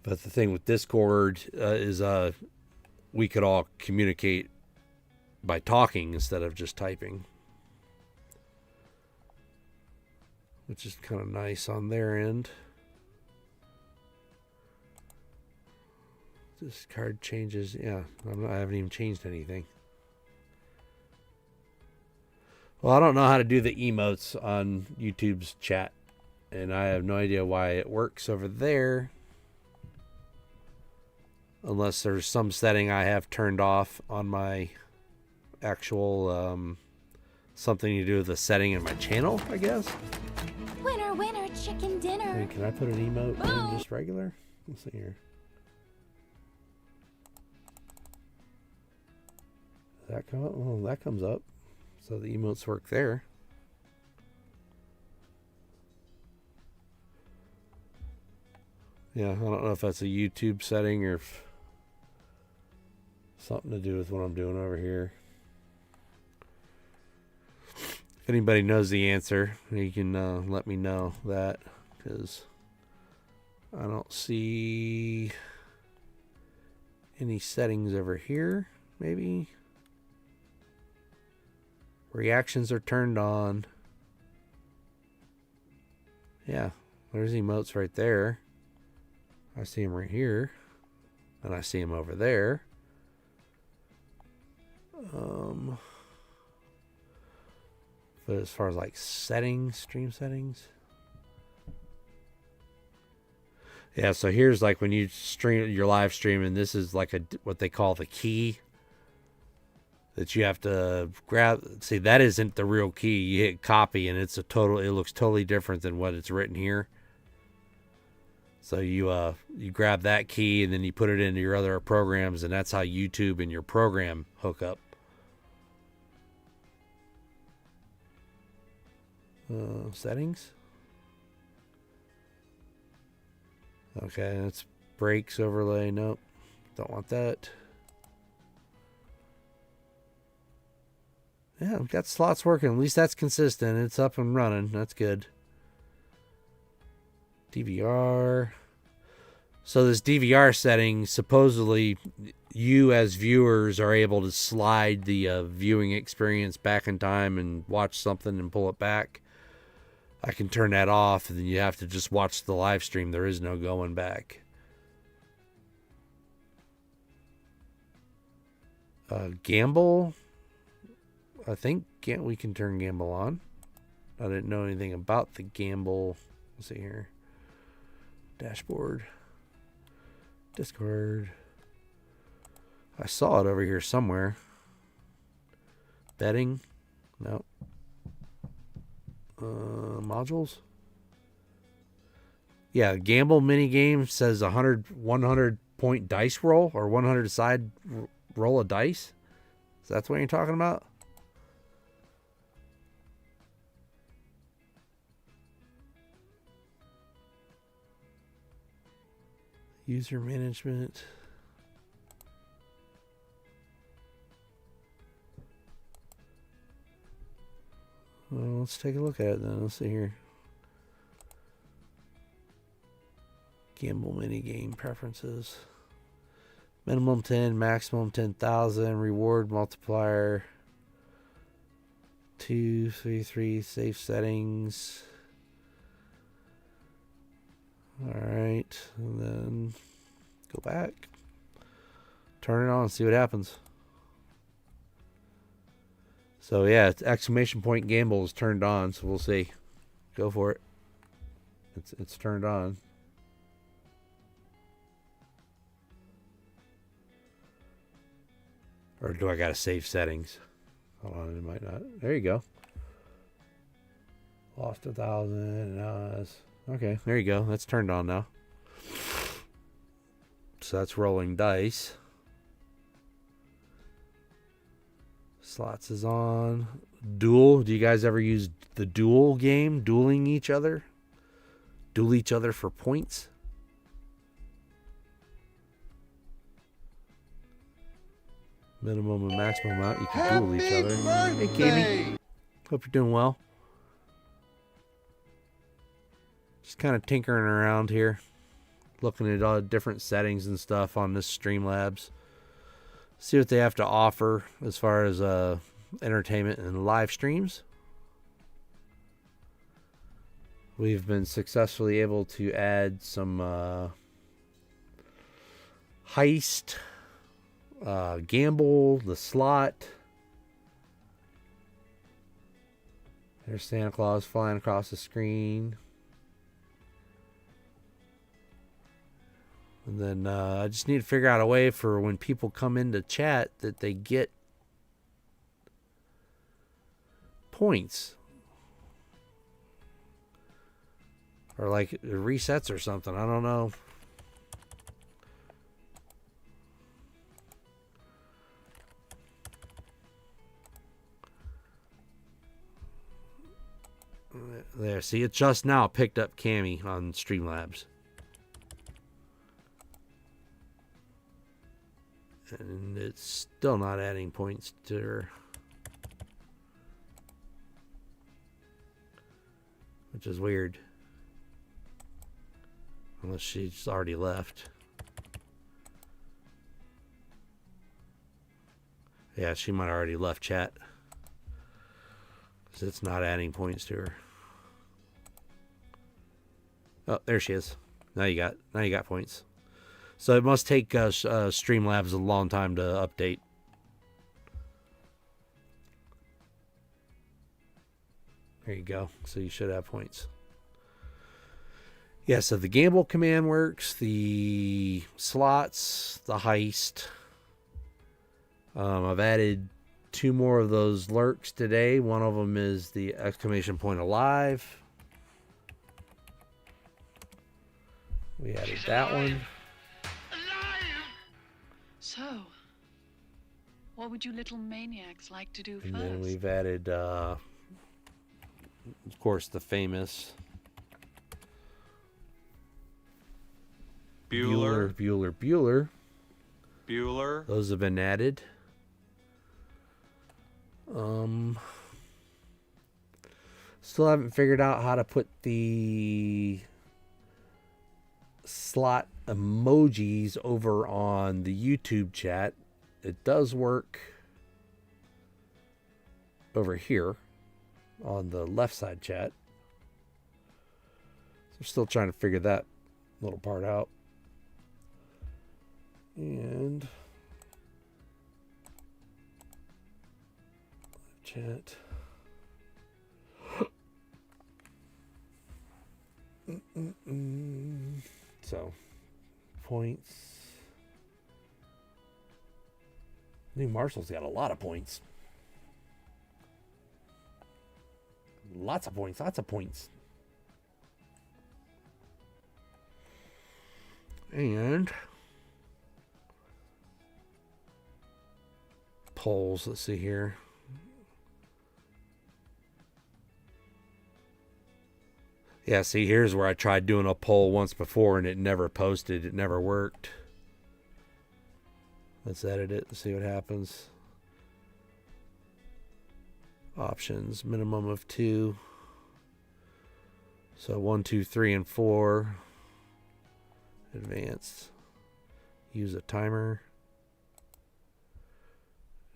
But the thing with Discord is we could all communicate by talking instead of just typing, which is kind of nice on their end. This card changes. Yeah, I haven't even changed anything. Well, I don't know how to do the emotes on YouTube's chat, and I have no idea why it works over there. Unless there's some setting I have turned off on my actual something to do with the setting in my channel, I guess. Winner, winner, chicken dinner. Hey, can I put an emote in just regular? Let's see here. Does that come up? Oh, that comes up. So the emotes work there. Yeah, I don't know if that's a YouTube setting or if something to do with what I'm doing over here. If anybody knows the answer, you can let me know that, because I don't see any settings over here. Maybe reactions are turned on. Yeah, there's emotes right there. I see them right here, and I see them over there. But as far as like settings, stream settings. Yeah, so here's like when you stream your live stream, and this is like what they call the key that you have to grab. See, that isn't the real key. You hit copy and it looks totally different than what it's written here. So you grab that key and then you put it into your other programs, and that's how YouTube and your program hook up. Settings. Okay, that's breaks overlay. Nope, don't want that. Yeah, we've got slots working. At least that's consistent. It's up and running. That's good. DVR. So this DVR setting, supposedly you as viewers are able to slide the viewing experience back in time and watch something and pull it back. I can turn that off, and then you have to just watch the live stream. There is no going back. Gamble. I think we can turn gamble on. I didn't know anything about the gamble. Let's see here. Dashboard. Discord. I saw it over here somewhere. Betting. No. Modules. Yeah, gamble mini game says 100 point dice roll, or 100 side roll of dice. So that's what you're talking about? User management. Well, let's take a look at it then. Let's see here. Gamble mini game preferences. Minimum 10, maximum 10,000. Reward multiplier. 2, 3, 3. Safe settings. Alright. And then go back. Turn it on, see what happens. So yeah, it's exclamation point gamble is turned on, so we'll see. Go for it. It's turned on. Or do I gotta save settings? Hold on, it might not. There you go. Lost 1,000. Okay, there you go. That's turned on now. So that's rolling dice. Slots is on. Duel. Do you guys ever use the duel game? Dueling each other? Duel each other for points? Minimum and maximum amount. You can duel each other. Hey, Katie. Hope you're doing well. Just kind of tinkering around here. Looking at all the different settings and stuff on this Streamlabs. See what they have to offer as far as entertainment and live streams. We've been successfully able to add some heist, gamble, the slot. There's Santa Claus flying across the screen. And then I just need to figure out a way for when people come into chat that they get points. Or like resets or something. I don't know. There, see, it just now picked up Cammy on Streamlabs. And it's still not adding points to her. Which is weird. Unless she's already left. Yeah, she might have already left chat. Because it's not adding points to her. Oh, there she is. Now you got points. So it must take Streamlabs a long time to update. There you go. So you should have points. Yeah, so the gamble command works. The slots, the heist. I've added 2 more of those lurks today. One of them is the exclamation point alive. We added that one. So, what would you little maniacs like to do And first? then we've added, of course, the famous Bueller. Those have been added. Still haven't figured out how to put the slot emojis over on the YouTube chat. It does work over here on the left side chat. So we're still trying to figure that little part out. And chat. So, points. New Marshall's got a lot of points. Lots of points. And polls. Let's see here. Yeah, see, here's where I tried doing a poll once before and it never posted. It never worked. Let's edit it and see what happens. Options, minimum of 2. So 1, 2, 3, and 4. Advanced. Use a timer.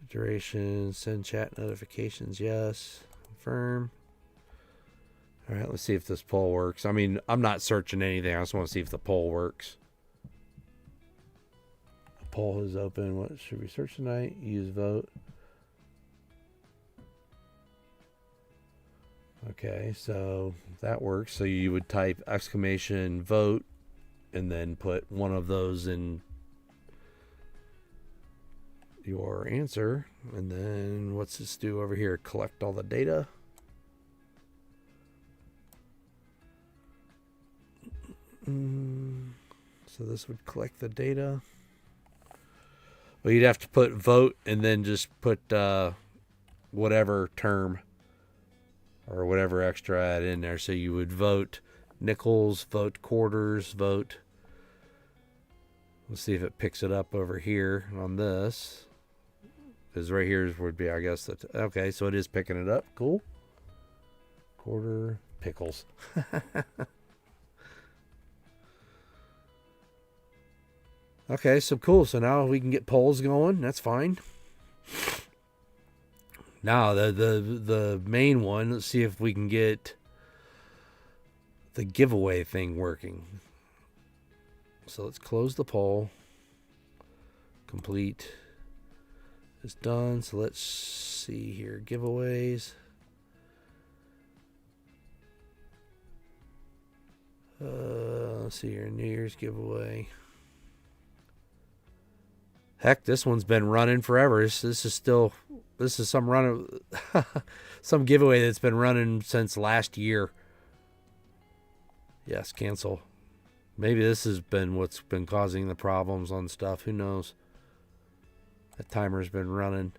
Duration, send chat notifications, yes. Confirm. All right, let's see if this poll works. I mean, I'm not searching anything. I just want to see if the poll works. The poll is open. What should we search tonight? Use vote. Okay, so that works. So you would type exclamation vote and then put one of those in your answer. And then what's this do over here? Collect all the data. So this would collect the data. Well, you'd have to put vote and then just put whatever term or whatever extra add in there. So you would vote nickels, vote quarters, vote. Let's see if it picks it up over here on this. Because right here would be, I guess, that. Okay, so it is picking it up. Cool. Quarter pickles. Okay, so cool. So now we can get polls going. That's fine. Now the main one. Let's see if we can get the giveaway thing working. So let's close the poll. Complete is done. So let's see here. Giveaways. Let's see here. New Year's giveaway. Heck, this one's been running forever. This is some some giveaway that's been running since last year. Yes, cancel. Maybe this has been what's been causing the problems on stuff. Who knows? The timer's been running.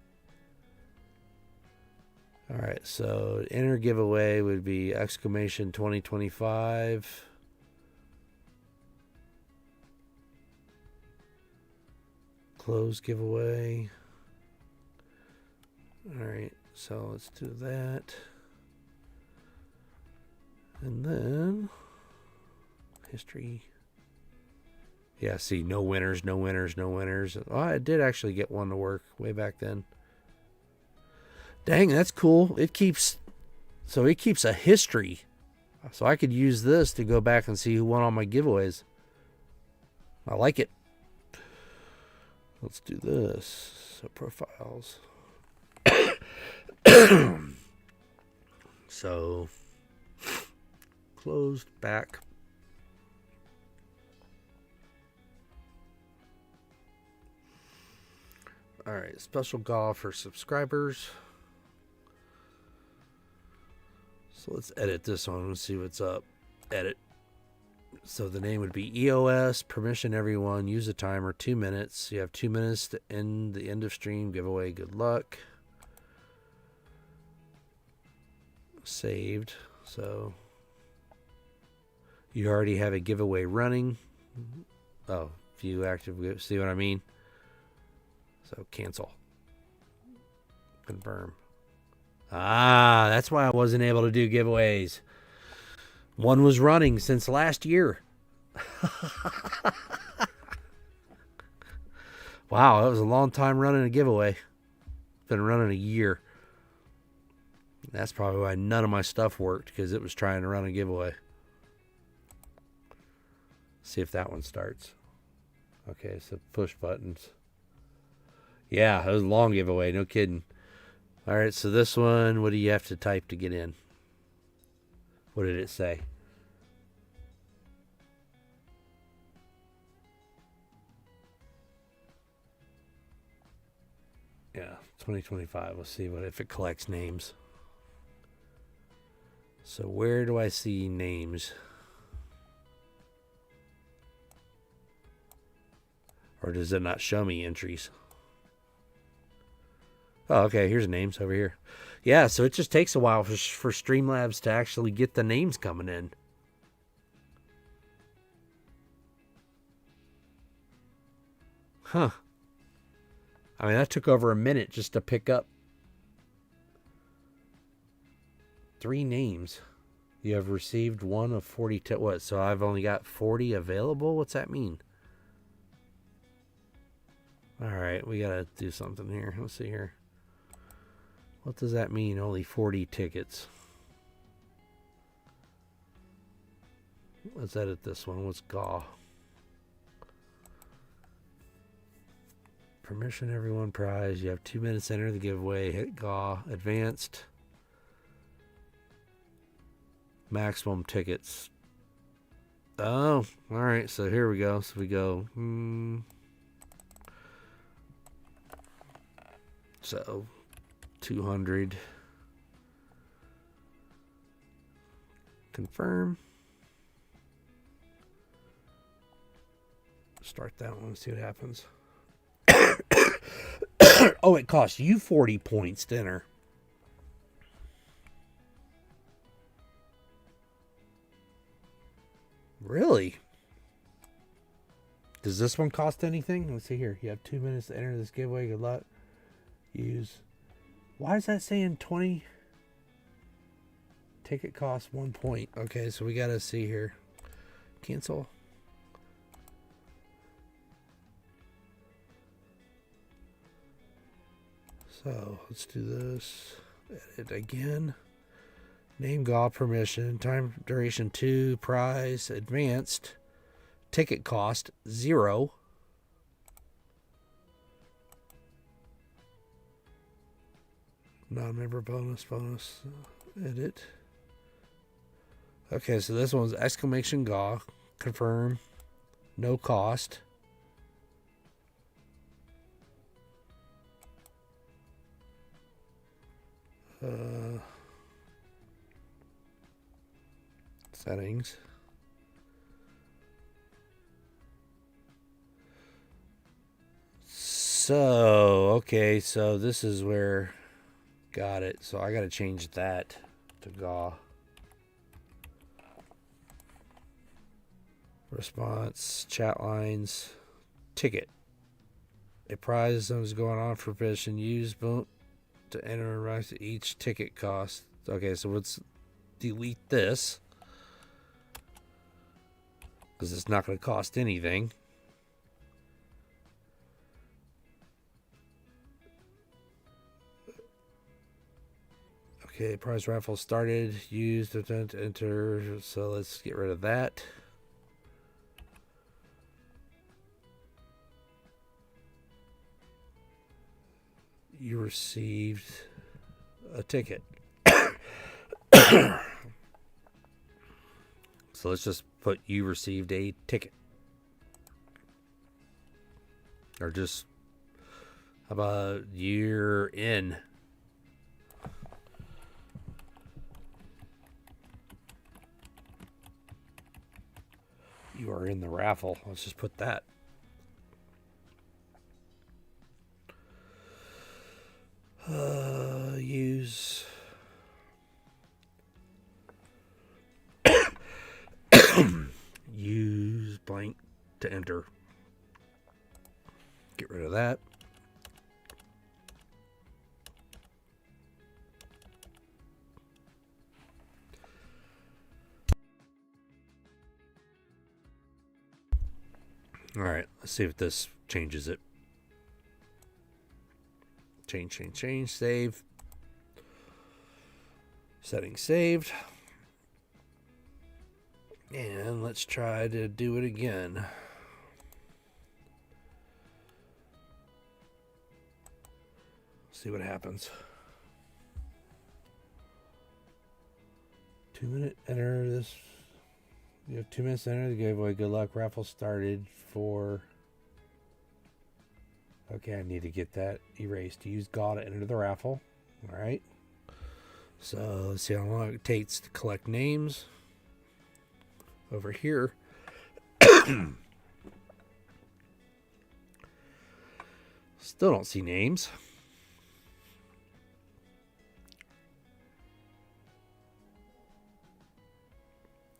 All right, so enter giveaway would be exclamation 2025. Close giveaway. All right, so let's do that. And then history. Yeah, see, no winners, no winners, no winners. Oh, I did actually get one to work way back then. Dang, that's cool. It keeps a history. So I could use this to go back and see who won all my giveaways. I like it. Let's do this. So profiles. So closed, back. All right, special golf for subscribers. So let's edit this one and see what's up. Edit. So the name would be EOS, permission everyone, use a timer, 2 minutes. You have 2 minutes to end the end of stream giveaway. Good luck. Saved. So you already have a giveaway running. Oh, view active. See what I mean? So cancel. Confirm. Ah, that's why I wasn't able to do giveaways. One was running since last year. Wow, that was a long time running a giveaway. Been running a year. That's probably why none of my stuff worked, because it was trying to run a giveaway. See if that one starts. Okay, so push buttons. Yeah, it was a long giveaway, no kidding. All right, so this one, what do you have to type to get in? What did it say? Yeah, 2025. Let's see if it collects names. So where do I see names? Or does it not show me entries? Oh, okay, here's names over here. Yeah, so it just takes a while for Streamlabs to actually get the names coming in. Huh. I mean, that took over a minute just to pick up 3 names. You have received 1 of 40. What? So I've only got 40 available? What's that mean? All right, we got to do something here. Let's see here. What does that mean? Only 40 tickets. Let's edit this one. What's GAW? Permission everyone prize. You have 2 minutes to enter the giveaway. Hit GAW. Advanced. Maximum tickets. Oh, all right. So here we go. So we go. So 200. Confirm. Start that one. See what happens. Oh, it costs you 40 points to enter. Really? Does this one cost anything? Let's see here. You have 2 minutes to enter this giveaway. Good luck. Use. Why is that saying 20? Ticket cost 1 point. Okay, so we got to see here. Cancel. So let's do this. Edit again. Name GAW permission. Time duration 2. Prize advanced. Ticket cost 0. Non-member bonus. Edit. Okay, so this one's exclamation GAW. Confirm. No cost. Settings. So, okay, so this is where, got it. So I got to change that to GAW. Response, chat lines, ticket. A prize zone is going on for permission. Use boom to enter and rise to each ticket cost. Okay, so let's delete this because it's not going to cost anything. Okay, prize raffle started. Use to enter. So let's get rid of that. You received a ticket. So let's just put you received a ticket. Or just, how about you're in? You are in the raffle. Let's just put that. Use use blank to enter. Get rid of that. All right, let's see if this changes it. Change, save. Settings saved. And let's try to do it again. See what happens. 2 minute, enter this. You have 2 minutes to enter the giveaway. Good luck. Raffle started for. Okay, I need to get that erased. Use GAW to enter the raffle. All right. So let's see how long it takes to collect names. Over here. Still don't see names.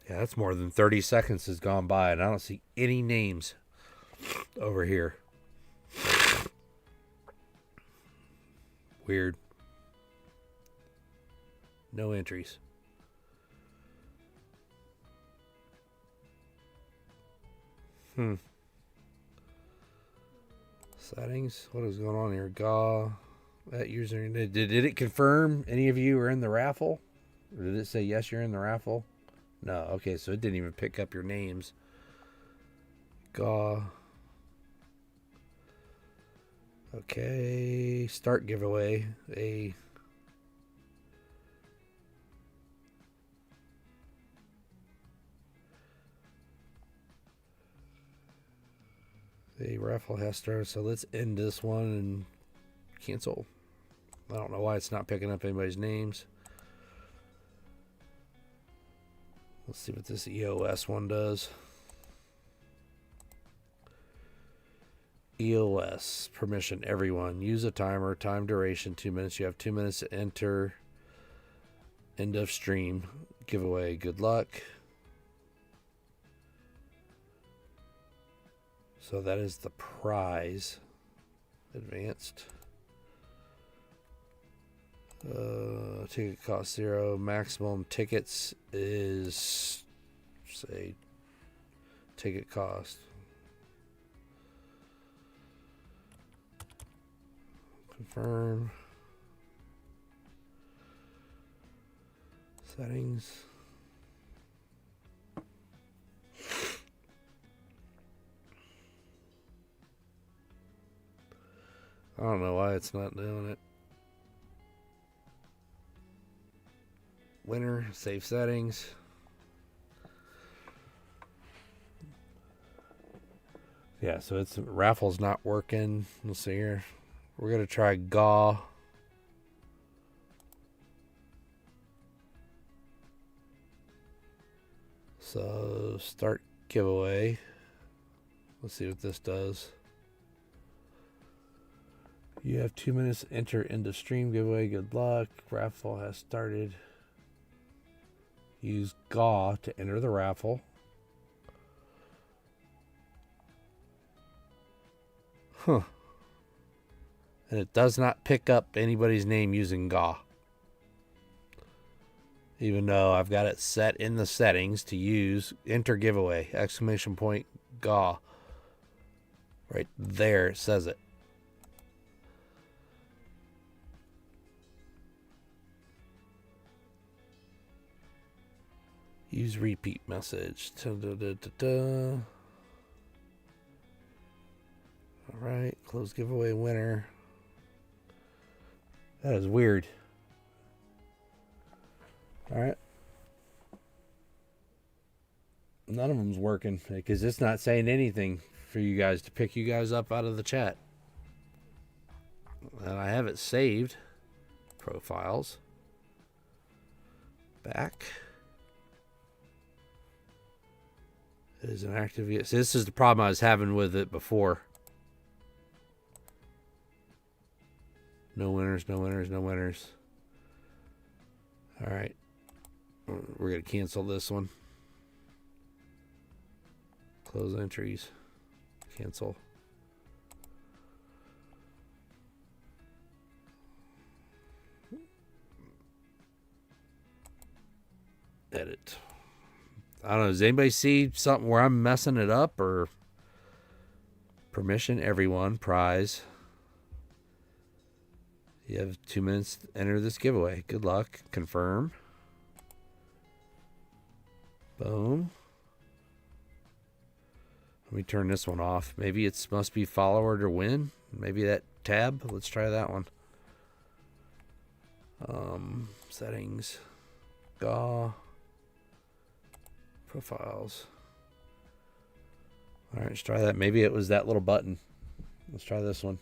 Yeah, that's more than 30 seconds has gone by and I don't see any names over here. Weird. No entries. Settings. What is going on here? GAW. That user. Did it confirm any of you are in the raffle? Or did it say yes, you're in the raffle? No. Okay, so it didn't even pick up your names. GAW. Okay. Start giveaway. A raffle has started, so let's end this one and cancel. I don't know why it's not picking up anybody's names. Let's see what this EOS one does. EOS permission everyone. Use a timer. Time duration 2 minutes. You have 2 minutes to enter. End of stream. Giveaway. Good luck. So that is the prize. Advanced. Ticket cost 0. Maximum tickets is, say, ticket cost. Confirm. Settings. I don't know why it's not doing it. Winner, save settings. Yeah, so it's raffle's not working. Let's see here. We're gonna try GAW. So start giveaway. Let's see what this does. You have 2 minutes to enter into stream giveaway. Good luck. Raffle has started. Use GAW to enter the raffle. Huh. And it does not pick up anybody's name using GAW. Even though I've got it set in the settings to use enter giveaway, exclamation point, GAW. Right there it says it. Use repeat message. All right, close giveaway winner. That is weird. All right. None of them's working because it's not saying anything for you guys to pick you guys up out of the chat. And I have it saved. Profiles. Back. It is an active. So this is the problem I was having with it before. No winners, no winners, no winners. All right. We're going to cancel this one. Close entries. Cancel. Edit. I don't know. Does anybody see something where I'm messing it up or permission? Everyone. Prize. You have 2 minutes to enter this giveaway. Good luck. Confirm. Boom. Let me turn this one off. Maybe it must be follower to win. Maybe that tab. Let's try that one. Settings. GAW. Profiles. All right, let's try that. Maybe it was that little button. Let's try this one.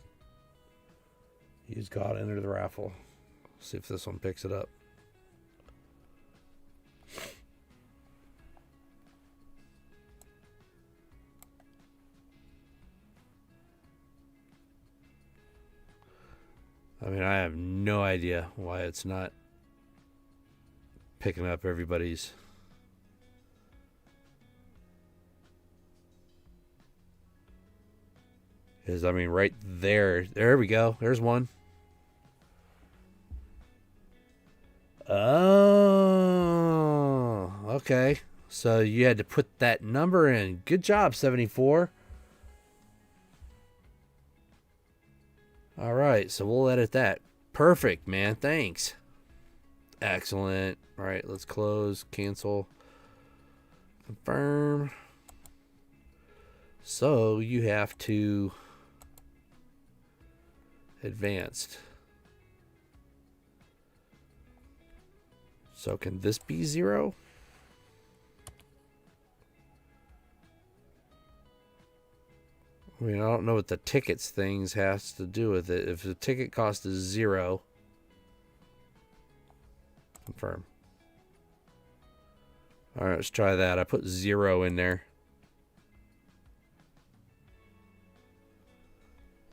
Use GAW to enter the raffle. See if this one picks it up. I mean, I have no idea why it's not picking up everybody's. Is I mean, right there. There we go. There's one. Oh, okay. So you had to put that number in. Good job, 74. All right, so we'll edit that. Perfect, man. Thanks. Excellent. All right, let's close, cancel, confirm. So you have to advanced. So can this be 0? I mean, I don't know what the tickets things has to do with it. If the ticket cost is 0, confirm. All right, let's try that. I put 0 in there.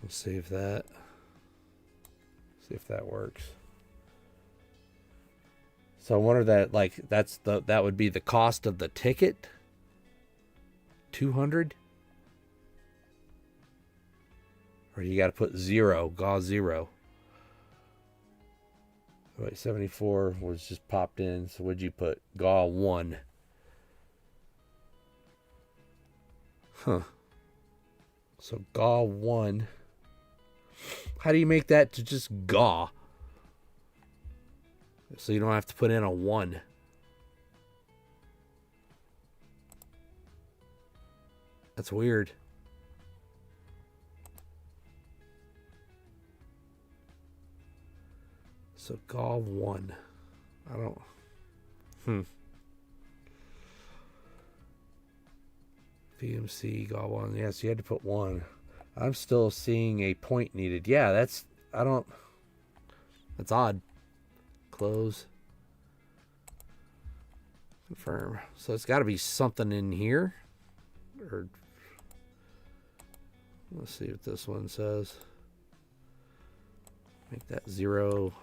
Let's see if that works. So I wonder that, like, that would be the cost of the ticket. 200. Or you got to put 0, GAW 0. Wait, 74 was just popped in. So what'd you put? GAW 1. Huh. So GAW 1. How do you make that to just GAW? So you don't have to put in a 1. That's weird. So GAW 1. I don't. VMC GAW 1. Yes, you had to put 1. I'm still seeing a point needed. Yeah, that's. I don't. That's odd. Close. Confirm. So it's got to be something in here. Or. Let's see what this one says. Make that 0.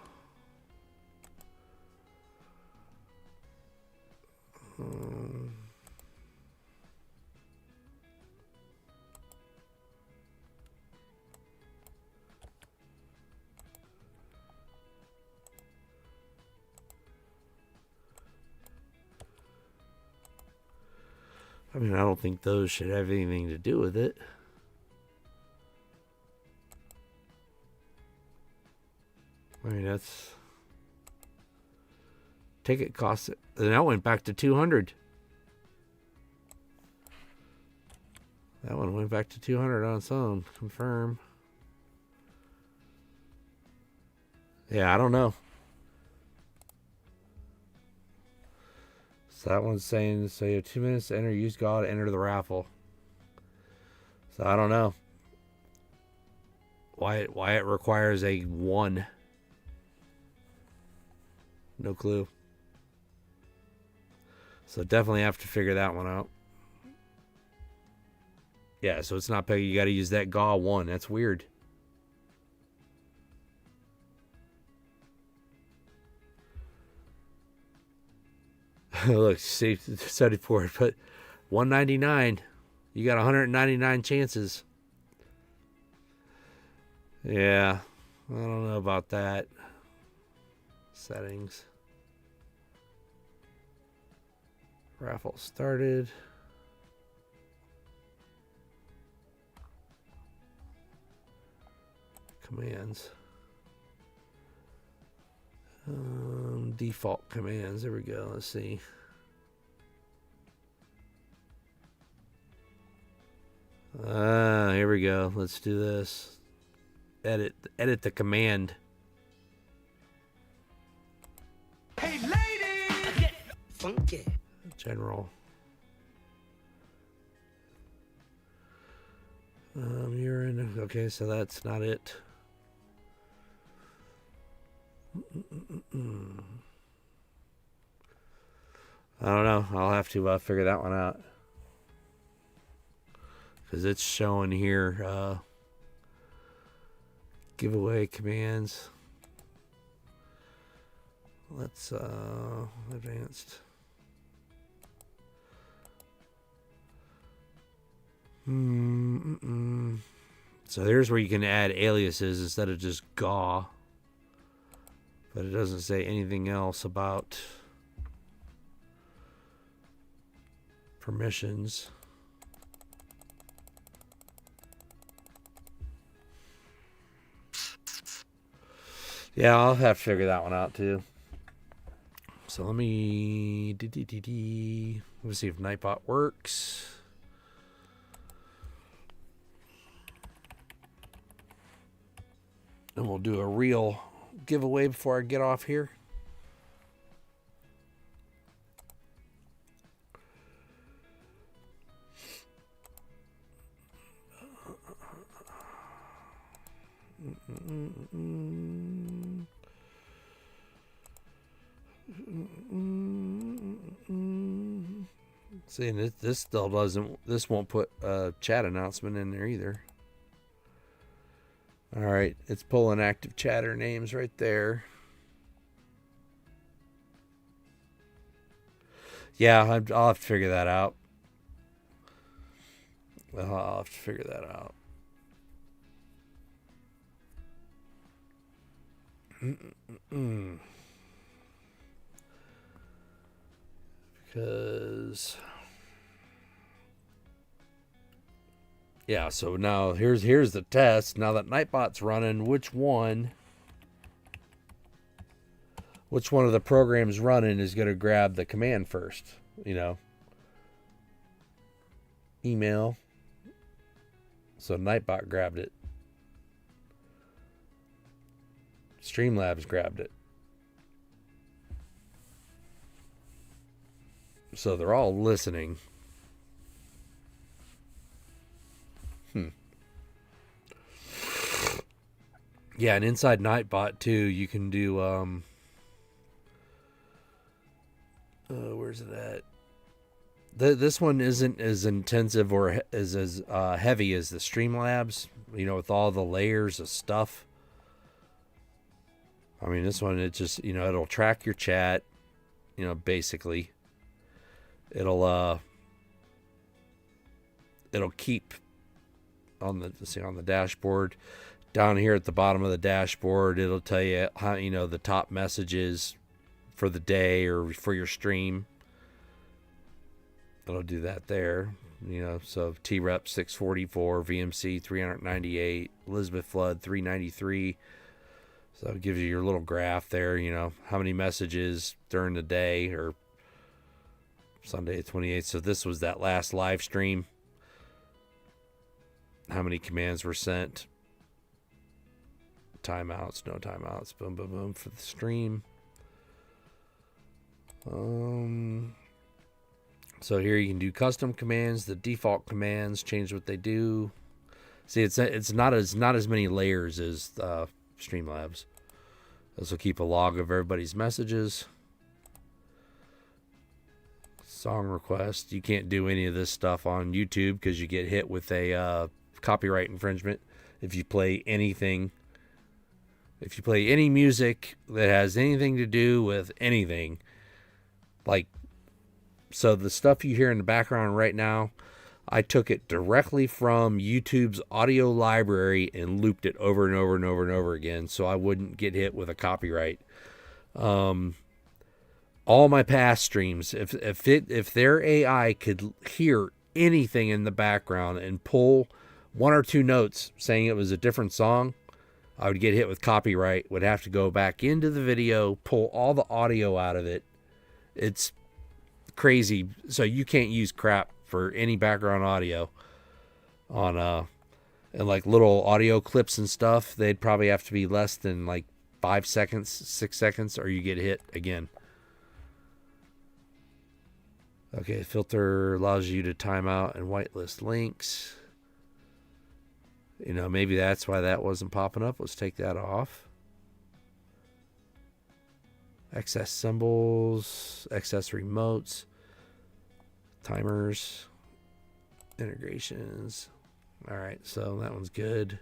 I mean, I don't think those should have anything to do with it. I mean, that's ticket cost. And that went back to 200. That one went back to 200 on its own. Confirm. Yeah, I don't know. So that one's saying, so you have 2 minutes to enter, use GAW to enter the raffle. So I don't know. Why it requires a 1. No clue. So definitely have to figure that one out. Yeah, so it's not pay. You got to use that GAW 1. That's weird. Look, see, 74, but 199. You got 199 chances. Yeah, I don't know about that. Settings. Raffle started. Commands. Default commands. There we go. Let's see. Here we go. Let's do this. Edit the command. Hey, lady! Get funky. General. You're in. Okay, so that's not it. I don't know. I'll have to figure that one out. Because it's showing here giveaway commands. Let's advanced. So here's where you can add aliases instead of just GAW. But it doesn't say anything else about permissions. Yeah, I'll have to figure that one out too. So let me let's see if Nightbot works. And we'll do a real giveaway before I get off here. See, and this still doesn't. This won't put a chat announcement in there either. All right, it's pulling active chatter names right there. Yeah, I'll have to figure that out. I'll have to figure that out. Because yeah, so now here's the test. Now that Nightbot's running, which one of the programs running is going to grab the command first? You know, email. So Nightbot grabbed it. Streamlabs grabbed it. So they're all listening. Yeah, and inside Nightbot too, you can do where's it at? This one isn't as intensive or as heavy as the Streamlabs, you know, with all the layers of stuff. I mean, this one, it just, you know, it'll track your chat, you know, basically. It'll keep on the dashboard. Down here at the bottom of the dashboard, it'll tell you how, you know, the top messages for the day or for your stream. It'll do that there, you know. So T-Rep 644, VMC 398, Elizabeth Flood 393. So it gives you your little graph there, you know, how many messages during the day or Sunday 28th. So this was that last live stream. How many commands were sent? Timeouts, no timeouts. Boom, boom, boom for the stream. So here you can do custom commands, the default commands, change what they do. See, it's not as many layers as Streamlabs. This will keep a log of everybody's messages. Song request. You can't do any of this stuff on YouTube because you get hit with a copyright infringement if you play anything. If you play any music that has anything to do with anything, like, so the stuff you hear in the background right now, I took it directly from YouTube's audio library and looped it over and over and over and over again so I wouldn't get hit with a copyright. All my past streams, if their AI could hear anything in the background and pull one or two notes saying it was a different song, I would get hit with copyright, would have to go back into the video, pull all the audio out of it. It's crazy. So you can't use crap for any background audio on and like little audio clips and stuff. They'd probably have to be less than like 5 seconds, 6 seconds, or you get hit again. Okay, filter allows you to time out and whitelist links. You know, maybe that's why that wasn't popping up. Let's take that off. Access symbols, access remotes, timers, integrations. All right, so that one's good.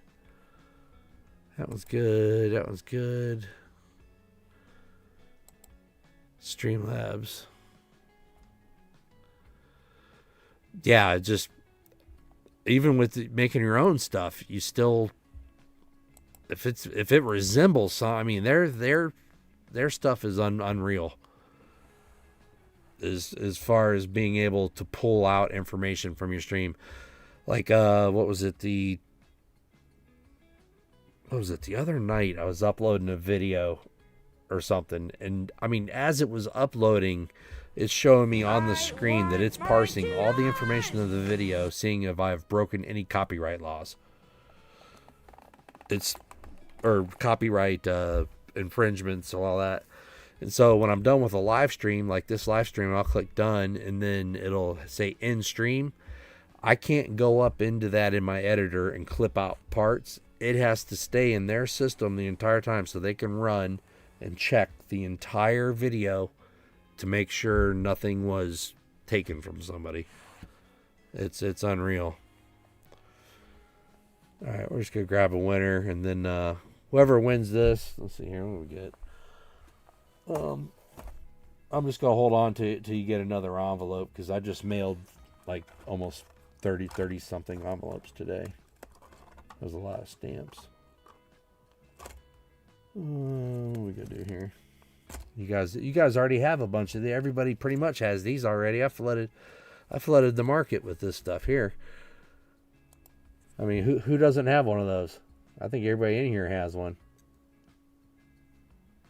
That one's good. That one's good. Streamlabs. Yeah, just even with making your own stuff, you still, if it resembles some, I mean, they're their stuff is unreal. As far as being able to pull out information from your stream. Like what was it the other night I was uploading a video or something, and I mean, as it was uploading, it's showing me on the screen that it's parsing all the information of the video, seeing if I've broken any copyright laws. Or copyright infringements and all that. And so when I'm done with a live stream, like this live stream, I'll click done, and then it'll say end stream. I can't go up into that in my editor and clip out parts. It has to stay in their system the entire time so they can run and check the entire video to make sure nothing was taken from somebody. It's unreal. All right, we're just going to grab a winner, and then whoever wins this, let's see here, what do we get? I'm just going to hold on till you get another envelope, because I just mailed like almost 30 something envelopes today. There's a lot of stamps. What we gonna do here? You guys already have a bunch of everybody pretty much has these already. I flooded the market with this stuff here. I mean, who doesn't have one of those? I think everybody in here has one.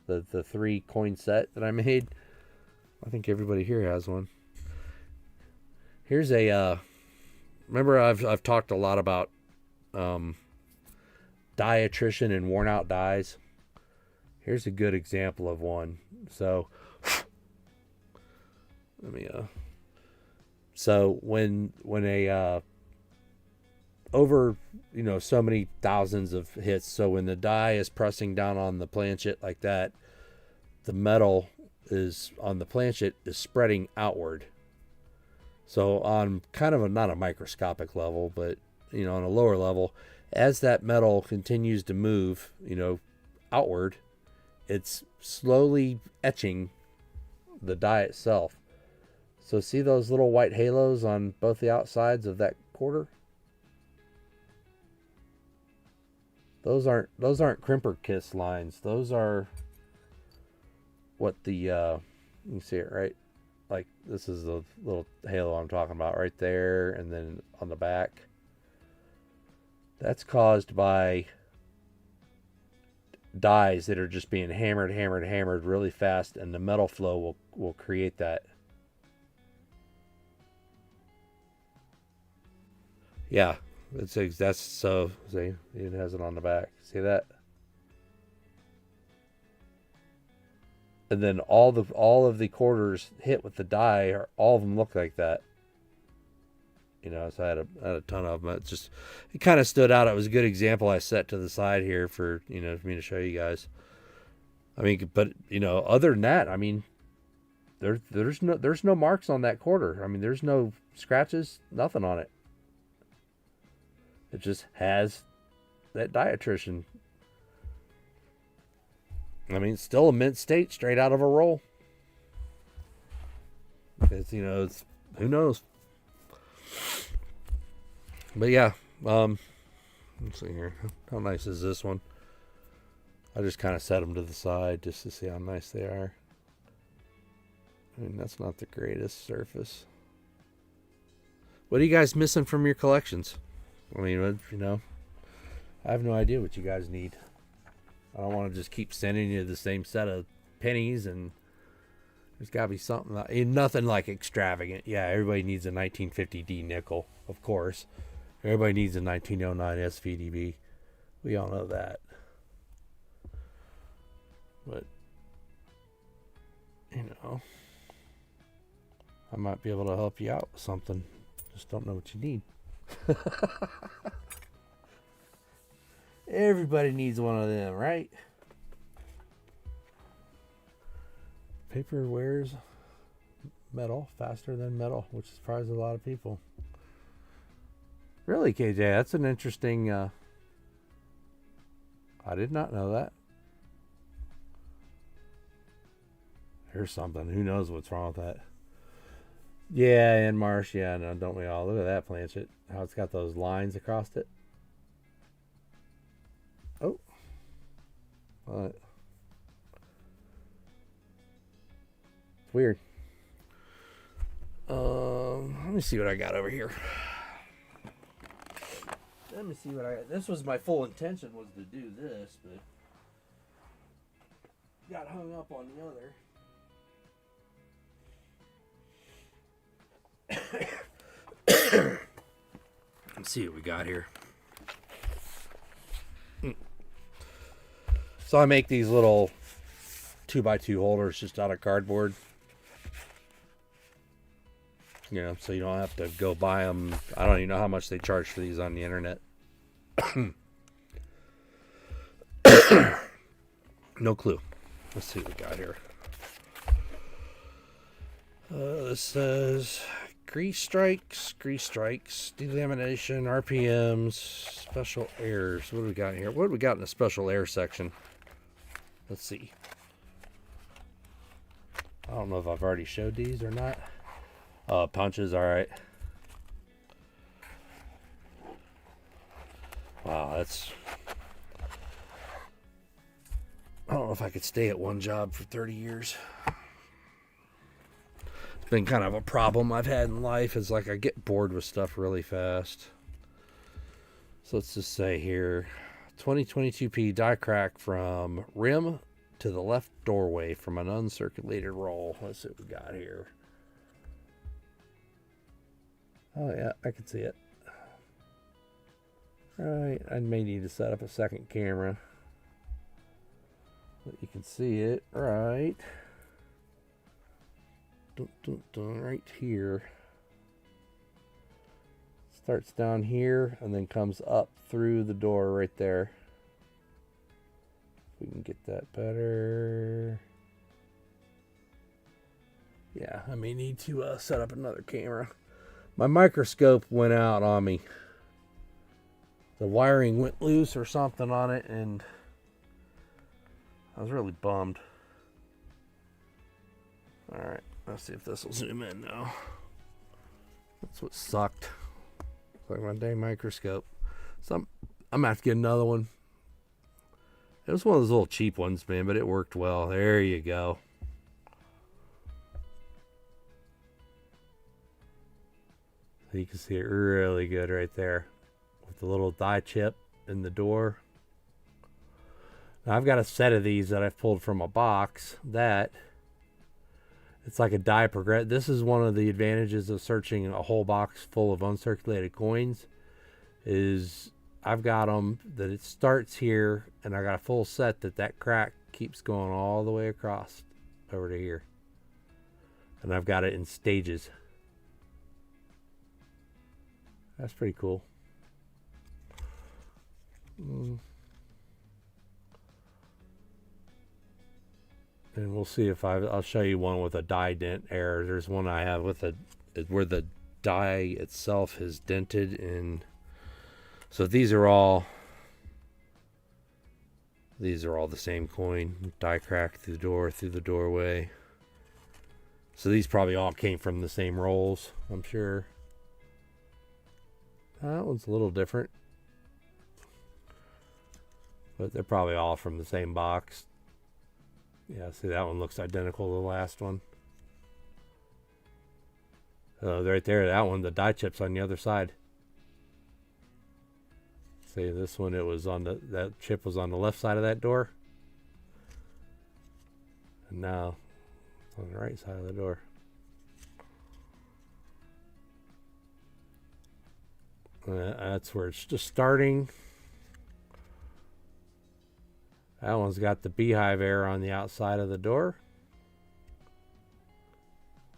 The 3 coin set that I made. I think everybody here has one. Here's a remember I've talked a lot about die attrition and worn out dies. Here's a good example of one. So let me so when a over, you know, so many thousands of hits, so when the die is pressing down on the planchet like that, the metal is on the planchet is spreading outward. So on kind of not a microscopic level, but, you know, on a lower level, as that metal continues to move, you know, outward, it's slowly etching the die itself. So see those little white halos on both the outsides of that quarter? Those aren't crimper kiss lines. Those are what the you can see it, right? Like, this is the little halo I'm talking about right there, and then on the back. That's caused by dies that are just being hammered really fast, and the metal flow will create that. Yeah, that's so. See, it has it on the back. See that? And then all of the quarters hit with the die, all of them look like that. You know, so I had a ton of them. It kind of stood out. It was a good example I set to the side here for, you know, for me to show you guys. I mean, but, you know, other than that, I mean, there's no marks on that quarter. I mean, there's no scratches, nothing on it. It just has that die attrition. I mean, it's still a mint state straight out of a roll. It's, you know, it's, who knows? But yeah, let's see here. How nice is this one? I just kind of set them to the side just to see how nice they are. I mean, that's not the greatest surface. What are you guys missing from your collections? I mean, you know, I have no idea what you guys need. I don't want to just keep sending you the same set of pennies, and there's got to be something. Nothing like extravagant. Yeah, everybody needs a 1950D nickel, of course. Everybody needs a 1909 SVDB. We all know that. But, you know, I might be able to help you out with something. Just don't know what you need. Everybody needs one of them, right? Paper wears metal faster than metal, which surprises a lot of people. Really, KJ? That's an interesting... I did not know that. Here's something. Who knows what's wrong with that? Yeah, and Marsh. Yeah, no, don't we all? Look at that planchet. How it's got those lines across it. Oh. What? weird. Let me see what I got over here. Let me see what I got. This was my full intention, was to do this, but got hung up on the other. Let's see what we got here. So I make these little 2x2 holders just out of cardboard. You know, so you don't have to go buy them. I don't even know how much they charge for these on the internet. No clue. Let's see what we got here. This says grease strikes, delamination, RPMs, special airs. What do we got here? What do we got in the special air section? Let's see. I don't know if I've already showed these or not. Punches, all right. Wow, that's... I don't know if I could stay at one job for 30 years. It's been kind of a problem I've had in life, is like I get bored with stuff really fast. So let's just say here, 2022P die crack from rim to the left doorway from an uncirculated roll. Let's see what we got here. Oh yeah, I can see it. Right, I may need to set up a second camera, but you can see it right. Right here. Starts down here and then comes up through the door right there. If we can get that better. Yeah, I may need to set up another camera. My microscope went out on me. The wiring went loose or something on it, and I was really bummed. Alright, let's see if this will zoom in now. That's what sucked. It's like my dang microscope. So I'm gonna have to get another one. It was one of those little cheap ones, man, but it worked well. There you go. So you can see it really good right there with the little die chip in the door. Now I've got a set of these that I've pulled from a box that it's like a die progress. This is one of the advantages of searching a whole box full of uncirculated coins, is I've got them that it starts here, and I got a full set that crack keeps going all the way across over to here. And I've got it in stages. That's pretty cool. And we'll see if I'll show you one with a die dent error. There's one I have with where the die itself is dented in. So these are all the same coin. Die crack through the door, through the doorway. So these probably all came from the same rolls, I'm sure. That one's a little different, but they're probably all from the same box. Yeah, see, that one looks identical to the last one. Right there, that one, the die chip's on the other side. See, this one, that chip was on the left side of that door. And now it's on the right side of the door. That's where it's just starting. That one's got the beehive air on the outside of the door.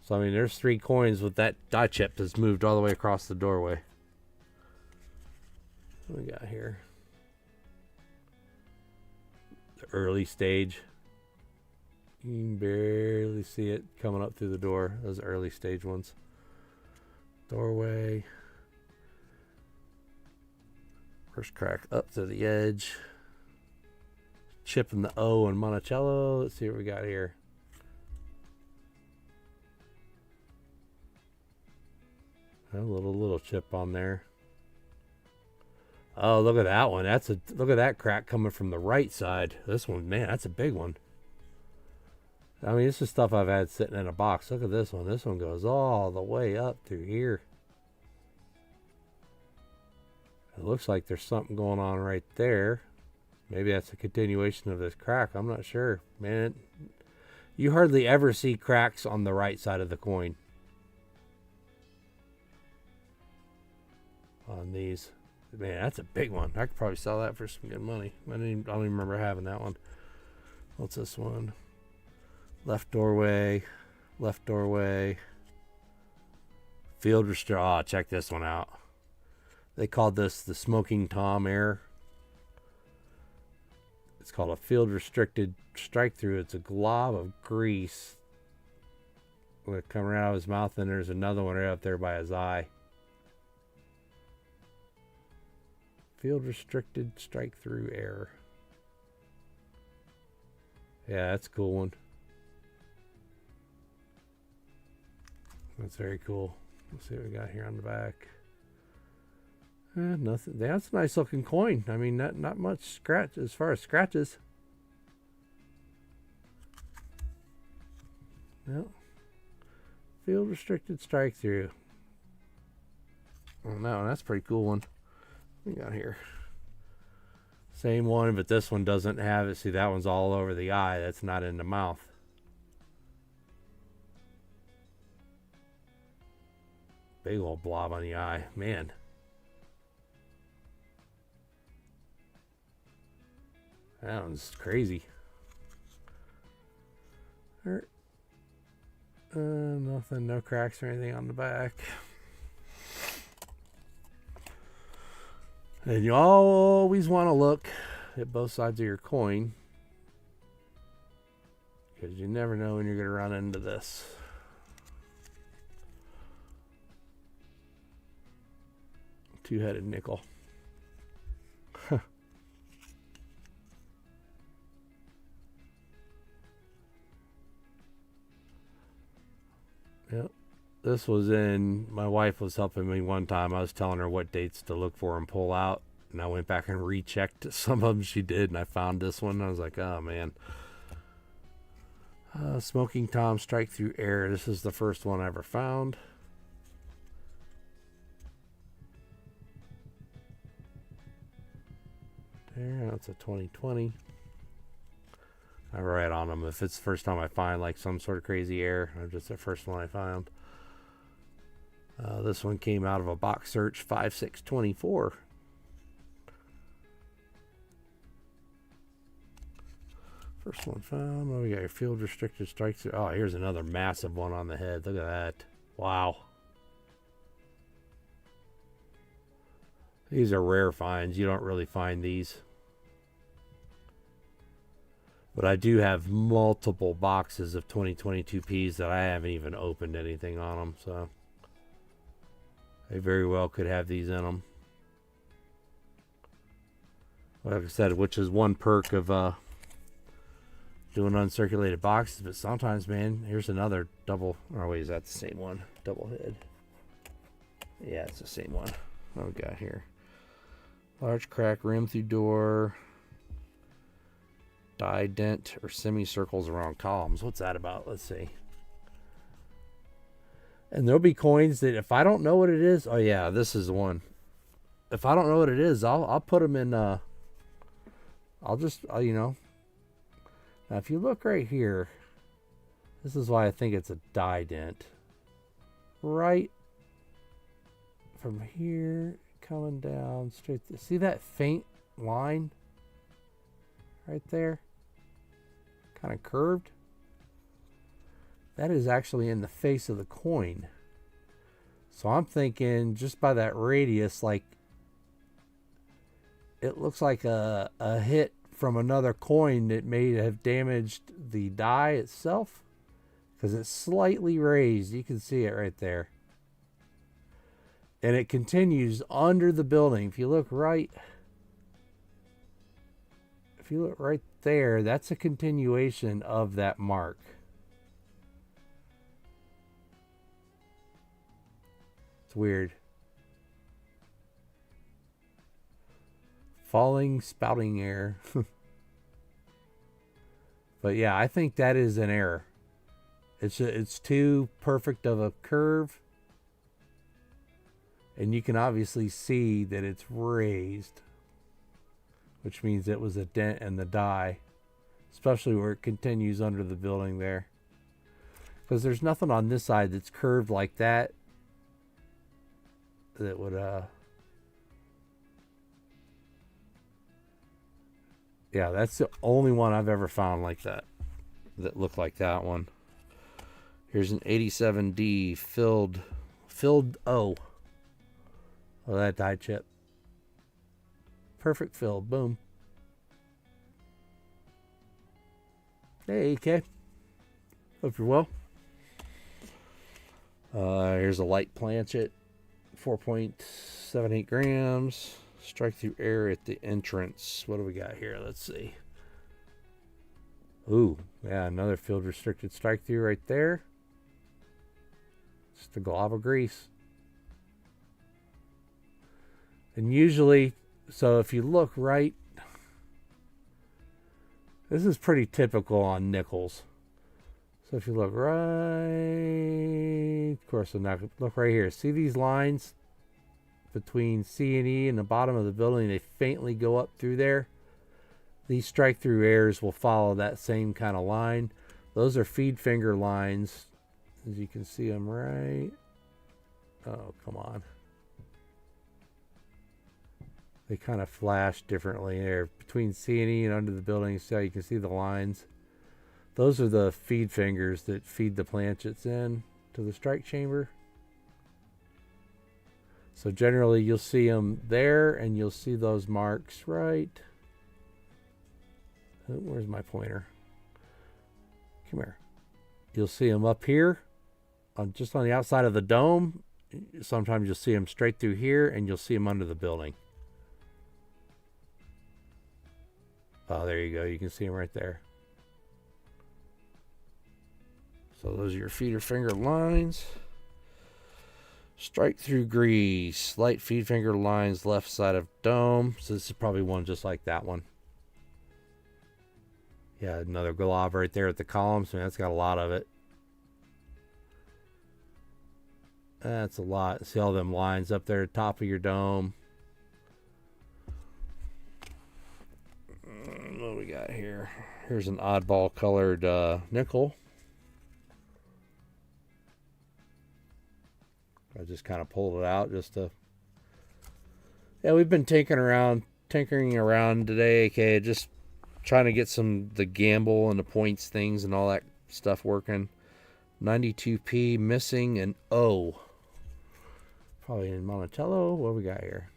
So, I mean, there's 3 coins with that die chip that's moved all the way across the doorway. What do we got here? The early stage. You can barely see it coming up through the door. Those early stage ones. Doorway. First crack up to the edge. Chip in the O and Monticello. Let's see what we got here. A little chip on there. Oh, look at that one. Look at that crack coming from the right side. This one, man, that's a big one. I mean, this is stuff I've had sitting in a box. Look at this one. This one goes all the way up through here. It looks like there's something going on right there. Maybe that's a continuation of this crack. I'm not sure. Man, you hardly ever see cracks on the right side of the coin. On these. Man, that's a big one. I could probably sell that for some good money. I don't even remember having that one. What's this one? Left doorway. Left doorway. Field restrict. Oh, check this one out. They called this the Smoking Tom error. It's called a field restricted strike through. It's a glob of grease coming out of his mouth, and there's another one right up there by his eye. Field restricted strike through error. Yeah, that's a cool one. That's very cool. Let's see what we got here on the back. Nothing. That's a nice looking coin. I mean, not much scratch as far as scratches. No. Field restricted strike through. Oh no, that's a pretty cool one. What we got here? Same one, but this one doesn't have it. See, that one's all over the eye. That's not in the mouth. Big old blob on the eye. Man. That one's crazy. Nothing, no cracks or anything on the back. And you always want to look at both sides of your coin, because you never know when you're going to run into this. Two-headed nickel. Yep. This was in, my wife was helping me one time. I was telling her what dates to look for and pull out. And I went back and rechecked some of them she did. And I found this one. I was like, oh, man. Smoking Tom strike through air. This is the first one I ever found. There, that's a 2020. I write on them if it's the first time I find like some sort of crazy error. Or just the first one I found. This one came out of a box search 5624. First one found. Oh, we got your field restricted strikes. Oh, here's another massive one on the head. Look at that. Wow. These are rare finds. You don't really find these. But I do have multiple boxes of 2022 Ps that I haven't even opened anything on them. So they very well could have these in them. Like I said, which is one perk of doing uncirculated boxes. But sometimes, man, here's another double. Oh, wait, is that the same one? Double head. Yeah, it's the same one. What we got here? Large crack, rim through door. Die dent or semicircles around columns. What's that about? Let's see. And there'll be coins that if I don't know what it is, oh yeah, this is the one. If I don't know what it is, I'll put them in. You know. Now if you look right here, this is why I think it's a die dent. Right from here coming down straight. See that faint line right there? Kind of curved. That is actually in the face of the coin. So I'm thinking just by that radius, like it looks like a hit from another coin that may have damaged the die itself, because it's slightly raised. You can see it right there. And it continues under the building. If you look right there, that's a continuation of that mark. It's weird. Falling spouting air. But yeah, I think that is an error. It's too perfect of a curve. And you can obviously see that it's raised, which means it was a dent in the die, especially where it continues under the building there. Because there's nothing on this side that's curved like that that would yeah, that's the only one I've ever found like that looked like that one. Here's an 87D filled O. Oh, that die chip. Perfect fill. Boom. Hey, K. Hope you're well. Here's a light planchet. 4.78 grams. Strike through air at the entrance. What do we got here? Let's see. Ooh, yeah, another field restricted strike through right there. Just a glob of grease. And usually, so if you look right, this is pretty typical on nickels. So if you look right, of course, I'm not gonna look right here. See these lines between C and E and the bottom of the building? They faintly go up through there. These strike through airs will follow that same kind of line. Those are feed finger lines, as you can see them right. Oh, come on. They kind of flash differently there between C and E and under the building. So you can see the lines. Those are the feed fingers that feed the planchets in to the strike chamber. So generally you'll see them there, and you'll see those marks right. Oh, where's my pointer? Come here. You'll see them up here, just on the outside of the dome. Sometimes you'll see them straight through here, and you'll see them under the building. Oh, there you go. You can see them right there. So those are your feeder finger lines. Strike through grease. Light feed finger lines left side of dome. So this is probably one just like that one. Yeah, another glob right there at the columns. Man, that's got a lot of it. That's a lot. See all them lines up there at the top of your dome. What do we got here? Here's an oddball colored nickel. I just kind of pulled it out just to... Yeah, we've been tinkering around today, okay, just trying to get the gamble and the points things and all that stuff working. 92p missing an O. Probably in Monticello. What do we got here?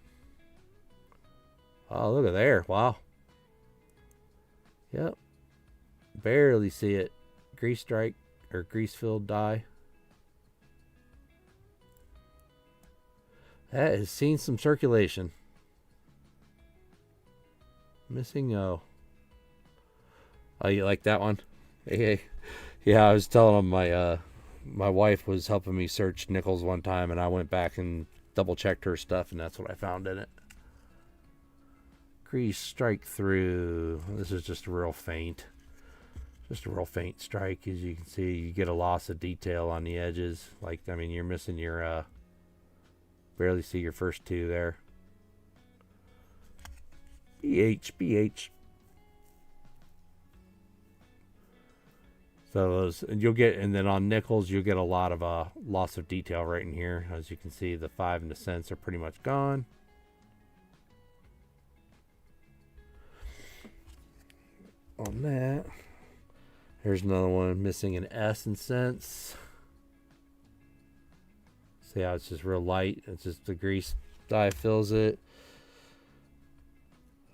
Oh, look at there. Wow. Yep. Barely see it. Grease strike or grease filled die. That has seen some circulation. Missing O. Oh, you like that one? Hey. Yeah, I was telling him my wife was helping me search nickels one time, and I went back and double checked her stuff, and that's what I found in it. Grease strike through. This is just a real faint. Just a real faint strike. As you can see, you get a loss of detail on the edges. Like, I mean, you're missing your, barely see your first two there. BH. So those, and you'll get, and then on nickels, you'll get a lot of loss of detail right in here. As you can see, the 5 and the cents are pretty much gone. On that, here's another one missing an S and cents. See how it's just real light? It's just the grease dye fills it.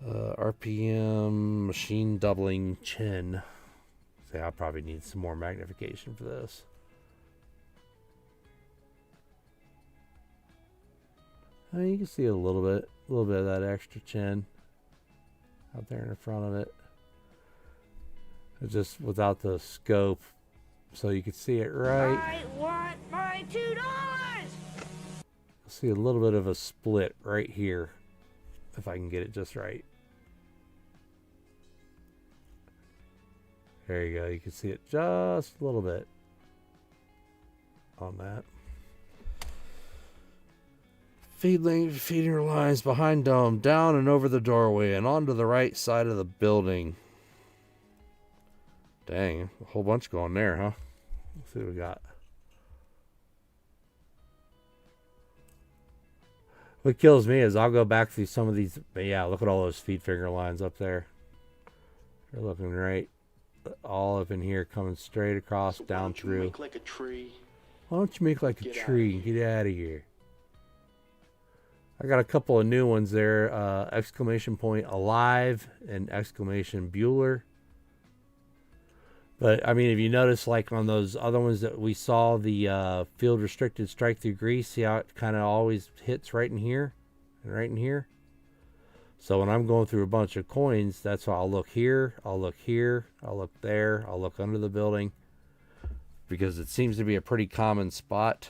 RPM machine doubling chin. See, I probably need some more magnification for this. You can see a little bit of that extra chin out there in the front of it. It's just without the scope, so you can see it right. I want my $2. See a little bit of a split right here, if I can get it just right. There you go. You can see it just a little bit. on that. Feeder lines behind dome, down and over the doorway, and onto the right side of the building. Dang, a whole bunch going there, huh? Let's see what we got. What kills me is I'll go back through some of these. But yeah, look at all those feed finger lines up there. They're looking right. All up in here, coming straight across, so down through. Make like a tree. Why don't you make like a tree and get out of here? I got a couple of new ones there. Exclamation point alive and exclamation Bueller. But I mean, if you notice, like on those other ones that we saw, the field restricted strike through grease, see how it kind of always hits right in here and right in here. So when I'm going through a bunch of coins, that's why I'll look here, I'll look here, I'll look there, I'll look under the building, because it seems to be a pretty common spot.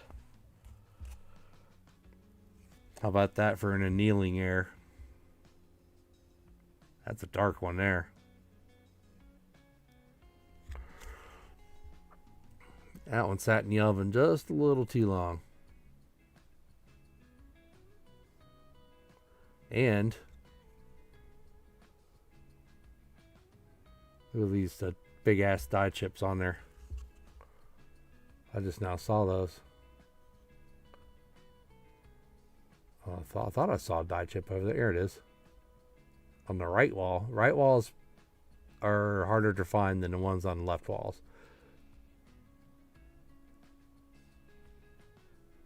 How about that for an annealing air? That's a dark one there. That one sat in the oven just a little too long. And look at these big ass die chips on there. I just now saw those. I thought I saw a die chip over there. Here it is. On the right wall. Right walls are harder to find than the ones on the left walls.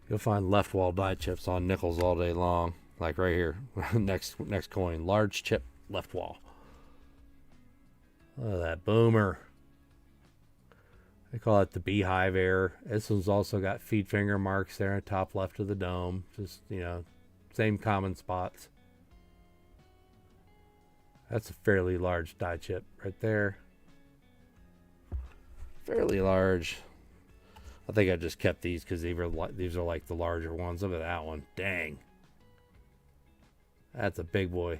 You'll find left wall die chips on nickels all day long. Like right here. next coin. Large chip left wall. Look at that boomer. They call it the beehive error. This one's also got feed finger marks there on top left of the dome. Just, you know, same common spots. That's a fairly large die chip right there. Fairly large. I think I just kept these because these are like the larger ones. Look at that one. Dang. That's a big boy.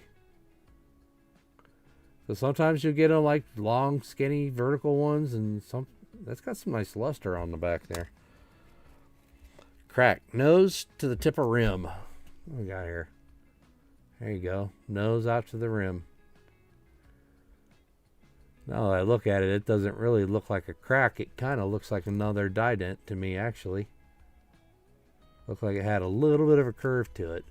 So sometimes you get them like long, skinny, vertical ones, and that's got some nice luster on the back there. Crack. Nose to the tip of rim. What we got here? There you go. Nose out to the rim. Now that I look at it, it doesn't really look like a crack. It kind of looks like another die dent to me, actually. Looked like it had a little bit of a curve to it.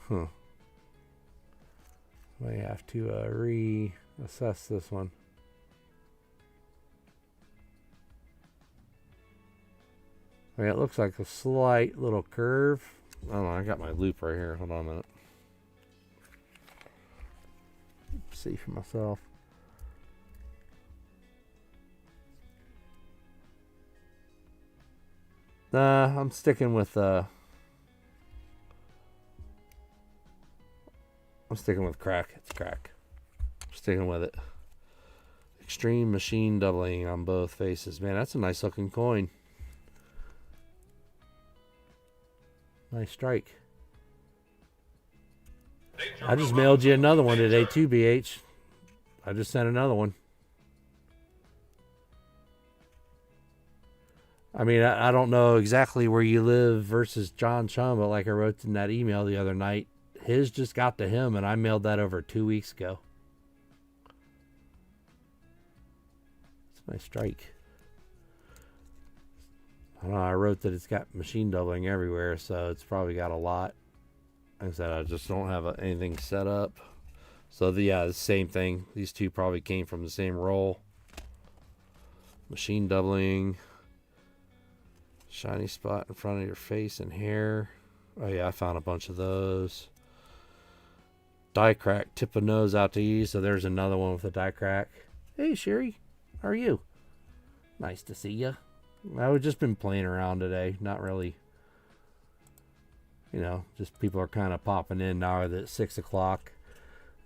Huh. May have to reassess this one. I mean, it looks like a slight little curve. I don't know. I got my loop right here. Hold on a minute. See for myself. I'm sticking with crack. It's crack. I'm sticking with it. Extreme machine doubling on both faces. Man, that's a nice looking coin. Nice strike. I just mailed you another one today too, BH. I just sent another one. I mean, I don't know exactly where you live versus John Chum, but like I wrote in that email the other night, his just got to him, and I mailed that over 2 weeks ago. It's a nice strike. I don't know, I wrote that it's got machine doubling everywhere, so it's probably got a lot. Like I said, I just don't have anything set up. So, the same thing. These two probably came from the same roll. Machine doubling. Shiny spot in front of your face and hair. Oh, yeah, I found a bunch of those. Die crack, tip of nose out to you. So, there's another one with a die crack. Hey, Sherry. How are you? Nice to see you. I've just been playing around today. Not really. You know, just people are kind of popping in now that it's 6 o'clock.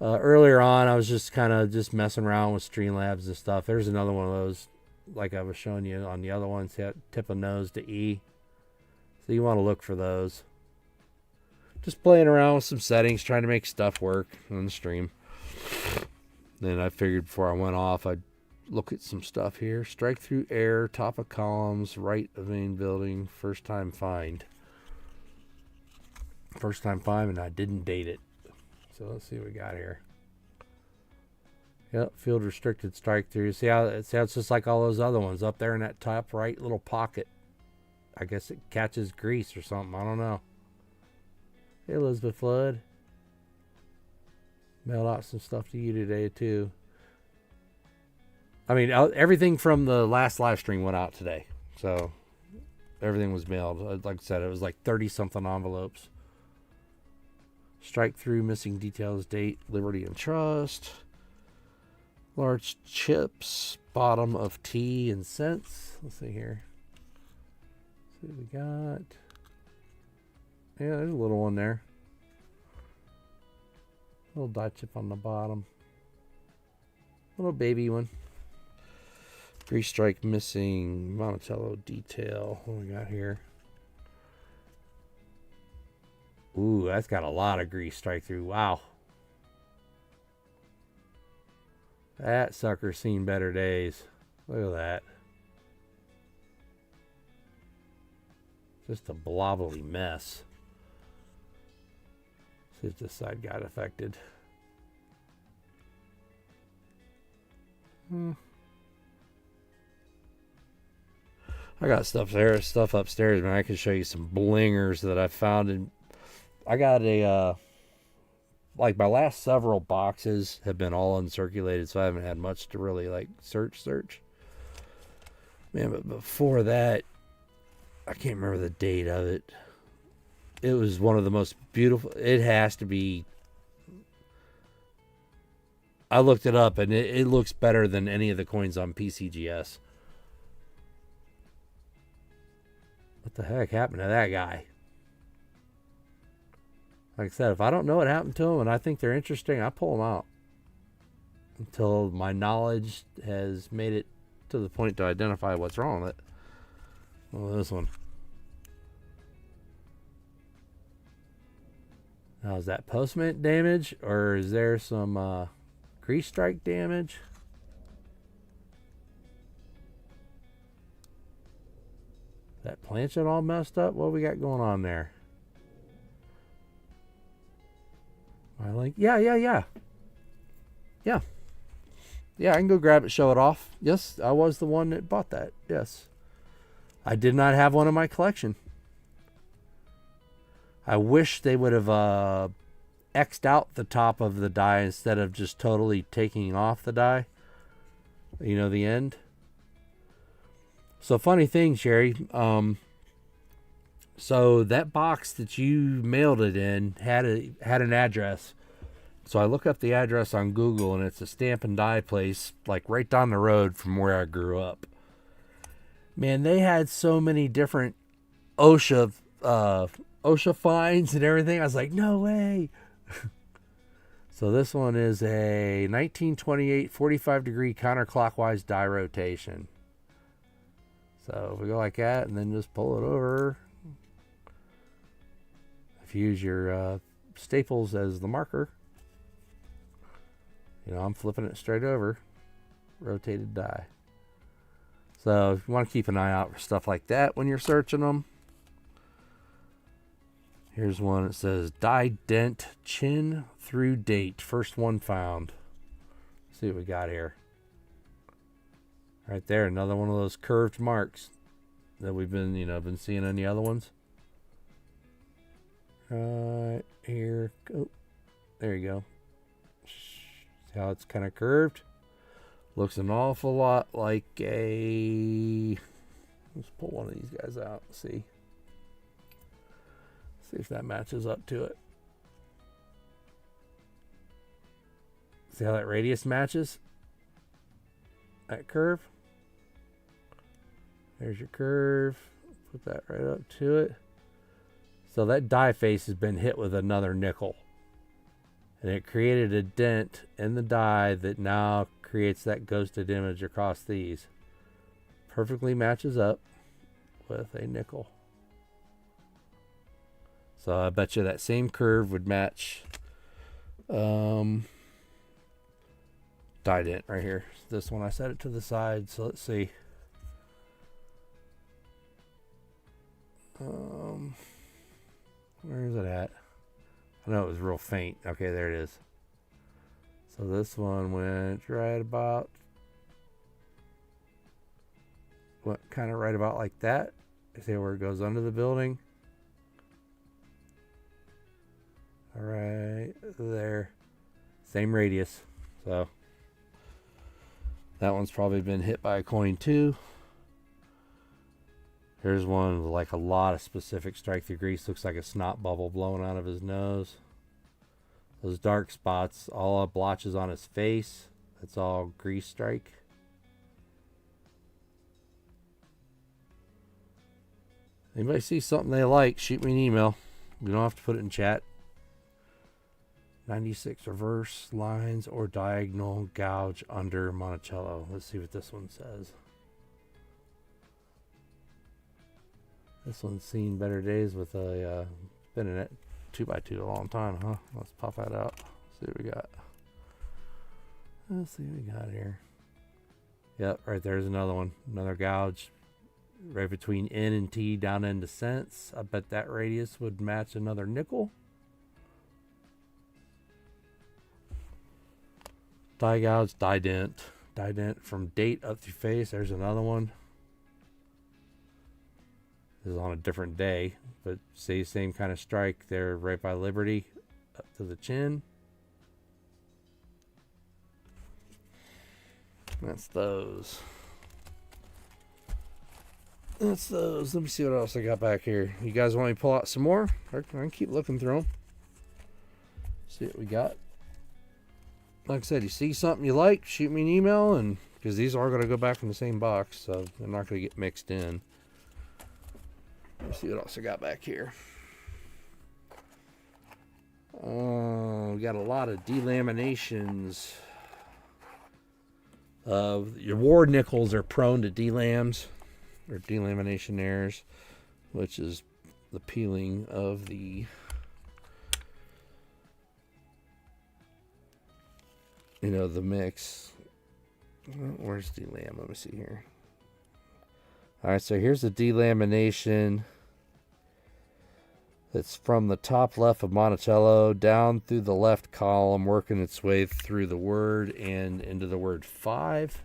Earlier on, I was just kind of just messing around with Streamlabs and stuff. There's another one of those, like I was showing you on the other ones. Tip of nose to E. So you want to look for those. Just playing around with some settings, trying to make stuff work on the stream. Then I figured before I went off, I'd look at some stuff here. Strike through air, top of columns, right of main building, first time find. First time find, and I didn't date it. So let's see what we got here. Yep, field restricted strike through. See how it's just like all those other ones up there in that top right little pocket. I guess it catches grease or something. I don't know. Hey, Elizabeth Flood. Mailed out some stuff to you today, too. I mean, everything from the last live stream went out today. So, everything was mailed. Like I said, it was like 30-something envelopes. Strike through, missing details, date, Liberty and Trust. Large chips, bottom of tea and cents. Let's see here. Let's see what we got. Yeah, there's a little one there. Little die chip on the bottom. Little baby one. Grease strike missing. Monticello detail. What we got here? Ooh, that's got a lot of grease strike through. Wow. That sucker's seen better days. Look at that. Just a blobbly mess. See if this side got affected. I got stuff upstairs, man. I can show you some blingers that I found. And I got a, like my last several boxes have been all uncirculated, so I haven't had much to really like search. Man, but before that, I can't remember the date of it. It was one of the most beautiful. It has to be. I looked it up, and it looks better than any of the coins on PCGS. What the heck happened to that guy? Like I said, if I don't know what happened to them and I think they're interesting, I pull them out. Until my knowledge has made it to the point to identify what's wrong with it. Well, this one. Now, is that post-mint damage, or is there some grease strike damage? That planchet all messed up? What we got going on there? I like, yeah. Yeah, I can go grab it, show it off. Yes, I was the one that bought that. Yes. I did not have one in my collection. I wish they would have X'd out the top of the die instead of just totally taking off the die. You know, the end. So, funny thing, Sherry. So that box that you mailed it in had an address. So I look up the address on Google, and it's a stamp and die place, like right down the road from where I grew up. Man, they had so many different OSHA fines and everything. I was like, no way. So this one is a 1928 45-degree counterclockwise die rotation. So if we go like that and then just pull it over. If you use your staples as the marker, you know, I'm flipping it straight over. Rotated die. So if you want to keep an eye out for stuff like that when you're searching them. Here's one that says die dent chin through date. First one found. Let's see what we got here. Right there, another one of those curved marks that we've been seeing on the other ones. Right here. Oh, there you go. See how it's kind of curved? Looks an awful lot like a... Let's pull one of these guys out and see. See if that matches up to it. See how that radius matches? That curve. There's your curve. Put that right up to it. So that die face has been hit with another nickel. And it created a dent in the die that now creates that ghosted image across these. Perfectly matches up with a nickel. So I bet you that same curve would match die dent right here. This one I set it to the side, so let's see. Where is it at? I know it was real faint. Okay, there it is. So this one went right about, kind of right about like that. See where it goes under the building? All right, there. Same radius. So that one's probably been hit by a coin too. Here's one with like a lot of specific strike through grease. Looks like a snot bubble blowing out of his nose. Those dark spots, all blotches on his face. That's all grease strike. Anybody see something they like, shoot me an email. You don't have to put it in chat. 96 reverse lines or diagonal gouge under Monticello. Let's see what this one says. This one's seen better days with a been in it 2x2 a long time, huh? Let's pop that out. See what we got. Let's see what we got here. Yep, right there's another one. Another gouge right between N and T down into cents. I bet that radius would match another nickel. Die gouge, die dent. Die dent from date up through face. There's another one. This is on a different day, but see, same kind of strike there right by Liberty up to the chin. That's those. That's those. Let me see what else I got back here. You guys want me to pull out some more? I can keep looking through them. See what we got. Like I said, you see something you like, shoot me an email, and because these are going to go back in the same box, so they're not going to get mixed in. Let's see what else I got back here. We got a lot of delaminations. Your war nickels are prone to delams or delamination errors, which is the peeling of the the mix. Where's delam? Let me see here. All right, so here's the delamination. It's from the top left of Monticello down through the left column, working its way through the word and into the word 5.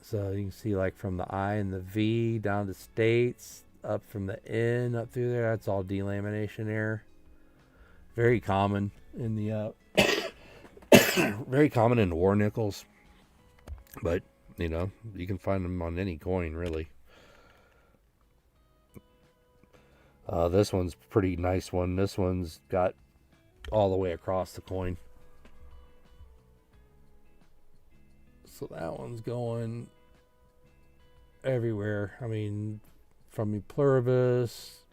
So you can see like from the I and the V down to states, up from the N up through there. That's all delamination error. Very common in the very common in war nickels, but you can find them on any coin really. This one's a pretty nice one. This one's got all the way across the coin, so that one's going everywhere. I mean, from E pluribus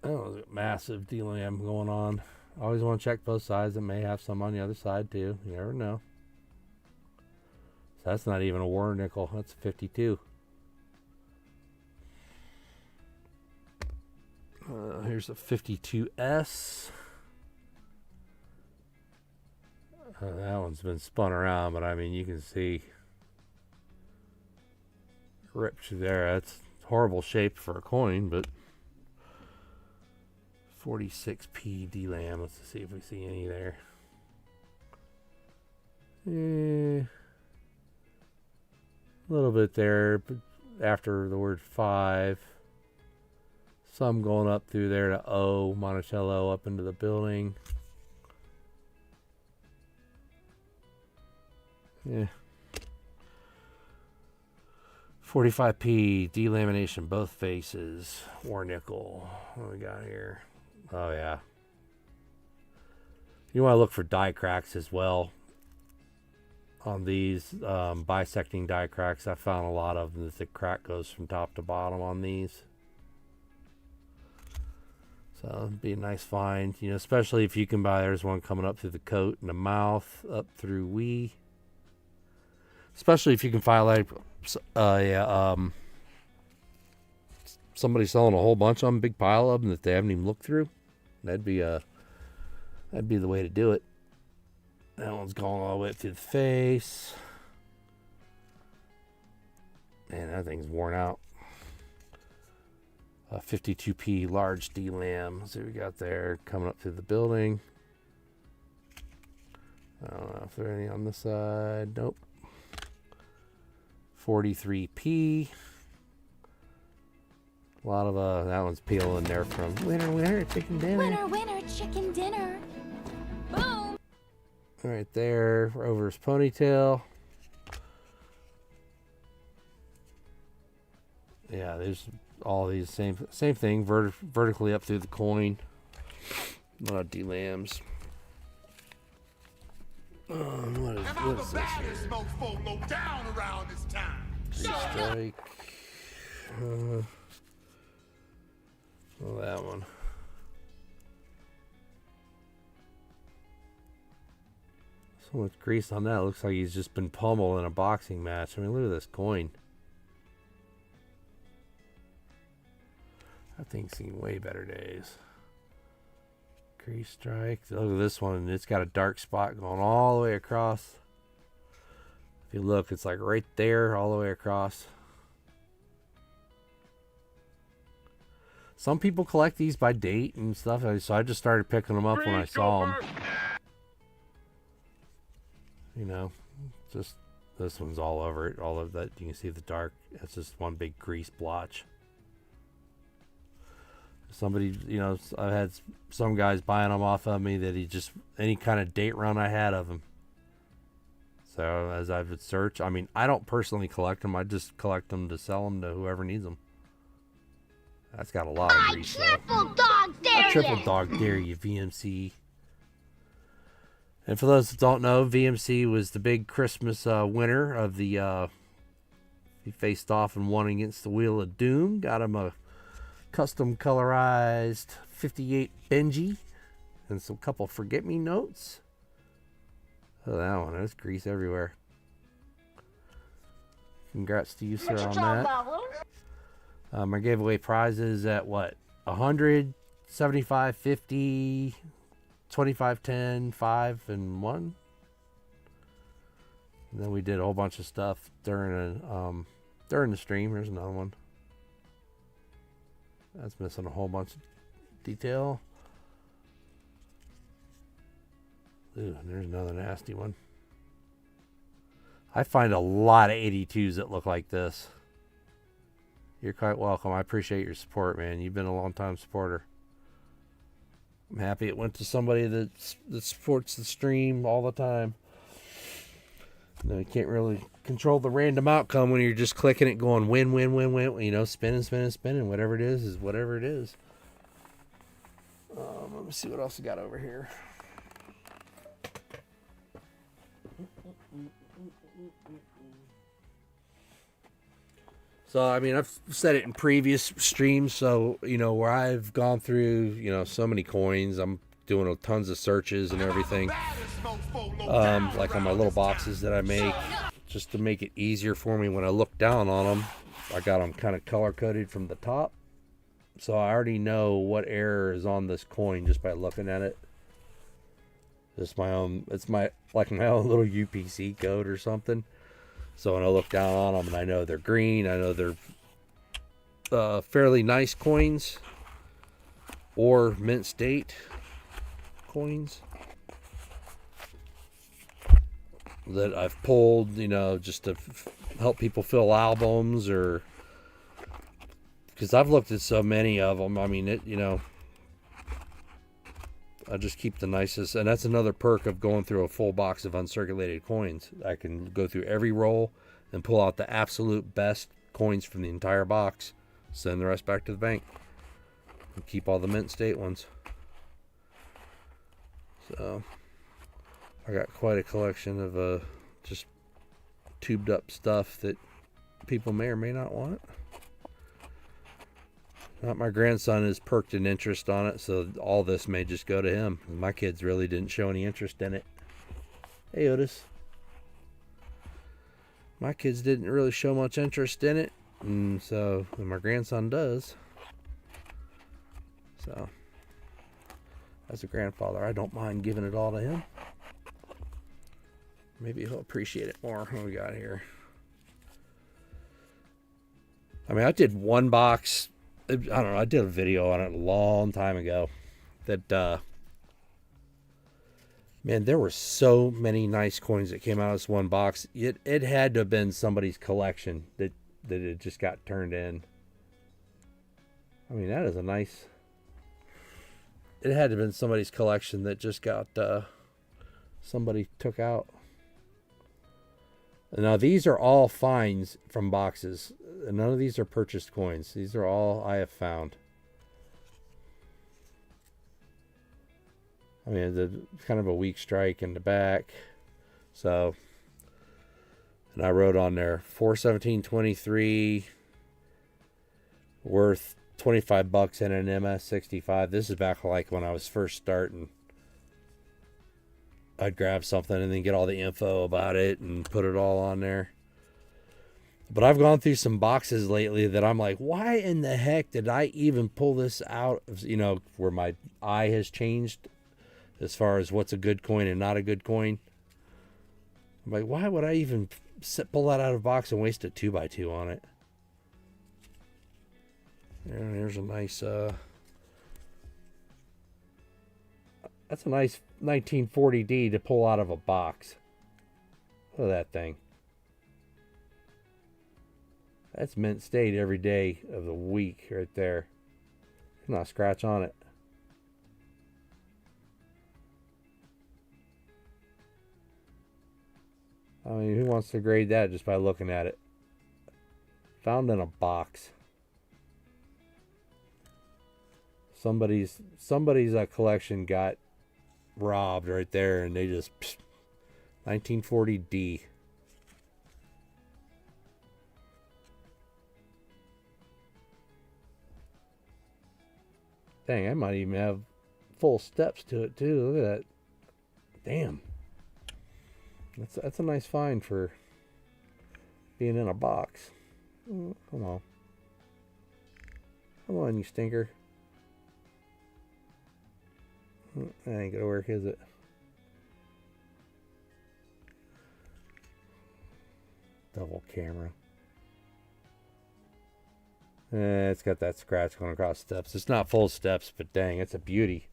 oh, massive delam going on. Always want to check both sides. It may have some on the other side too. You never know. So that's not even a war nickel. That's 52. Here's a 52S. That one's been spun around, but I mean, you can see ripped through there. That's horrible shape for a coin, but 46p delam. Let's see if we see any there. A little bit there, but after the word 5. Some going up through there to O, Monticello, up into the building. Yeah. 45p delamination, both faces. War nickel. What do we got here? Oh yeah. You want to look for die cracks as well on these bisecting die cracks. I found a lot of them. The crack goes from top to bottom on these. So it'd be a nice find, especially if you can buy. There's one coming up through the coat and the mouth, up through Especially if you can find like somebody selling a whole bunch of them, big pile of them that they haven't even looked through. That'd be the way to do it. That one's going all the way up through the face. Man, that thing's worn out. 52p large D-Lam. Let's see what we got there. Coming up through the building. I don't know if there are any on this side. Nope. 43p. A lot of that one's peeling there from winner, winner, chicken dinner. Winner, winner, chicken dinner. Boom. Right there, over his ponytail. Yeah, there's all these same thing, vertically up through the coin. A lot of D-Lams. What is this here? Strike. Oh, that one. So much grease on that. Looks like he's just been pummeled in a boxing match. I mean, look at this coin. That thing's seen way better days. Grease strike. Look at this one. It's got a dark spot going all the way across. If you look, it's like right there all the way across. Some people collect these by date and stuff, so I just started picking them up when I saw them. You know, just this one's all over it. All of that, you can see the dark. It's just one big grease blotch. Somebody, you know, I've had some guys buying them off of me that he just, any kind of date run I had of them. So as I would search, I mean, I don't personally collect them. I just collect them to sell them to whoever needs them. That's got a lot of grease. I triple dog dare you, VMC. And for those that don't know, VMC was the big Christmas winner of the. He faced off and won against the Wheel of Doom. Got him a custom colorized 58 Benji and some couple forget me notes. Oh, that one, there's grease everywhere. Congrats to you, sir, on that. I gave away prizes at what? 100, 75, 50, 25, 10, 5, and 1. And then we did a whole bunch of stuff during the stream. Here's another one. That's missing a whole bunch of detail. Ooh, and there's another nasty one. I find a lot of 82s that look like this. You're quite welcome. I appreciate your support, man. You've been a long-time supporter. I'm happy it went to somebody that supports the stream all the time. You know, you can't really control the random outcome when you're just clicking it going win, win, win, win. You know, spinning, spinning, spinning. Whatever it is whatever it is. Let me see what else we got over here. So, I mean, I've said it in previous streams. So, you know, where I've gone through, you know, so many coins. I'm doing tons of searches and everything. Like on my little boxes that I make. Just to make it easier for me when I look down on them. I got them kind of color-coded from the top. So I already know what error is on this coin just by looking at it. It's my own, like my own little UPC code or something. So when I look down on them and I know they're green, I know they're fairly nice coins or mint state coins that I've pulled, you know, just to help people fill albums, or because I've looked at so many of them. I mean, it, you know, I just keep the nicest, and that's another perk of going through a full box of uncirculated coins. I can go through every roll and pull out the absolute best coins from the entire box, send the rest back to the bank, and keep all the mint state ones. So I got quite a collection of just tubed up stuff that people may or may not want. My grandson is perked in interest on it, so all this may just go to him. My kids really didn't show any interest in it. Hey, Otis. My kids didn't really show much interest in it, and so my grandson does. So, as a grandfather, I don't mind giving it all to him. Maybe he'll appreciate it more. What we got here? I mean, I did one box. I don't know. I did a video on it a long time ago. That, man, there were so many nice coins that came out of this one box. It had to have been somebody's collection that it just got turned in. I mean, that is a nice... It had to have been somebody's collection that just got... somebody took out. Now, these are all finds from boxes. None of these are purchased coins. These are all I have found. I mean, it's kind of a weak strike in the back. So, and I wrote on there, 417.23, worth $25 in an MS-65. This is back like when I was first starting. I'd grab something and then get all the info about it and put it all on there. But I've gone through some boxes lately that I'm like, why in the heck did I even pull this out? You know, where my eye has changed as far as what's a good coin and not a good coin. I'm like, why would I even pull that out of a box and waste a 2x2 on it? There's a nice, that's a nice 1940D to pull out of a box. Look at that thing. That's mint state every day of the week right there. There's not a scratch on it. I mean, who wants to grade that just by looking at it? Found in a box. Somebody's collection got robbed right there, and they just 1940D. Dang, I might even have full steps to it too. Look at that. Damn. That's a nice find for being in a box. Come on. Come on, you stinker. That ain't gonna work, is it? Double camera. It's got that scratch going across steps. It's not full steps, but dang, it's a beauty.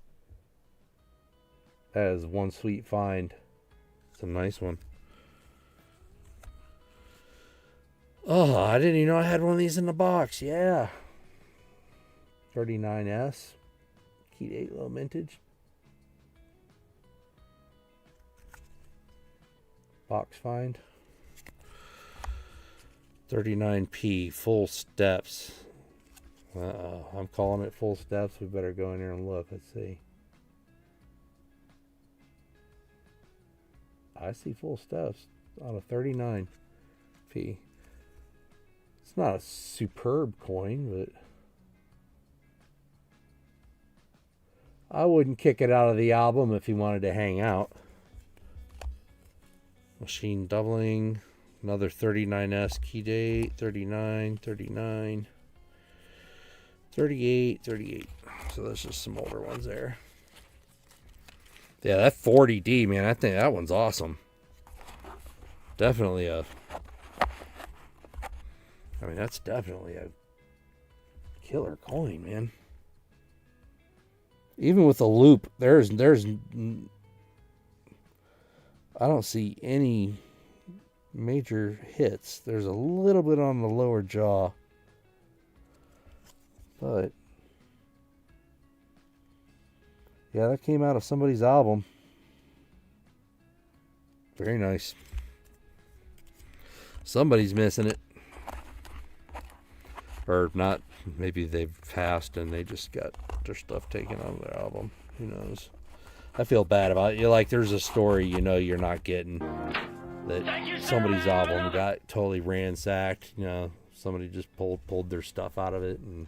That is one sweet find. It's a nice one. Oh, I didn't even know I had one of these in the box. Yeah. 39S. Key date low mintage. Box find. 39P. Full steps. Uh-oh. I'm calling it full steps. We better go in here and look. Let's see. I see full steps on a 39P. It's not a superb coin, but I wouldn't kick it out of the album if he wanted to hang out. Machine doubling. Another 39S key date. 39, 39, 38, 38. So there's just some older ones there. Yeah, that 40D, man, I think that one's awesome. Definitely a... I mean, that's definitely a killer coin, man. Even with the loop, there's I don't see any major hits. There's a little bit on the lower jaw, but yeah, that came out of somebody's album. Very nice. Somebody's missing it. Or not. Maybe they've passed and they just got their stuff taken out of their album. Who knows? I feel bad about it. You're like, there's a story you know you're not getting. That somebody's album got totally ransacked. You know, somebody just pulled their stuff out of it. And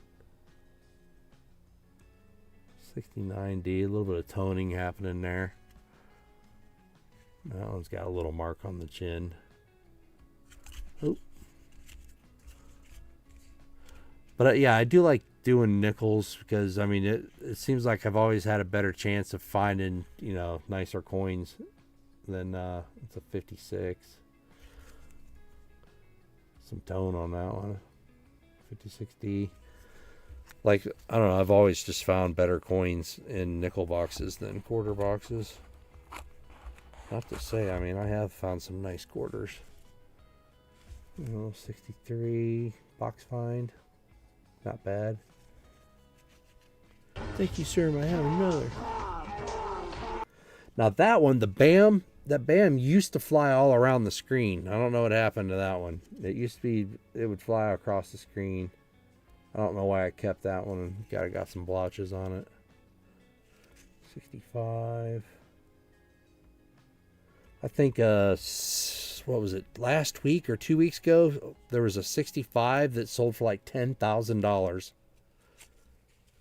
69D, a little bit of toning happening there. That one's got a little mark on the chin. Oop. But yeah, I do like doing nickels because, I mean, it seems like I've always had a better chance of finding, you know, nicer coins than it's a 56. Some tone on that one. 56D. Like, I don't know, I've always just found better coins in nickel boxes than quarter boxes. Not to say, I mean, I have found some nice quarters. You know, 63 box find. Not bad. Thank you, sir. I have another. Now that one, the BAM, that BAM used to fly all around the screen. I don't know what happened to that one. It used to be, it would fly across the screen. I don't know why I kept that one. Got some blotches on it. 65. I think, what was it, last week or 2 weeks ago, there was a 65 that sold for like $10,000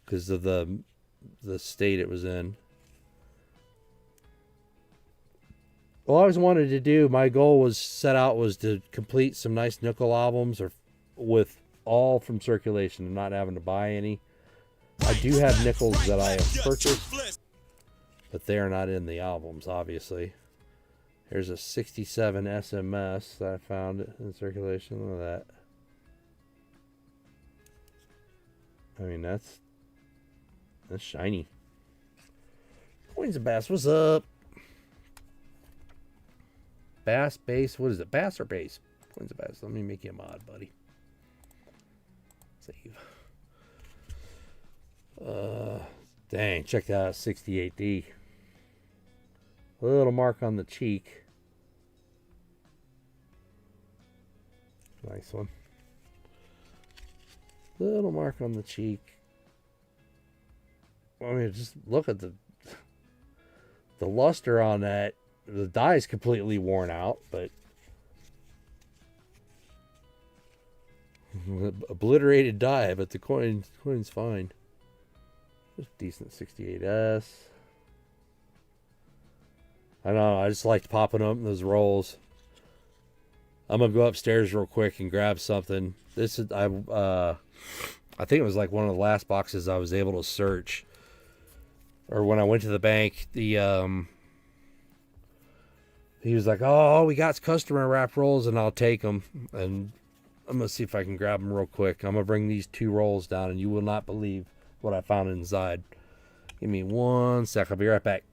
because of the state it was in. Well, I always wanted to do, my goal was set out was to complete some nice nickel albums or with all from circulation and not having to buy any. I do have nickels that I have purchased, but they are not in the albums, obviously. Here's a 67 SMS that I found in circulation. Look at that. I mean, that's shiny. Coins of Bass, what's up? Bass, base, what is it? Bass or base? Coins of Bass. Let me make you a mod, buddy. Save. Dang, check that out, 68D. A little mark on the cheek. Nice one. Little mark on the cheek. I mean, just look at the luster on that. The die is completely worn out, but obliterated die, but the coin's fine. Just decent 68S. I know, I just liked popping up those rolls. I'm gonna go upstairs real quick and grab something. This is I think it was like one of the last boxes I was able to search. Or when I went to the bank, the he was like, "Oh, we got customer wrap rolls, and I'll take them." And I'm gonna see if I can grab them real quick. I'm gonna bring these 2 rolls down, and you will not believe what I found inside. Give me 1 sec. I'll be right back.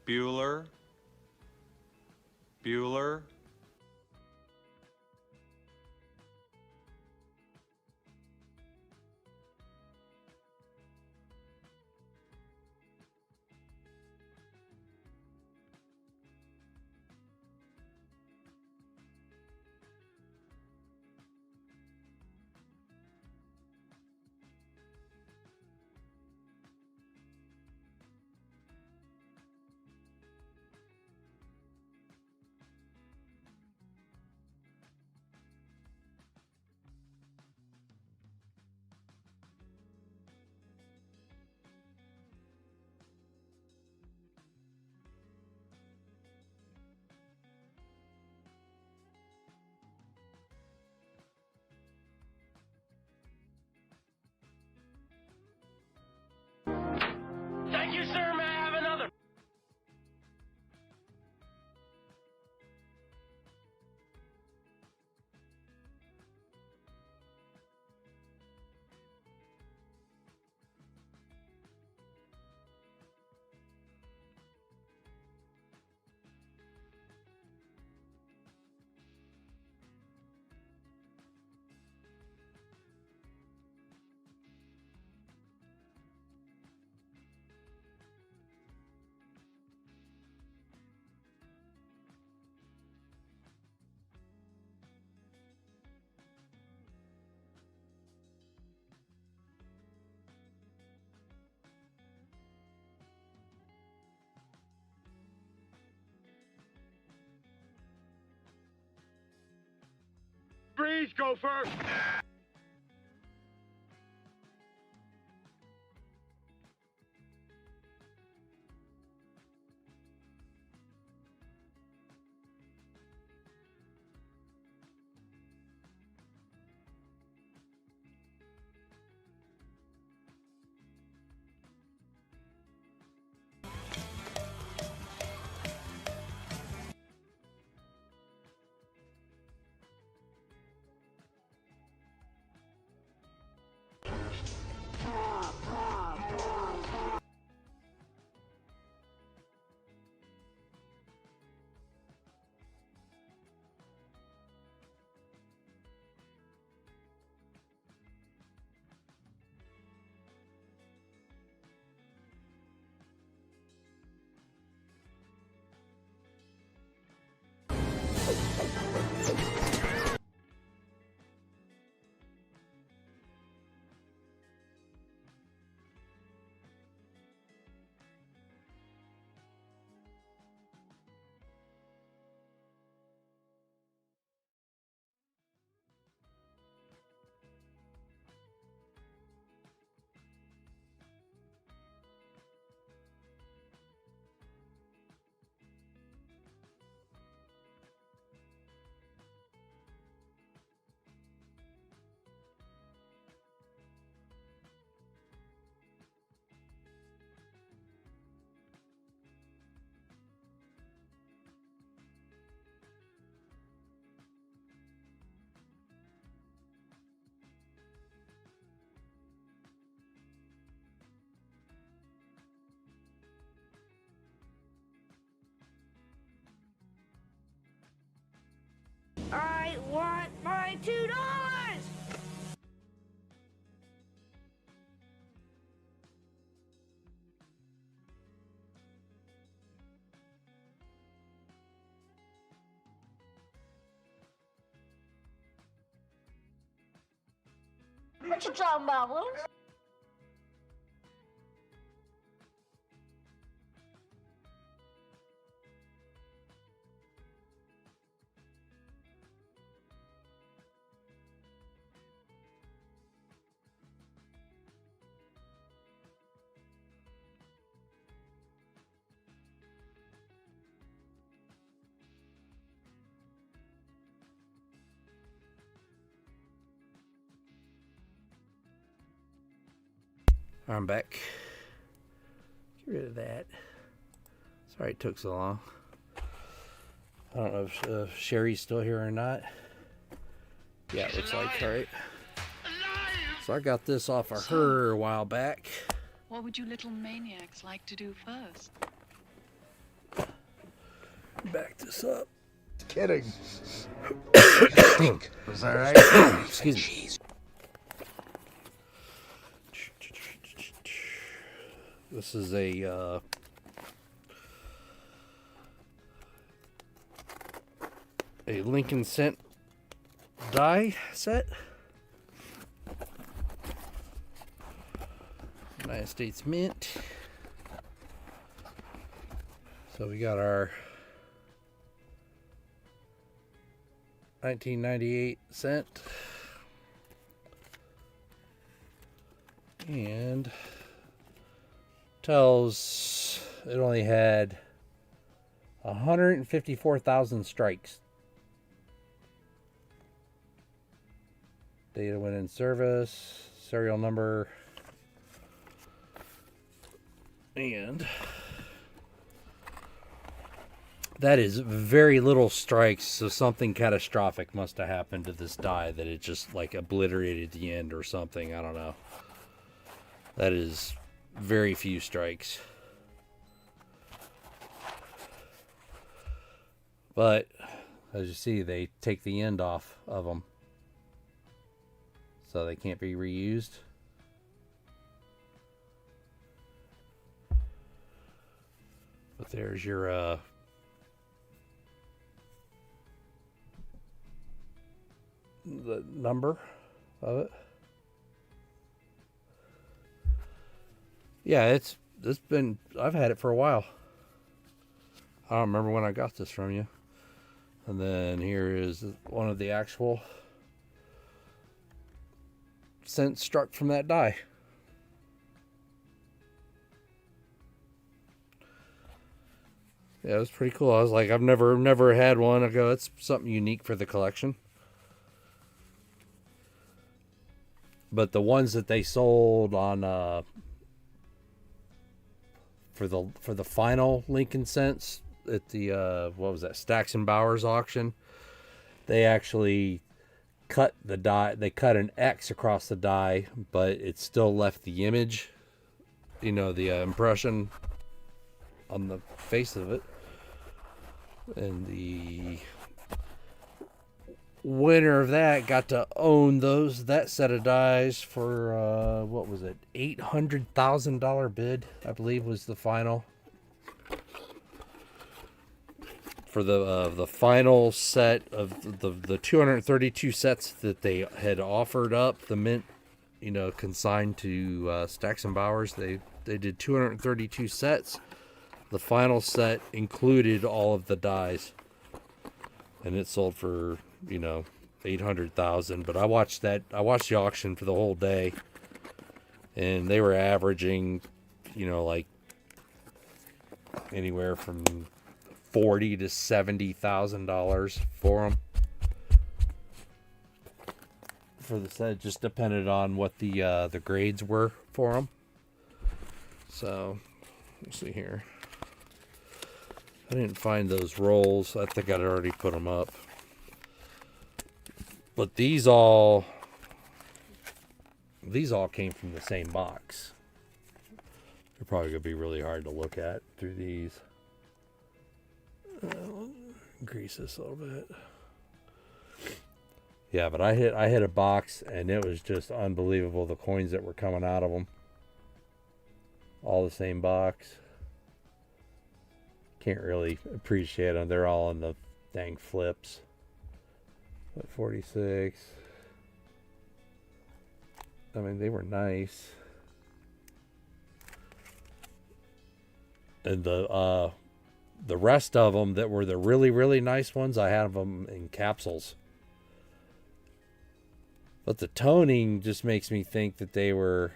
Bueller. Bueller. Freeze, Gopher! I want my $2! What you talking about, Will? I'm back. Get rid of that. Sorry it took so long. I don't know if Sherry's still here or not. Yeah, it looks like, alright. So I got this off of her a while back. What would you little maniacs like to do first? Back this up. Kidding. Was that right? Excuse me. This is a Lincoln Cent die set. United States Mint. So we got our 1998 cent. And tells it only had 154,000 strikes. Data went in service, serial number, and that is very little strikes, so something catastrophic must have happened to this die that it just like obliterated the end or something. I don't know. That is very few strikes. But as you see, they take the end off of them, so they can't be reused. But there's your the number of it. Yeah, it's been, I've had it for a while. I don't remember when I got this from you. And then here is one of the actual cent struck from that die. Yeah, it was pretty cool. I was like, I've never had one. I go, it's something unique for the collection. But the ones that they sold on for the final Lincoln cents at the what was that, Stacks and Bowers auction, they actually cut the die. They cut an X across the die, but it still left the image, you know, the impression on the face of it. And the winner of that got to own that set of dies for what was it, $800,000 bid, I believe was the final. For the final set of the 232 sets that they had offered up, the mint, you know, consigned to Stacks and Bowers, they did 232 sets. The final set included all of the dies, and it sold for, you know, $800,000. But I watched the auction for the whole day, and they were averaging, you know, like anywhere from $40,000 to $70,000 for them. For the set, it just depended on what the grades were for them. So let's see here. I didn't find those rolls. I think I'd already put them up. But these all came from the same box. They're probably going to be really hard to look at through these. Increase this a little bit. Yeah, but I hit a box, and it was just unbelievable, the coins that were coming out of them. All the same box. Can't really appreciate them. They're all in the dang flips. But 46. I mean, they were nice. And the rest of them that were the really, really nice ones, I had them in capsules. But the toning just makes me think that they were...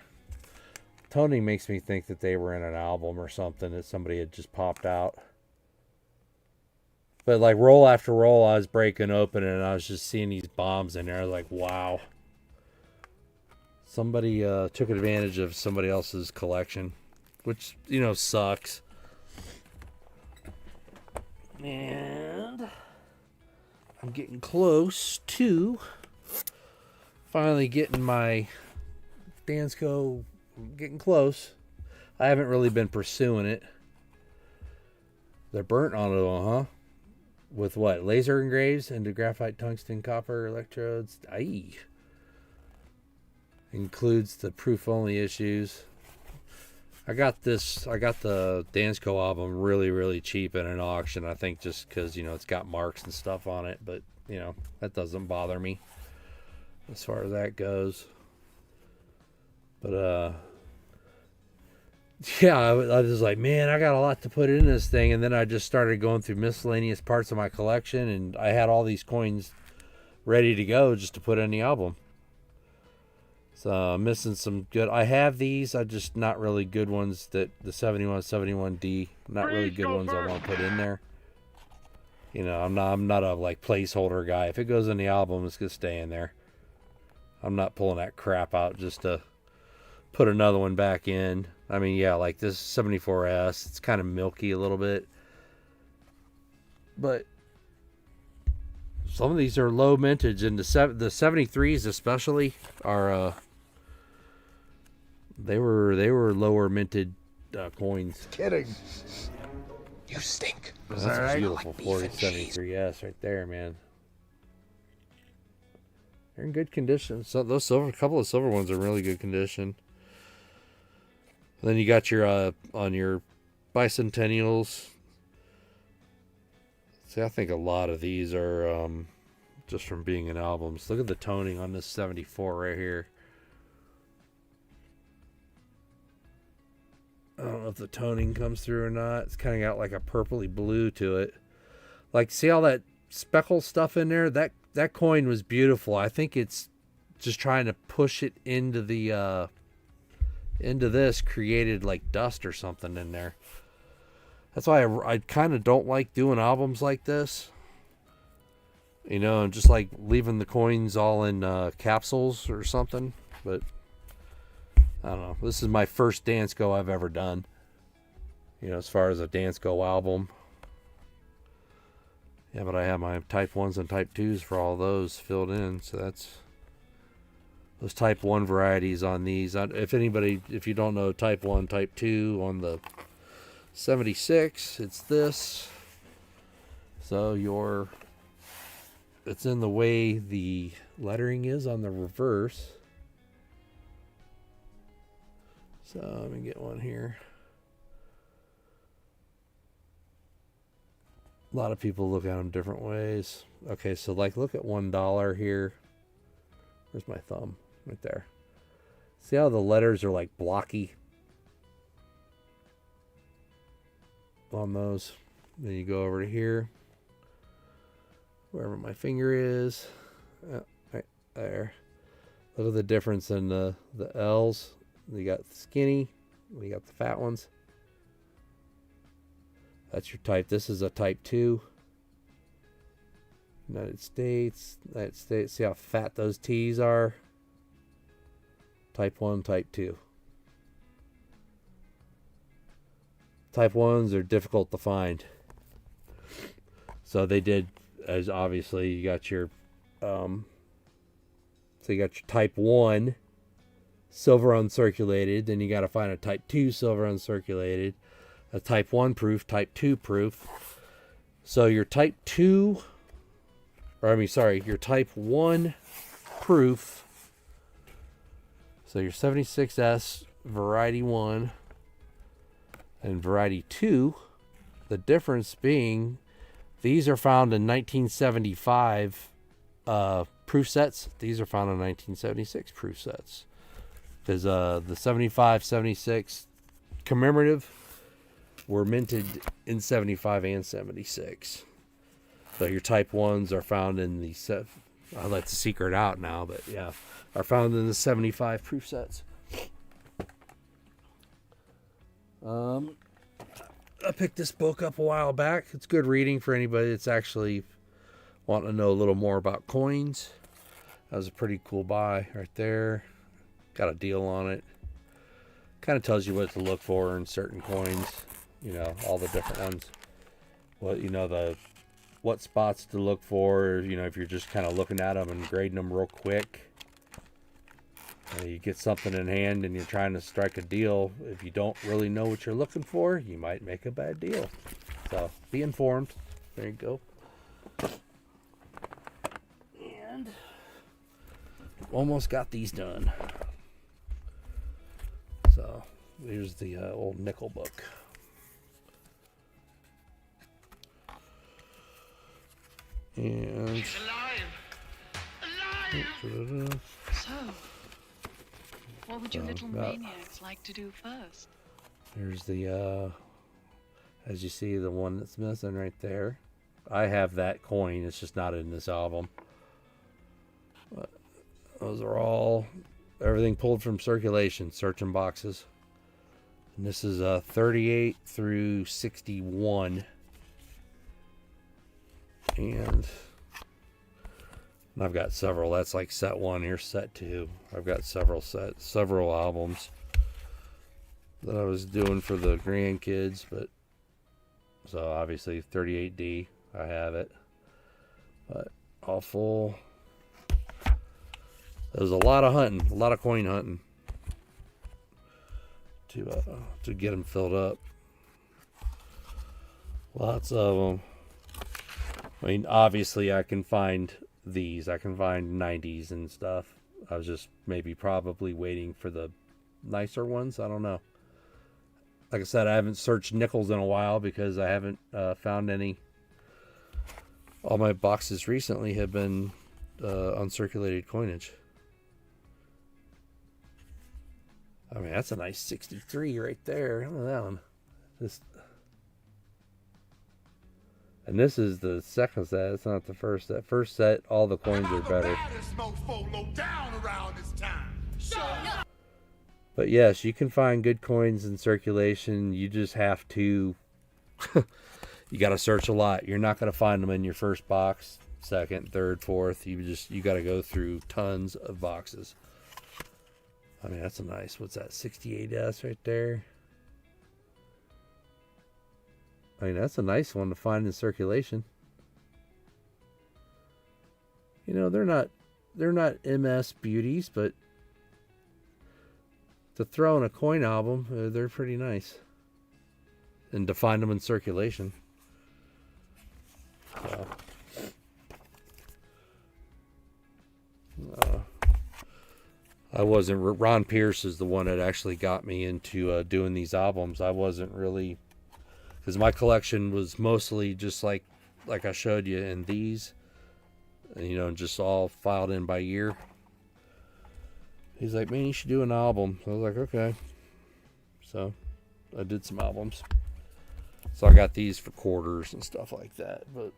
Toning makes me think that they were in an album or something that somebody had just popped out. But like roll after roll, I was breaking open and I was just seeing these bombs in there. I was like, wow. Somebody took advantage of somebody else's collection, which, you know, sucks. And I'm getting close to finally getting my Dansco. Getting close. I haven't really been pursuing it. They're burnt onto them, huh? With what? Laser engraves into graphite, tungsten, copper electrodes. Aye. Includes the proof only issues. I got the Dansco album really, really cheap in an auction. I think just because, you know, it's got marks and stuff on it. But, you know, that doesn't bother me as far as that goes. But, yeah, I was like, man, I got a lot to put in this thing. And then I just started going through miscellaneous parts of my collection. And I had all these coins ready to go just to put in the album. So I'm missing some good. I have these. I just not really good ones that the 71D. Not really good ones I want to put in there. You know, I'm not a like placeholder guy. If it goes in the album, it's going to stay in there. I'm not pulling that crap out just to put another one back in. I mean, yeah, like this 74S, it's kind of milky a little bit. But some of these are low mintage, and the 73s especially are they were lower minted coins. Kidding. You stink. That's a beautiful 4073S right there, man. They're in good condition. So those couple of silver ones are in really good condition. Then you got your on your bicentennials. See, I think a lot of these are just from being in albums. Look at the toning on this 74 right here. I don't know if the toning comes through or not. It's kind of got like a purpley blue to it. Like, see all that speckle stuff in there? That coin was beautiful. I think it's just trying to push it into the into this created like dust or something in there. That's why I kind of don't like doing albums like this. You know, and just like leaving the coins all in capsules or something. But I don't know. This is my first Dance Go I've ever done. You know, as far as a Dance Go album. Yeah, but I have my Type 1s and Type 2s for all those filled in. So that's those Type 1 varieties on these. If you don't know Type 1, Type 2 on the 76, it's this. So it's in the way the lettering is on the reverse. So let me get one here. A lot of people look at them different ways. Okay, so like look at $1 here. Where's my thumb? Right there. See how the letters are like blocky on those? Then you go over to here. Wherever my finger is. Right there. Look at the difference in the L's. You got the skinny. You got the fat ones. That's your type. This is a Type 2. United States. See how fat those T's are? Type 1, Type 2. Type 1s are difficult to find. So they did, as obviously you got your, so you got your Type 1 silver uncirculated. Then you got to find a Type 2 silver uncirculated. A Type 1 proof, Type 2 proof. So your Type 2, your Type 1 proof. So your 76S Variety 1 and Variety 2. The difference being these are found in 1975 proof sets. These are found in 1976 proof sets. Because the 75, 76 commemorative were minted in 75 and 76. So your Type 1s are found in the I'll let the secret out now, but yeah, are found in the 75 proof sets. I picked this book up a while back. It's good reading for anybody that's actually wanting to know a little more about coins. That was a pretty cool buy right there. Got a deal on it. Kind of tells you what to look for in certain coins. You know, all the different ones. Well, you know, what spots to look for. You know, if you're just kind of looking at them and grading them real quick. You get something in hand and you're trying to strike a deal. If you don't really know what you're looking for, you might make a bad deal. So, be informed. There you go. And almost got these done. So, here's the old nickel book. And He's alive! So, what would you little maniacs like to do first? Here's the, as you see, the one that's missing right there. I have that coin. It's just not in this album. But those are all, everything pulled from circulation, searching boxes. And this is 38 through 61. And I've got several. That's like set 1. Here's set 2. I've got several albums that I was doing for the grandkids. But so obviously 38D, I have it. But all full. There's a lot of hunting, a lot of coin hunting to get them filled up. Lots of them. I mean, obviously I can find these. I can find 90s and stuff. I was just probably waiting for the nicer ones. I don't know. Like I said, I haven't searched nickels in a while because I haven't found any. All my boxes recently have been uncirculated coinage. I mean, that's a nice 63 right there. Look at that one. And this is the second set. It's not the first set. First set, all the coins are better. But yes, you can find good coins in circulation. You just have to, you got to search a lot. You're not going to find them in your first box, second, third, fourth. You got to go through tons of boxes. I mean, that's a nice, what's that, 68S right there? I mean, that's a nice one to find in circulation. You know, they're not MS beauties, but to throw in a coin album, they're pretty nice. And to find them in circulation. So, Ron Pierce is the one that actually got me into doing these albums. I wasn't really, because my collection was mostly just like I showed you in these, you know, just all filed in by year. He's like, man, you should do an album. So I was like, okay. So I did some albums. So I got these for quarters and stuff like that. But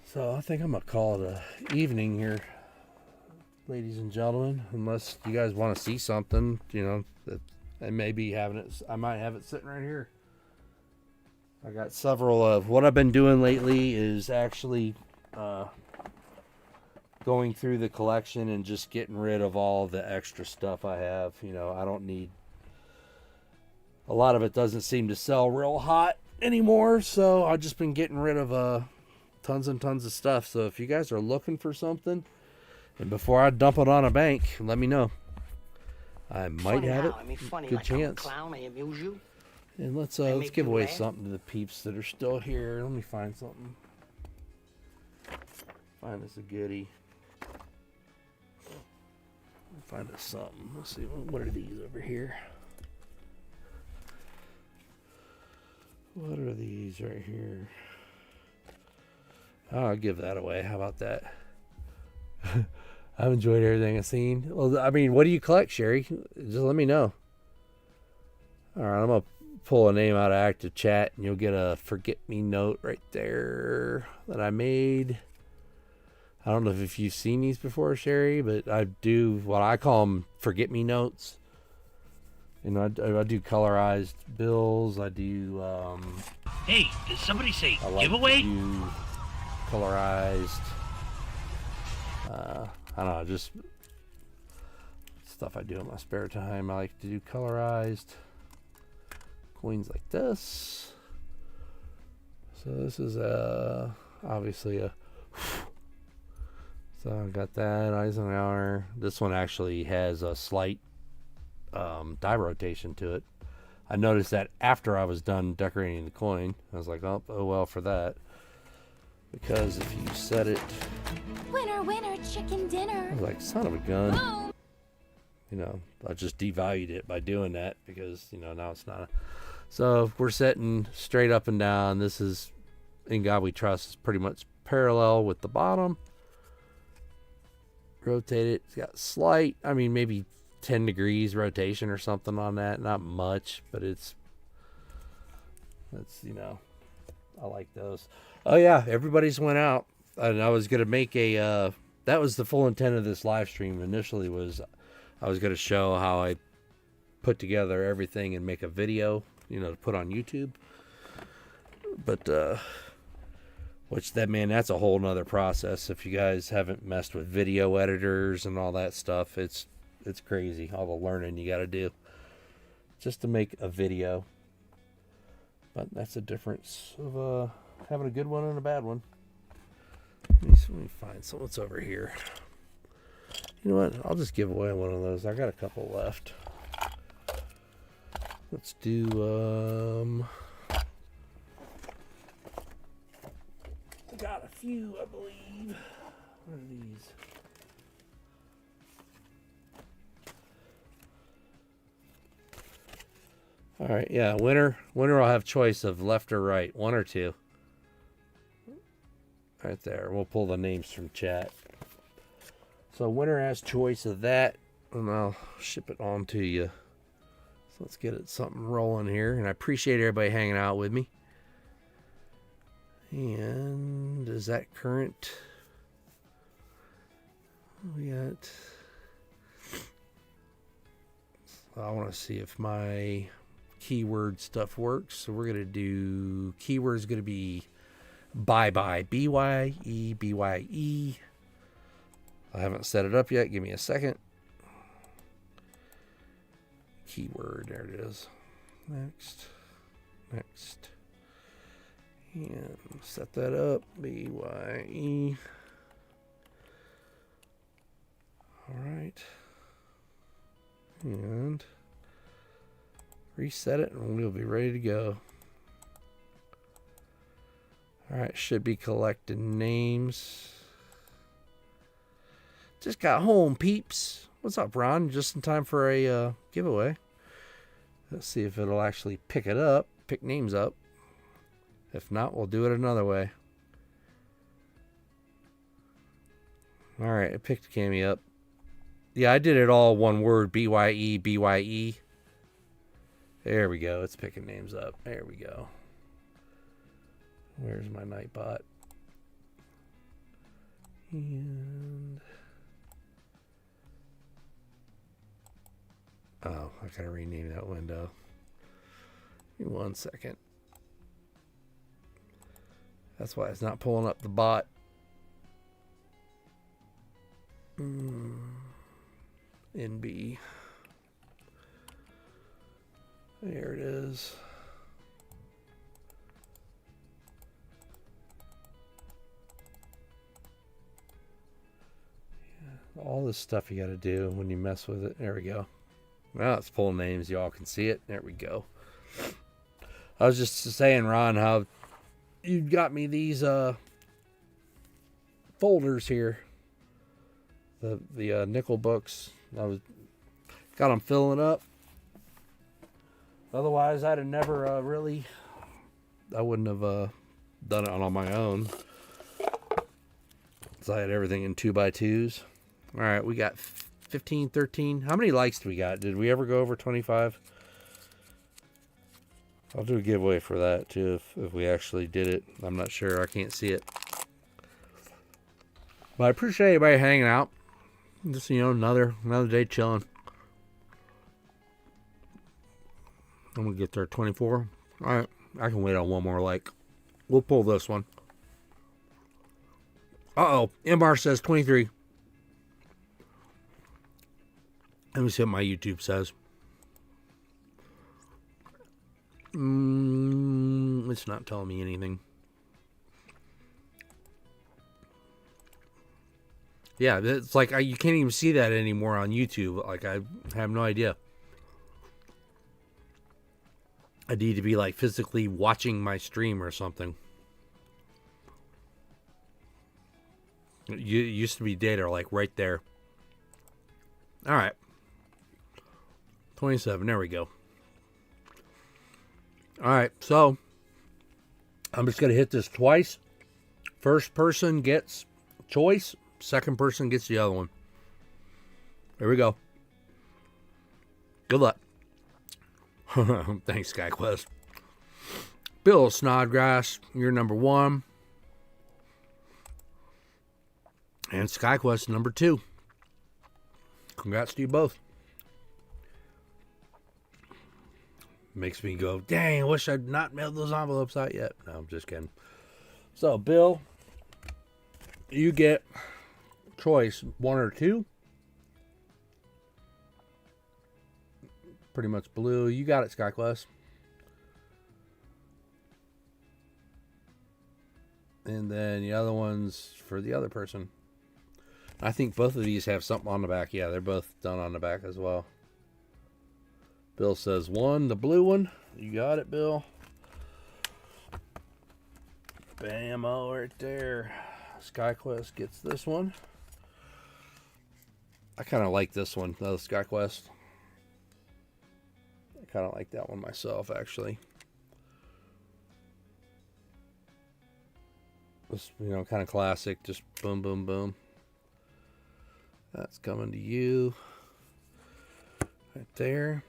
so I think I'm gonna call it a evening here, ladies and gentlemen. Unless you guys want to see something, you know, that I may be having it. I might have it sitting right here. I got several of what I've been doing lately is actually going through the collection and just getting rid of all the extra stuff I have. You know, I don't need, a lot of it doesn't seem to sell real hot anymore, so I've just been getting rid of tons and tons of stuff. So if you guys are looking for something, and before I dump it on a bank, let me know. I might have it. Good chance. And let's give away something to the peeps that are still here. Let me find something. Find us a goodie. Find us something. Let's see. What are these over here? What are these right here? Oh, I'll give that away. How about that? I've enjoyed everything I've seen. Well, I mean, what do you collect, Sherry? Just let me know. All right, I'm going to pull a name out of active chat, and you'll get a forget me note right there that I made. I don't know if you've seen these before, Sherry, but I do what I call them forget me notes. You know, I do colorized bills. I do. Hey, did somebody say I like giveaway? To do colorized. I don't know, just stuff I do in my spare time. I like to do colorized coins like this. So this is obviously a. So I got that Eisenhower. This one actually has a slight die rotation to it. I noticed that after I was done decorating the coin. I was like, oh well for that. Because if you set it, Winner, winner, chicken dinner. I was like, son of a gun. Boom. You know, I just devalued it by doing that because, you know, now it's not. So if we're setting straight up and down, this is In God We Trust is pretty much parallel with the bottom. Rotate it. It's got slight, I mean, maybe 10 degrees rotation or something on that. Not much, but that's, you know, I like those. Oh yeah, everybody's went out. And I was going to make a, that was the full intent of this live stream initially, was I was going to show how I put together everything and make a video, you know, to put on YouTube. But, which that, man, that's a whole nother process. If you guys haven't messed with video editors and all that stuff, it's crazy all the learning you got to do just to make a video. But that's the difference of having a good one and a bad one. Let me find someone's over here. You know what? I'll just give away one of those. I got a couple left. Let's do I got a few, I believe. What are these? All right, yeah, winner will have choice of left or right, one or two. Right there. We'll pull the names from chat. So winner has choice of that, and I'll ship it on to you. So let's get it something rolling here, and I appreciate everybody hanging out with me. And is that current? We got. I want to see if my keyword stuff works. So we're going to do keyword is going to be bye. B-Y-E, B-Y-E. I haven't set it up yet. Give me a second. Keyword. There it is. Next. And set that up. B-Y-E. All right. And reset it and we'll be ready to go. All right, should be collecting names. Just got home, peeps. What's up, Ron? Just in time for a giveaway. Let's see if it'll actually pick it up, pick names up. If not, we'll do it another way. All right, it picked Cammy up. Yeah, I did it all one word, B-Y-E, B-Y-E. There we go. It's picking names up. There we go. Where's my Nightbot? And... oh, I gotta rename that window. Give me 1 second. That's why it's not pulling up the bot. NB. There it is. Yeah, all this stuff you got to do when you mess with it. There we go. Now it's pulling names. Y'all can see it. There we go. I was just saying, Ron, how you got me these folders here. The nickel books. I got them filling up. Otherwise, I'd have never I wouldn't have done it on my own. So I had everything in 2x2s. All right, we got 15, 13. How many likes do we got? Did we ever go over 25? I'll do a giveaway for that too if we actually did it. I'm not sure. I can't see it. But I appreciate everybody hanging out. Just, another day chilling. I'm going to get there 24. All right. I can wait on one more like. We'll pull this one. Uh-oh. MR says 23. Let me see what my YouTube says. It's not telling me anything. Yeah, it's like you can't even see that anymore on YouTube. Like, I have no idea. I need to be like physically watching my stream or something. It used to be data like right there. All right. 27. There we go. All right. So I'm just going to hit this twice. First person gets choice. Second person gets the other one. There we go. Good luck. Thanks, SkyQuest. Bill Snodgrass, you're number 1. And SkyQuest, number 2. Congrats to you both. Makes me go, dang, I wish I'd not mailed those envelopes out yet. No, I'm just kidding. So, Bill, you get choice 1 or 2. Pretty much blue. You got it, SkyQuest. And then the other one's for the other person. I think both of these have something on the back. Yeah, they're both done on the back as well. Bill says 1, the blue one. You got it, Bill. Bam-o right there. SkyQuest gets this one. I kind of like this one, though, SkyQuest. I kind of like that one myself, actually. Just, kind of classic. Just boom, boom, boom. That's coming to you. Right there.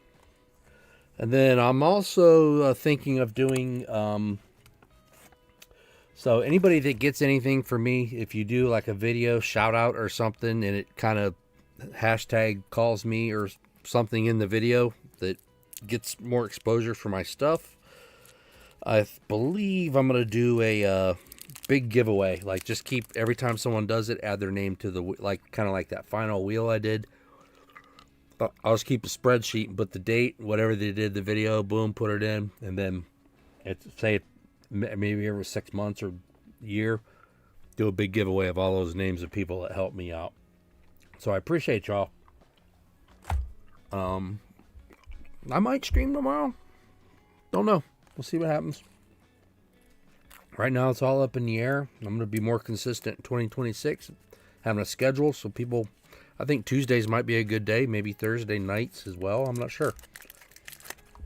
And then I'm also thinking of doing So anybody that gets anything from me, if you do like a video shout out or something and it kind of hashtag calls me or something in the video that gets more exposure for my stuff, I believe I'm going to do a big giveaway. Like just keep, every time someone does it, add their name to the, like kind of like that final wheel I did. I'll just keep a spreadsheet and put the date, whatever they did the video, boom, put it in. And then say maybe every 6 months or year, do a big giveaway of all those names of people that helped me out. So I appreciate y'all. I might stream tomorrow. Don't know. We'll see what happens. Right now it's all up in the air. I'm going to be more consistent in 2026. Having a schedule so people, I think Tuesdays might be a good day. Maybe Thursday nights as well. I'm not sure.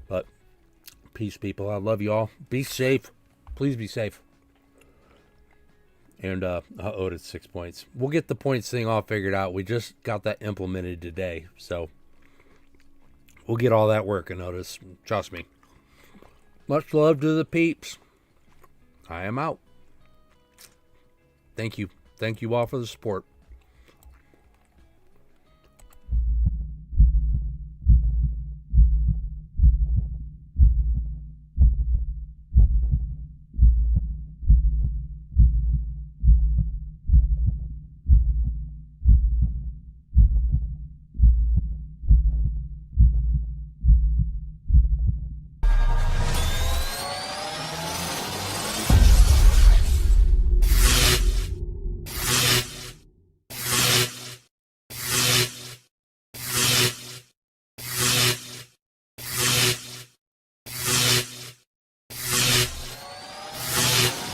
But peace, people. I love you all. Be safe. Please be safe. And I owed it 6 points. We'll get the points thing all figured out. We just got that implemented today. So we'll get all that working, Otis. Trust me. Much love to the peeps. I am out. Thank you. Thank you all for the support.